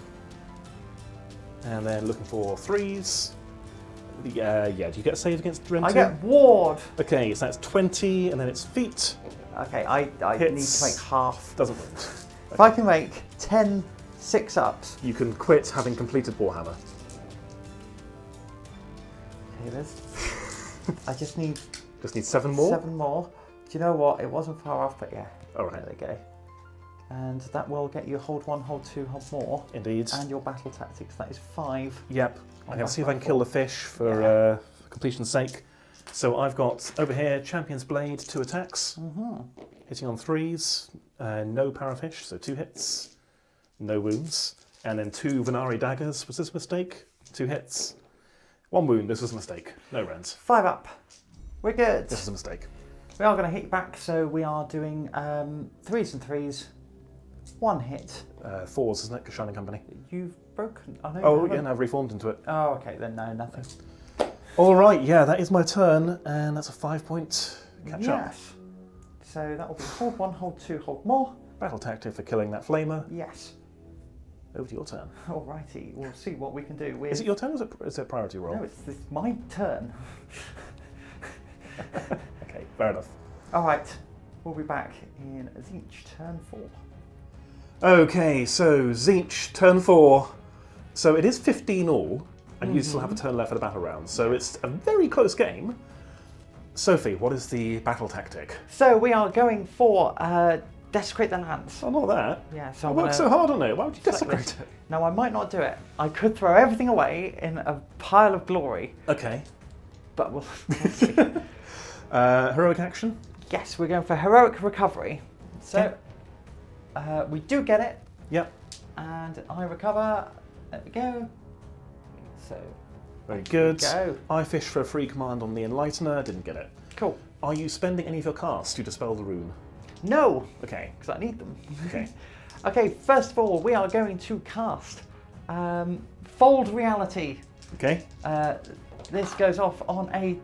And then looking for 3s. Do you get a save against Rend 2? I get ward. Okay, so that's 20, and then it's feet. Okay, I need to make half. Doesn't work. If I can make 10 6-ups. You can quit having completed Warhammer. Okay, I just need... Just need 7 more? 7 more. Do you know what? It wasn't far off, but yeah. Alright. There we go. And that will get you hold 1, hold 2, hold more. Indeed. And your battle tactics. That is 5. Yep. I'm going to see if I can kill the fish for completion's sake. So I've got over here Champion's Blade, 2 attacks. Hitting on 3s. No Power of Hysh, so 2 hits. No wounds. And then 2 Vanari daggers. Was this a mistake? 2 hits. 1 wound. This was a mistake. No rends. 5 up. We're good. This is a mistake. We are going to hit you back, so we are doing 3s and 3s. 1 hit. 4s, isn't it? Shining Company. You've broken. I know oh, yeah, no, I've reformed into it. Oh, okay, then no, nothing. All right, yeah, that is my turn, and that's a 5-point catch up. Yes. So that will be hold 1, hold 2, hold more. Battle tactic for killing that flamer. Yes. Over to your turn. Alrighty, we'll see what we can do with... Is it your turn or is it priority roll? No, it's my turn. Okay, fair enough. Alright, we'll be back in Tzeentch, turn 4. Okay, so Tzeentch, turn 4. So it is 15 all, and you still have a turn left for the battle round. So it's a very close game. Sophie, what is the battle tactic? So we are going for desecrate the lands. Oh, not that. Yeah, so I worked so hard on it. Why would you desecrate it? No, I might not do it. I could throw everything away in a pile of glory. Okay. But we'll see. Heroic action? Yes, we're going for heroic recovery. So we do get it. Yep. And I recover. There we go. So. Very good. Go. I fish for a free command on the Enlightener. Didn't get it. Cool. Are you spending any of your casts to dispel the rune? No. Okay. Because I need them. Okay. Okay, first of all, we are going to cast Fold Reality. Okay. This goes off on a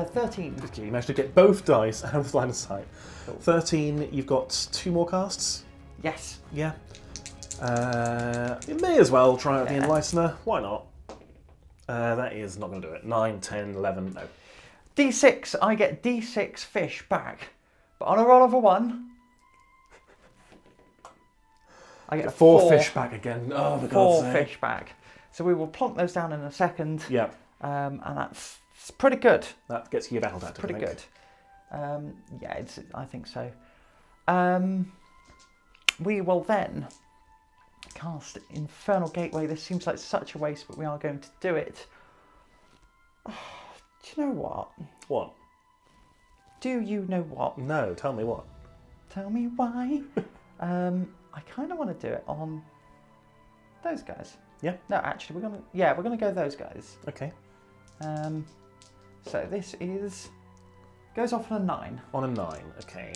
13. Okay, you managed to get both dice out of line of sight. Cool. 13, you've got 2 more casts? Yes. Yeah. You may as well try out the Enlightener. Why not? That is not going to do it. 9, 10, 11, no. D6, I get D6 fish back. But on a roll of a 1, I get 4 fish back again. Oh, for God's sake. 4 fish back. So we will plonk those down in a second. Yeah. And that's pretty good. That gets you your battle tactic. Pretty good. Yeah, I think so. We will then cast Infernal Gateway. This seems like such a waste, but we are going to do it. Oh, do you know what? What? Do you know what? No, tell me what. Tell me why. I kind of want to do it on those guys. Yeah. No, actually, we're gonna go those guys. Okay. So this goes off on a 9. On a 9, okay.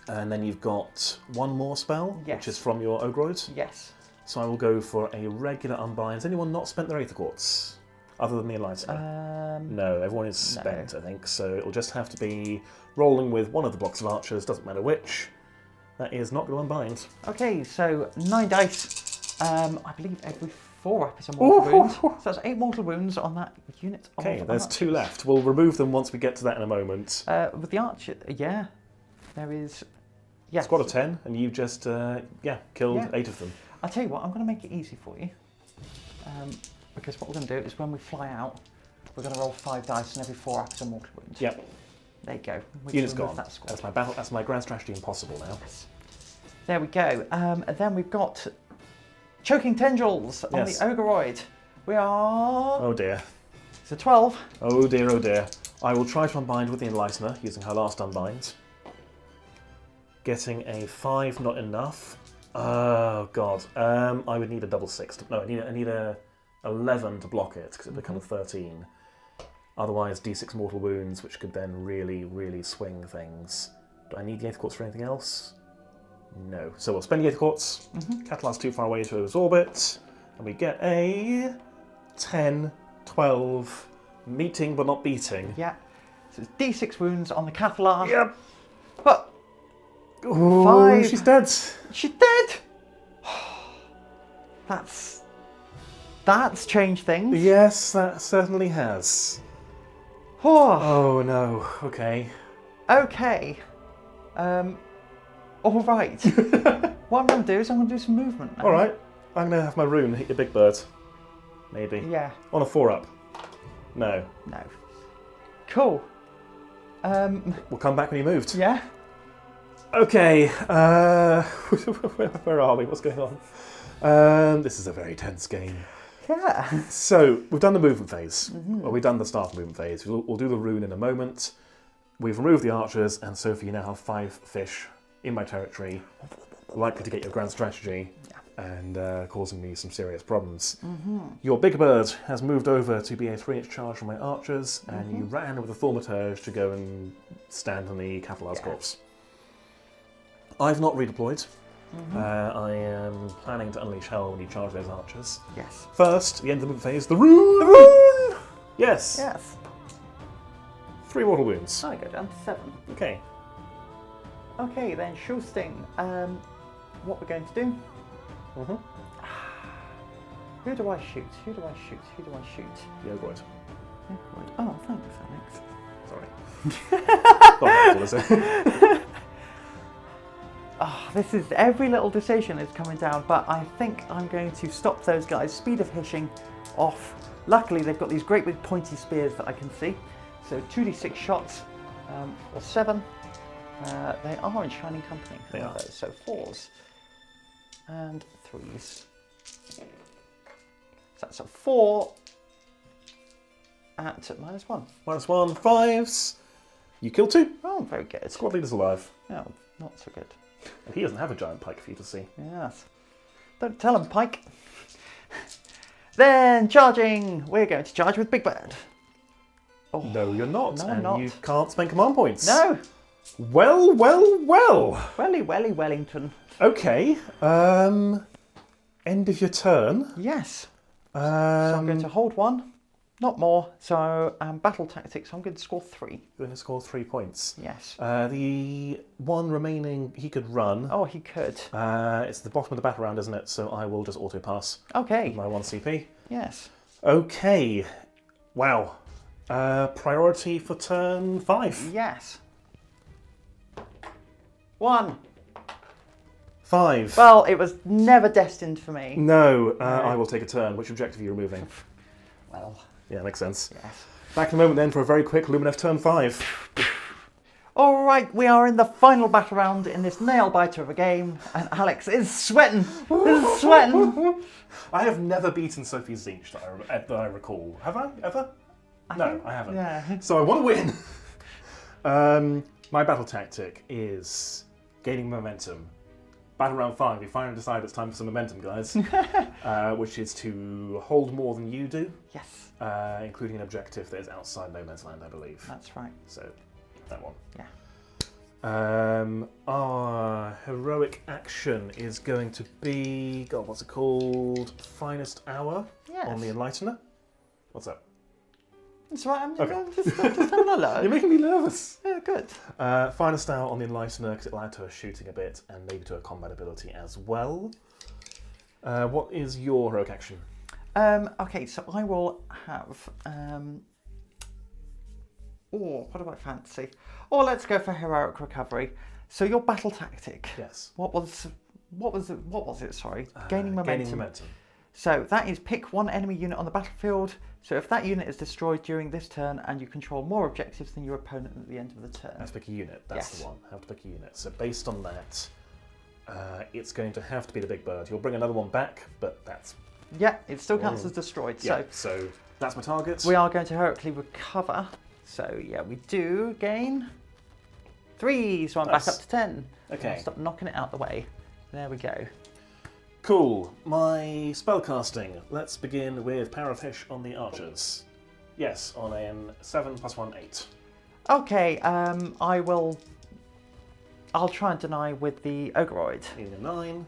And then you've got one more spell, Yes. which is from your Ogroid. Yes. So I will go for a regular Unbind. Has anyone not spent their Aether Quartz? Other than the Enlightener? No, everyone is spent, I think. So it'll just have to be rolling with one of the blocks of archers, doesn't matter which. That is not going to unbind. Okay, so 9 dice. I believe every 4 up is a mortal wound. So that's 8 mortal wounds on that unit. Okay, of there's archers. 2 left. We'll remove them once we get to that in a moment. With the archer, yeah, there is. Yeah. Squad of 10, and you've just killed 8 of them. I'll tell you what, I'm going to make it easy for you. Because what we're going to do is when we fly out, we're going to roll 5 dice, and every 4 up is a mortal wound. Yep. There you go. Unit's gone. That's my grand strategy impossible now. Yes. There we go. And then we've got Choking Tendrils on the Ogroid. We are... Oh dear. It's a 12. Oh dear, oh dear. I will try to unbind with the Enlightener, using her last unbind. Getting a 5, not enough. Oh god. I would need a double 6. No, I need a 11 to block it, because it becomes 13. Otherwise, d6 mortal wounds, which could then really, really swing things. Do I need the Aether Quartz for anything else? No. So we'll spend the Aether Quartz. Cathallar's too far away to absorb it. And we get a 10, 12, meeting but not beating. Yeah. So it's d6 wounds on the Cathallar. Yep. But Ooh, 5. she's dead. She's dead. That's changed things. Yes, that certainly has. Oh. Oh no. Okay. Okay. All right. What I'm going to do is I'm going to do some movement now. All right. I'm going to have my rune hit your big bird. Maybe. Yeah. On a 4-up. No. No. Cool. We'll come back when you moved. Yeah. Okay. Where are we? What's going on? This is a very tense game. Yeah. So, we've done the movement phase. Well, we've done the start movement phase. We'll do the rune in a moment. We've removed the archers, and Sophie, you now have 5 fish in my territory, likely to get your grand strategy and causing me some serious problems. Your big bird has moved over to be a 3-inch charge from my archers, and you ran with a thaumaturge to go and stand on the Cathallar's corpse. I've not redeployed. I am planning to unleash hell when you charge those archers. Yes. First, the end of the movement phase, the rune! The rune! Yes. Yes. 3 mortal wounds. I go down to 7. Okay. Okay, then, sure thing. What we're going to do... Who do I shoot? Who do I shoot? Who do I shoot? The Ogroid. Oh, thanks, Alex. Sorry. Not was it? Oh, this is... Every little decision is coming down, but I think I'm going to stop those guys' speed of hishing off. Luckily, they've got these great big pointy spears that I can see. So 2d6 shots, or 7. They are in Shining Company. They are. So 4s and 3s. So that's a 4 at -1. -1, 5s. You kill 2. Oh, very good. Squad leader's alive. No, not so good. And he doesn't have a giant pike for you to see. Yes. Don't tell him, Pike. Then charging. We're going to charge with Big Bird. Oh, No, you're not. No, I'm and not. you can't spend command points. No. Well, well, well. Welly, Wellington. Okay. End of your turn. Yes. So I'm going to hold 1. Not more. So battle tactics, I'm going to score 3. You're going to score 3 points. Yes. The one remaining he could run. Oh, he could. It's the bottom of the battle round, isn't it? So I will just auto pass. Okay. My 1 CP. Yes. Okay. Wow. Priority for turn 5. Yes. 1. 5. Well, it was never destined for me. No, I will take a turn. Which objective are you removing? Well. Yeah, makes sense. Yes. Back in a moment then for a very quick Lumineth turn 5. Alright, we are in the final battle round in this nail-biter of a game, and Alex is sweating. He's sweating. I have never beaten Sophie Tzeentch that I recall. Have I, ever? No, I haven't. Yeah. So I want to win. My battle tactic is gaining momentum. Battle round 5, we finally decide it's time for some momentum, guys. Which is to hold more than you do. Yes. Including an objective that is outside no man's land, I believe. That's right. So, that one. Yeah. Our heroic action is going to be, God, what's it called? Finest Hour Yes. on the Enlightener. What's up? That's right, I'm Okay. just having a look. You're making me nervous. Yeah, good. Finest Hour on the Enlightener because it'll add to her shooting a bit and maybe to her combat ability as well. What is your heroic action? Okay, so I will have... what about fantasy? Or let's go for heroic recovery. So your battle tactic. Yes. What was it? Sorry, gaining momentum. Gaining momentum. So that is pick one enemy unit on the battlefield. So if that unit is destroyed during this turn and you control more objectives than your opponent at the end of the turn. Let's pick a unit. That's Yes. the one. Have to pick a unit. So based on that, it's going to have to be the big bird. You'll bring another one back, but that's... Yeah, it still counts as destroyed. Yeah, So so that's my target. we are going to heroically recover. So yeah, we do gain 3. So I'm Nice. back up to 10. Okay. I'll stop knocking it out the way. There we go. Cool. My spellcasting. Let's begin with Power of Hysh on the archers. Yes, on a 7 + 1, 8. Okay, I'll try and deny with the Ogreoid. Needing a 9.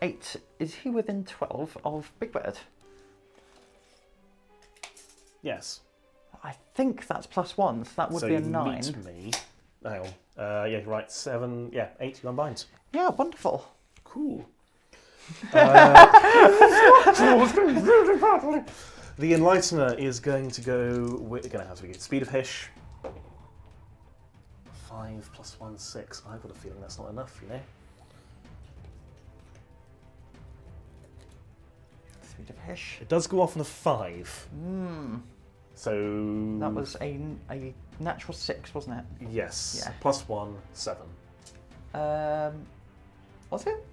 8. Is he within 12 of Big Bird? Yes. I think that's +1, so that would so be a you 9. meet me. Hang on. Yeah, you're right. 7. Yeah, 8. You unbind. Yeah, wonderful. Cool. The Enlightener is going to go. We're going to have to get Speed of Hysh. 5 + 1, 6. I've got a feeling that's not enough, you know. Speed of Hysh. It does go off on a 5. So That was a natural 6, wasn't it? yes. Yeah. +1, 7. Was it?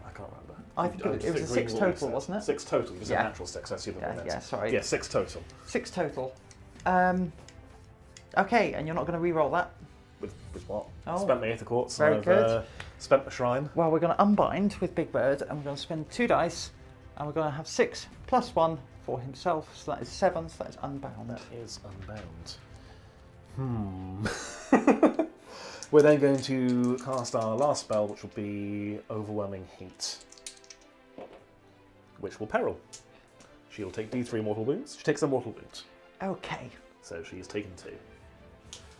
I can't remember. I think it was a 6 total, wasn't it? 6 total. It was Yeah. a natural 6. I see the Yeah, one. yeah, sorry. Yeah, 6 total. 6 total. Okay, and you're not going to re-roll that? With what? Oh. Spent my Aether Quartz. Very I've, good. Spent my Shrine. Well, we're going to unbind with Big Bird, and we're going to spend 2 dice, and we're going to have 6 + 1 for himself, so that is 7, so that is unbound. That is unbound. We're then going to cast our last spell, which will be Overwhelming Heat, which will peril. She'll take D3 mortal wounds. She takes a mortal wound, Okay. so she is taken 2.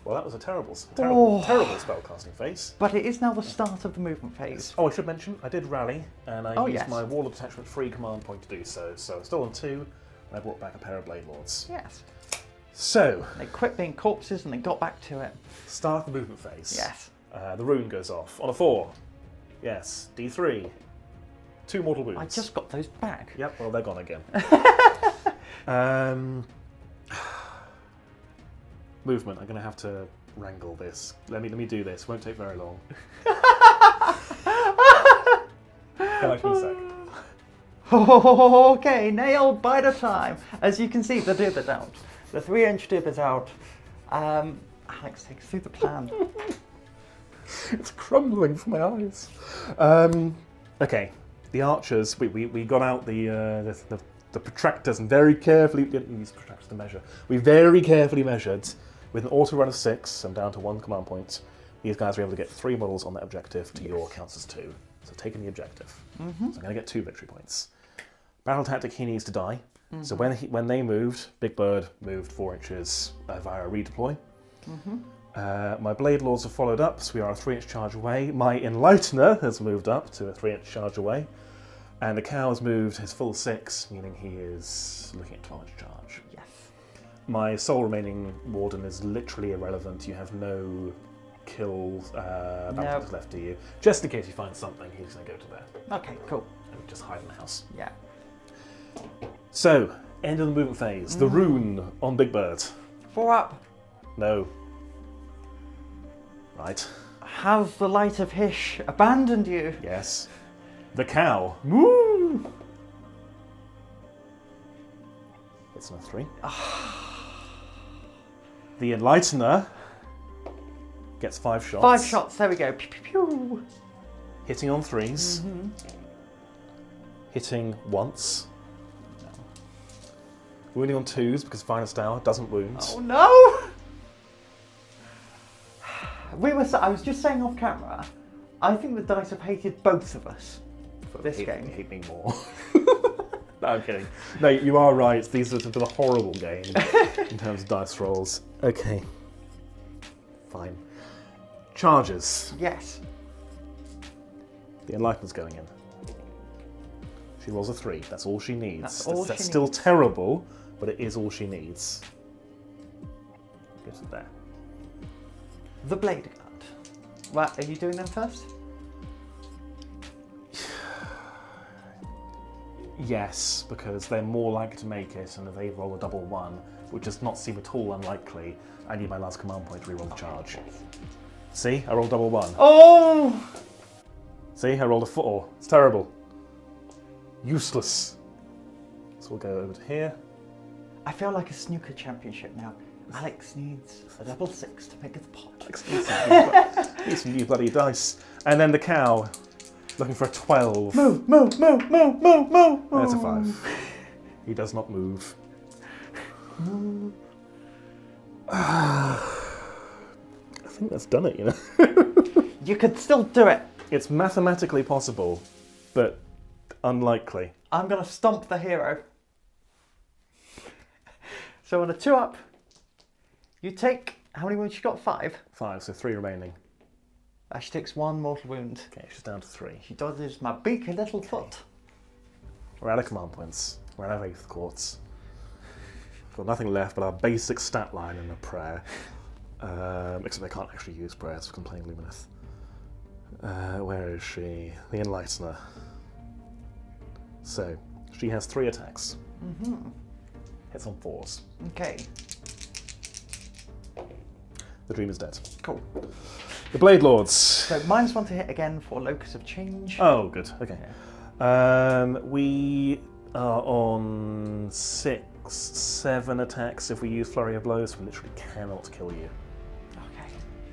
Well, that was a terrible Oh. spellcasting phase. But it is now the start of the movement phase. Oh, I should mention, I did rally, and I used yes. my Wall of Detachment free command point to do so. So I'm still on 2, and I brought back a pair of Blade Lords. Yes. So, They quit being corpses and they got back to it. start the movement phase. Yes. The rune goes off on a 4. Yes, D3. 2 mortal wounds. I just got those back. Yep, well, they're gone again. Movement. I'm going to have to wrangle this. Let me do this. Won't take very long. Come back to me a sec. Okay, nail biter time. As you can see, the dib is out. The 3-inch dib is out. Alex takes through the plan. It's crumbling from my eyes. Okay, the archers. We got out the protractors and very carefully didn't use protractors to measure. We very carefully measured with an auto run of 6 and down to 1 command point. These guys were able to get 3 models on that objective to your counts as 2. So taking the objective. So I'm going to get 2 victory points. Battle tactic, he needs to die. So when they moved, Big Bird moved 4 inches via a redeploy. My Blade Lords have followed up, so we are a 3-inch charge away. My Enlightener has moved up to a 3-inch charge away. And the cow has moved his full 6, meaning he is looking at 12-inch charge. Yes. My sole remaining Warden is literally irrelevant. You have no kill battles left, do you? Just in case you find something, he's going to go to there. Okay, cool. And just hide in the house. Yeah. So, end of the movement phase. The rune on Big Bird. 4 up. No. Right. Has the light of Hysh abandoned you? Yes. The cow. Woo! It's a 3. The Enlightener gets 5 shots. 5 shots, there we go. Pew, pew, pew. Hitting on 3s. Hitting once. Wounding on 2s because Finest Hour doesn't wound. Oh no! I was just saying off camera, I think the dice have hated both of us for this game. Hate me more. No, I'm kidding. No, you are right. These have been a horrible game in terms of dice rolls. Okay. Fine. Charges. Yes. The Enlightener's going in. She rolls a 3. That's all she needs. That's She still needs. terrible, but it is all she needs. Goes it there. The Blade Guard. Right, are you doing them first? Yes, because they're more likely to make it, and if they roll a double 1, which does not seem at all unlikely, I need my last command point to reroll the charge. See? I rolled double 1. Oh! See? I rolled a 4. It's terrible. Useless. So we'll go over to here. I feel like a snooker championship now. Alex needs a double 6 to make it pot. These you bloody dice. And then the cow, looking for a 12. Move, move, move, move, move, move. That's a 5. He does not move. I think that's done it, you know. You could still do it. It's mathematically possible, but unlikely. I'm going to stomp the hero. So on a 2-up, you take, how many wounds? She got 5. 5, so 3 remaining. She takes 1 mortal wound. Okay, she's down to 3. She dodges my beaky little foot. We're out of command points. We're out of 8th quartz. Got nothing left but our basic stat line and a prayer. Except I can't actually use prayers for playing Lumineth. Where is she? The Enlightener. So, she has 3 attacks. Hits on 4s. Okay, The Dream is dead. cool. The Blade Lords. So -1 to hit again for Locus of Change. Oh, good. Okay. We are on 6, 7 attacks. If we use Flurry of Blows, we literally cannot kill you.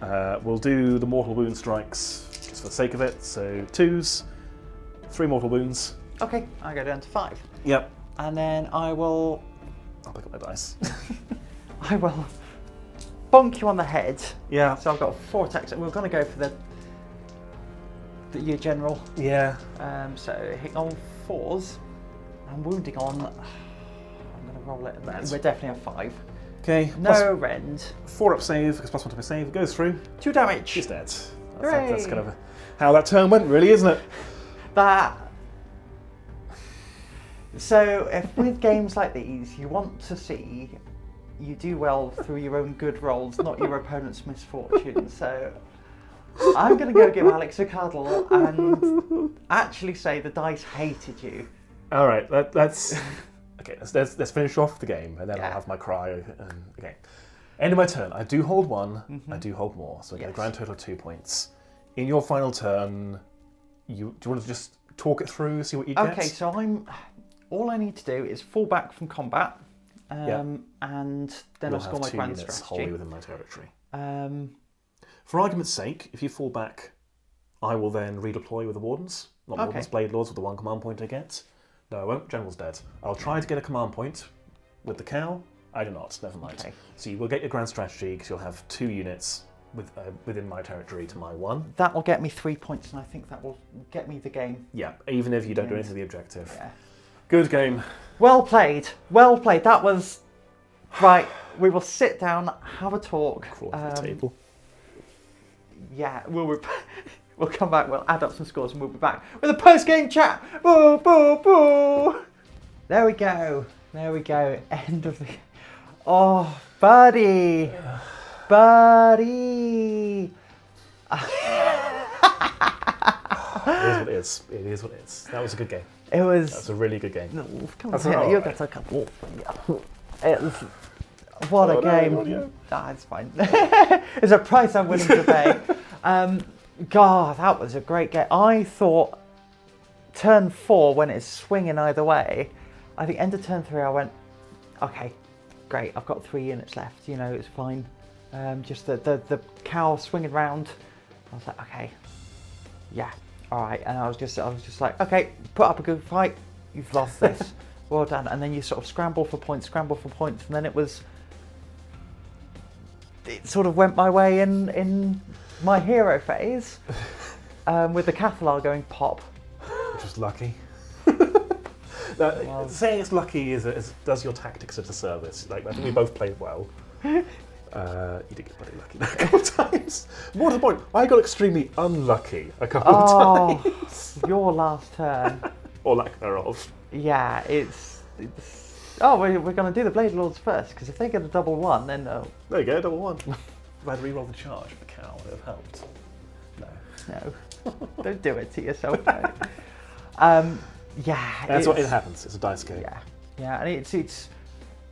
Okay. We'll do the Mortal Wound strikes just for the sake of it. So 2s, 3 mortal wounds. Okay, I go down to 5. Yep. And then I will I'll pick up my dice. bonk you on the head. Yeah. So I've got 4 attacks. We're going to go for your general. Yeah. So hitting on 4s and wounding on. I'm going to roll it. That's- We're definitely a 5. Okay. No rend. 4-up save, because +1 to my save. Goes through. 2 damage. She's dead. Hooray. That's kind of how that turn went, really, isn't it? That. So if with games like these, you want to see you do well through your own good rolls, not your opponent's misfortune. So I'm going to go give Alex a cuddle and actually say the dice hated you. All right. That's okay. Let's finish off the game, and then Yeah. I'll have my cry. Okay. End of my turn. I do hold 1. I do hold more, so I get a Yes. grand total of 2 points. In your final turn, do you want to just talk it through, see what you get? Okay, so all I need to do is fall back from combat, and then We'll I'll score have my 2 grand units wholly strategy. within my territory. Um, For argument's sake, if you fall back, I will then redeploy with the Wardens. Not Okay. Wardens, Blade Lords with the 1 command point I get. No, I won't. General's dead. I'll try to get a command point with the cow. I do not. Never mind. Okay. So you will get your grand strategy because you'll have 2 units within my territory to my 1. that will get me 3 points, and I think that will get me the game. Yeah, even if you don't do Yeah. anything to the objective. Yeah. Good game. Well played. Well played. That was right. We will sit down, have a talk. Crawl to the table. Yeah, we'll come back. We'll add up some scores, and we'll be back with a post-game chat. Boo, boo, boo. There we go. There we go. End of the. Oh, buddy, buddy. It is what it is. It is what it is. That was a good game. It was. That's a really good game. No, come That's on, all you right. got a couple. It was. What a Oh, no, game. audio. It's fine. It's a price I'm willing to pay. God, that was a great game. I thought turn 4 when it's swinging either way. I think end of turn 3 I went, okay, great, I've got 3 units left, you know, it's fine. Just the cow swinging round. I was like, okay, yeah, all right. And I was just like, okay, put up a good fight. You've lost this. Well done. And then you sort of scramble for points, and then it sort of went my way in my hero phase, with the Cathallar going pop. Which was lucky. Saying it's lucky does your tactics a disservice. Like, I think we both played well. You did get bloody lucky a couple of times. More to the point, I got extremely unlucky a couple of times. Your last turn. Or lack thereof. Yeah, it's oh, we're going to do the Blade Lords first, because if they get a double 1, then... There you go, double 1. If I had re-rolled the charge for the cow, it would have helped. No. Don't do it to yourself, mate. Yeah. That's what it happens, it's a dice game. Yeah, and it's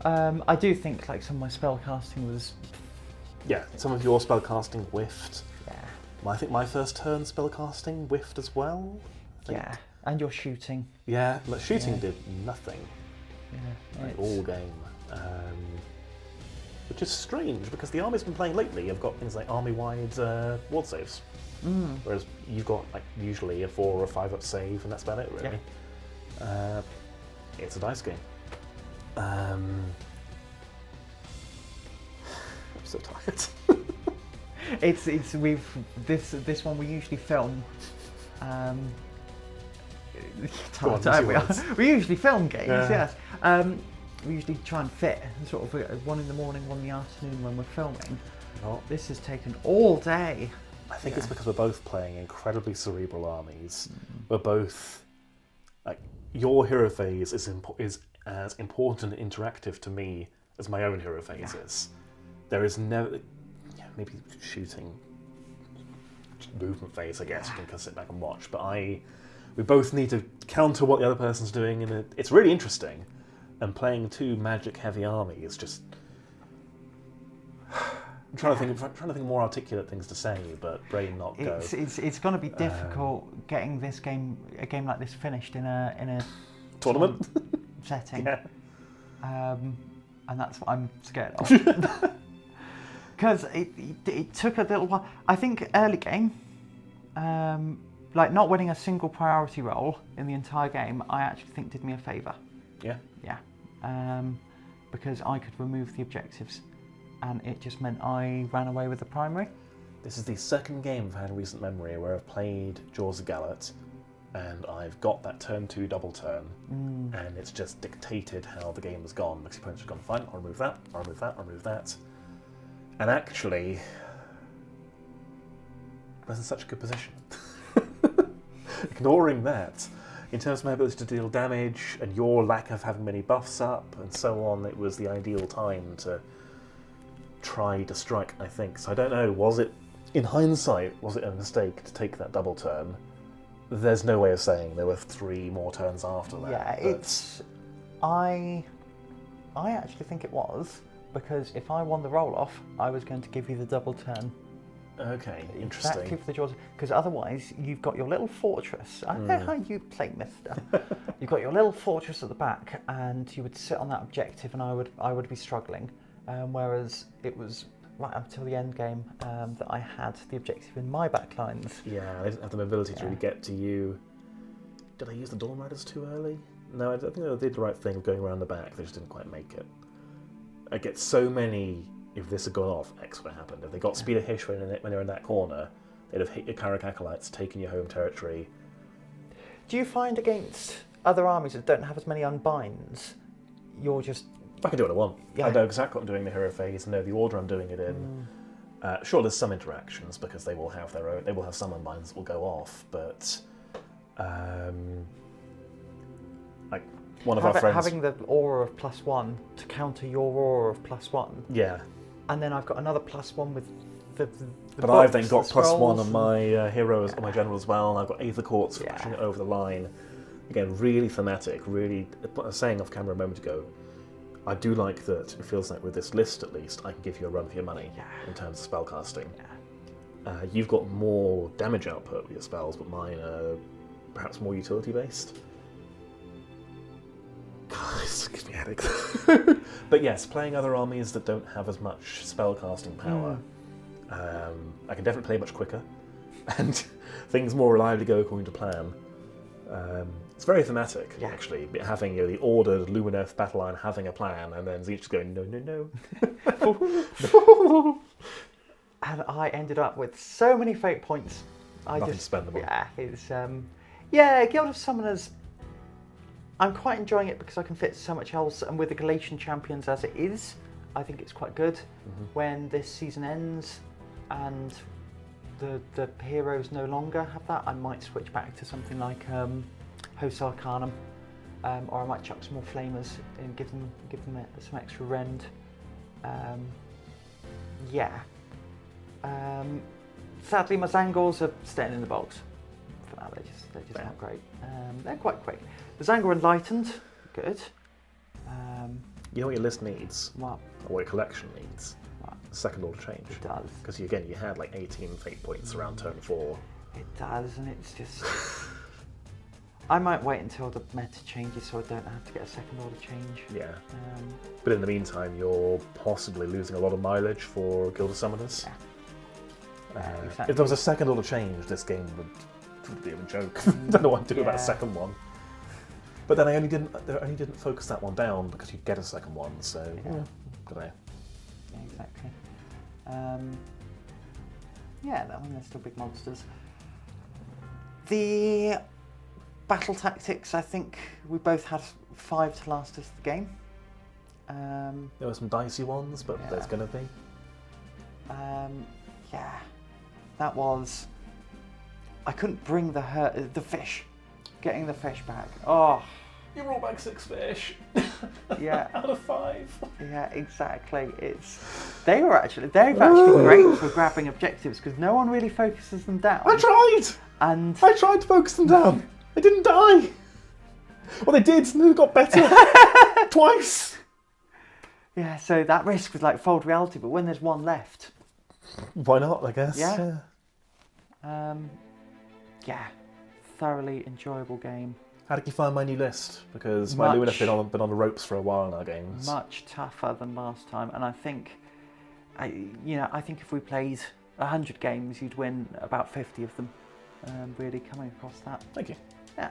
I do think like some of my spell casting was... Yeah, some of your spell casting whiffed. Yeah. I think my first turn spell casting whiffed as well. Yeah, and your shooting. Yeah, but shooting did nothing. Yeah, like, all game. Which is strange, because the army's been playing lately, you've got things like army-wide ward saves. Whereas you've got like usually a 4 or a 5 up save, and that's about it really. Yeah. It's a dice game. I'm so tired. This one we usually film. We usually film games, yes. We usually try and fit sort of 1 in the morning, 1 in the afternoon when we're filming. This has taken all day. I think it's because we're both playing incredibly cerebral armies. We're both like, your hero phase is as important and interactive to me as my own hero phase is. There is never, maybe shooting movement phase, I guess, you can sit back and watch, but we both need to counter what the other person's doing, and it's really interesting. And playing 2 magic-heavy armies, just I'm trying to think more articulate things to say, but brain not go. It's going to be difficult getting a game like this finished in a tournament setting. Yeah. And that's what I'm scared of. Because it took a little while. I think early game, like not winning a single priority roll in the entire game, I actually think did me a favour. Yeah. Yeah. Because I could remove the objectives, and it just meant I ran away with the primary. This is the second game I've had in recent memory where I've played Jaws of Gallat, and I've got that turn 2 double turn, and it's just dictated how the game has gone, because your opponent's just gone, fine, I'll remove that, I'll remove that, I'll remove that. And actually, I was in such a good position. Ignoring that, in terms of my ability to deal damage and your lack of having many buffs up and so on, it was the ideal time to try to strike, I think. So I don't know, in hindsight, was it a mistake to take that double turn? There's no way of saying. There were 3 more turns after that. Yeah, I actually think it was, because if I won the roll-off, I was going to give you the double turn. Okay, interesting. Exactly for the Jaws, because otherwise you've got your little fortress. I don't know how you play, mister. You've got your little fortress at the back, and you would sit on that objective, and I would be struggling. Whereas it was right up until the end game that I had the objective in my backlines. Yeah, I didn't have the mobility to really get to you. Did I use the Dawn Riders too early? No, I think I did the right thing of going around the back. They just didn't quite make it. I get so many. If this had gone off, X would have happened. If they got speed of Hysh when they're in that corner, they'd have hit your Scinari Cathallar, taken your home territory. Do you find against other armies that don't have as many unbinds, you're just... I can do what I want. Yeah. I know exactly what I'm doing in the hero phase, I know the order I'm doing it in. Sure, there's some interactions, because they will have their own, they will have some unbinds that will go off, but... like, one of our friends... Having the aura of +1 to counter your aura of +1. Yeah. And then I've got another +1 with the but books, I've then got the +1 on my heroes, on my general as well, and I've got Aether Courts for pushing it over the line. Again, really thematic, really... I was saying off camera a moment ago, I do like that it feels like with this list at least, I can give you a run for your money in terms of spellcasting. You've got more damage output with your spells, but mine are perhaps more utility based. God, this gives me headaches. But yes, playing other armies that don't have as much spellcasting power, I can definitely play much quicker, and things more reliably go according to plan. It's very thematic, actually, having the ordered Lumineth Battleline having a plan, and then Tzeentch going, no, no, no. And I ended up with so many fate points. Nothing to spend them on. Yeah, it's Guild of Summoners. I'm quite enjoying it because I can fit so much else, and with the Galatian champions as it is, I think it's quite good. When this season ends and the heroes no longer have that, I might switch back to something like Host Arcanum, or I might chuck some more flamers and give them some extra rend. Sadly, my Zangors are staying in the box for now. They're just not great. They're quite quick. The Zangar Enlightened, good. You know what your list needs? What? Or what your collection needs? What? Second order change. It does. Because you had like 18 fate points around turn 4. It does, and it's just... I might wait until the meta changes so I don't have to get a second order change. Yeah. But in the meantime, you're possibly losing a lot of mileage for Guild of Summoners. Yeah. Exactly. If there was a second order change, this game would be a joke. I don't know what to do about a second one. But then they only didn't focus that one down because you get a second one, so good idea. Yeah, exactly. They're still big monsters. The battle tactics, I think we both had 5 to last us the game. There were some dicey ones, but there's going to be. That was... I couldn't bring the fish. Getting the fish back. Oh. You brought back 6 fish. Yeah. Out of 5. Yeah, exactly. They've actually great for grabbing objectives because no one really focuses them down. I tried to focus them down. They didn't die. Well, they did, and they got better. Twice. Yeah, so that risk was like fold reality, but when there's one left. Why not, I guess. Yeah. Thoroughly enjoyable game. How did you find my new list? Because my Lumineth been on the ropes for a while in our games. Much tougher than last time, and I think if we played 100 games, you'd win about 50 of them. Really coming across that. Thank you. Yeah.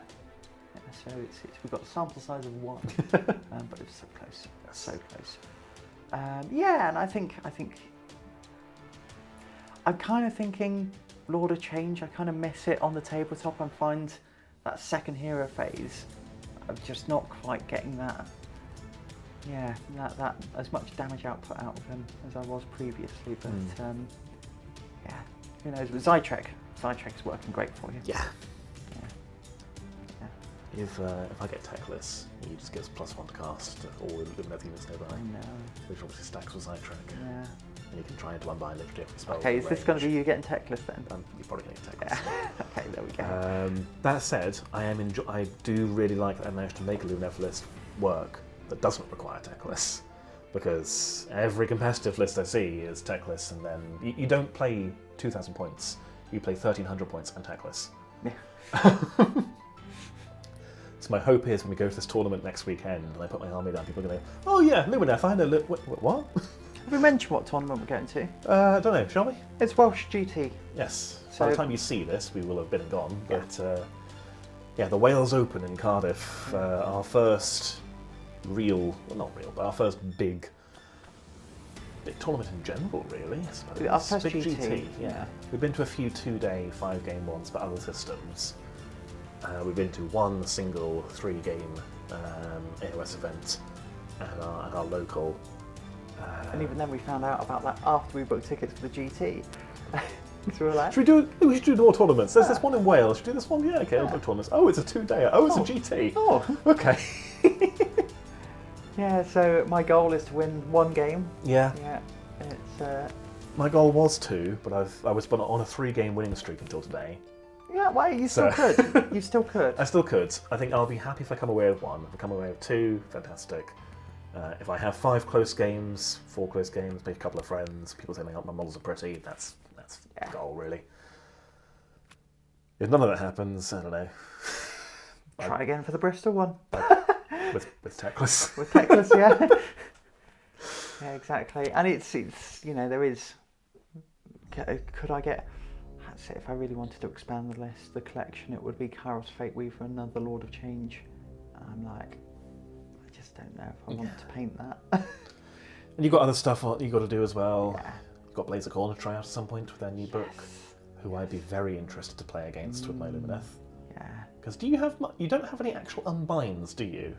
So we've got a sample size of 1, but it's so close. Yes. So close. And I think I'm kind of thinking Lord of Change. I kind of miss it on the tabletop and find that second hero phase. I'm just not quite getting that. Yeah, that as much damage output out of him as I was previously. But who knows? But Zaitrec is working great for you. Yeah. If I get Techless, he just gives +1 to cast to all Lumineth units nearby. I know. Which obviously stacks with Zaitrec. Yeah. And you can try to unbind literally every spell. Okay, is this going to be you getting Techless then? You're probably going to get Techless. Yeah. Okay, there we go. That said, I do really like that I managed to make a Lumineth list work that doesn't require Techless. Because every competitive list I see is Techless, and then you don't play 2,000 points. You play 1,300 points and Techless. Yeah. So my hope is when we go to this tournament next weekend and I put my army down, people are going to go, oh yeah, Lumineth, I know, what? Have we mentioned what tournament we're going to? I don't know, shall we? It's Welsh GT. Yes. So, by the time you see this, we will have been and gone. But the Wales Open in Cardiff, our first our first big tournament in general, really, I suppose. Our first big GT. Yeah. We've been to a few 2-day, 5-game ones, but other systems. We've been to one single 3-game AOS event at our local. And even then we found out about that after we booked tickets for the GT. So we're like, should we do more tournaments? There's this one in Wales. Should we do this one? Yeah, okay, we'll book tournaments. Oh, it's a 2-dayer. Oh, it's a GT. Oh, okay. Yeah, so my goal is to win 1 game. Yeah. Yeah. It's my goal was 2, but I was on a 3-game winning streak until today. Yeah, well, you still could. You still could. I still could. I think I'll be happy if I come away with 1. If I come away with 2, fantastic. If I have 5 close games, 4 close games, make a couple of friends, people say my models are pretty, that's That's the goal, really. If none of that happens, I don't know. Try again for the Bristol one. with Techless. With Techless, yeah. Yeah, exactly. And it's there is. Could I get? I'd say if I really wanted to expand the list, the collection, it would be Kairos Fate Weaver, another Lord of Change. And I'm like, I just don't know if I want to paint that. And you've got other stuff you've got to do as well. Yeah. You've got Blaze of Corner to try out at some point with their new book, who I'd be very interested to play against with my Lumineth. Yeah. Because you don't have any actual unbinds, do you?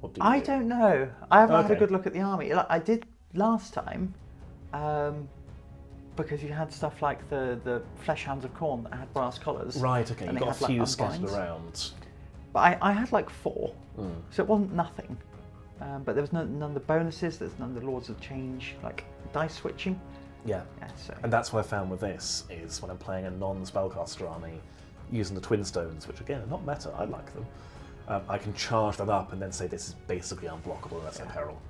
Or do I you? don't know. I haven't had a good look at the army. Like I did last time, because you had stuff like the Flesh Hounds of Khorne that had brass collars. Right, okay, and you got a few like, scattered around. But I had like 4, so it wasn't nothing. But there was none of the bonuses, there's none of the Lords of Change, like dice switching. Yeah. So. And that's what I found with this, is when I'm playing a non-spellcaster army, using the Twin Stones, which again are not meta, I like them, I can charge that up and then say this is basically unblockable unless I peril.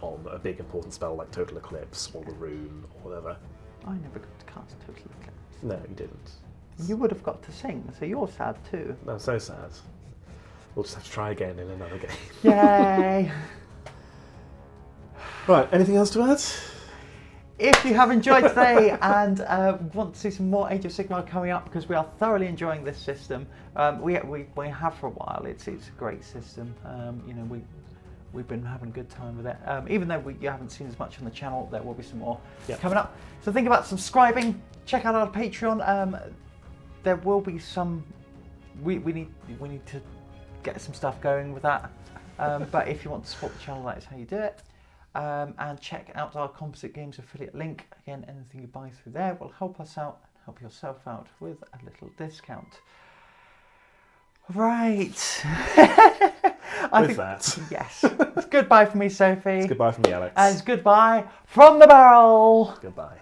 On a big important spell like Total Eclipse or the Rune or whatever. I never got to cast Total Eclipse. No, you didn't. You would have got to sing, so you're sad too. I'm so sad. We'll just have to try again in another game. Yay! Right, anything else to add? If you have enjoyed today and want to see some more Age of Sigmar coming up, because we are thoroughly enjoying this system, we have for a while. It's a great system. We've been having a good time with it. Even though you haven't seen as much on the channel, there will be some more coming up. So think about subscribing. Check out our Patreon. There will be some. We need to get some stuff going with that. But if you want to support the channel, that is how you do it. And check out our Composite Games affiliate link. Again, anything you buy through there will help us out and help yourself out with a little discount. Right. I think that. Yes. It's goodbye from me, Sophie. It's goodbye from me, Alex. And it's goodbye from the barrel. Goodbye.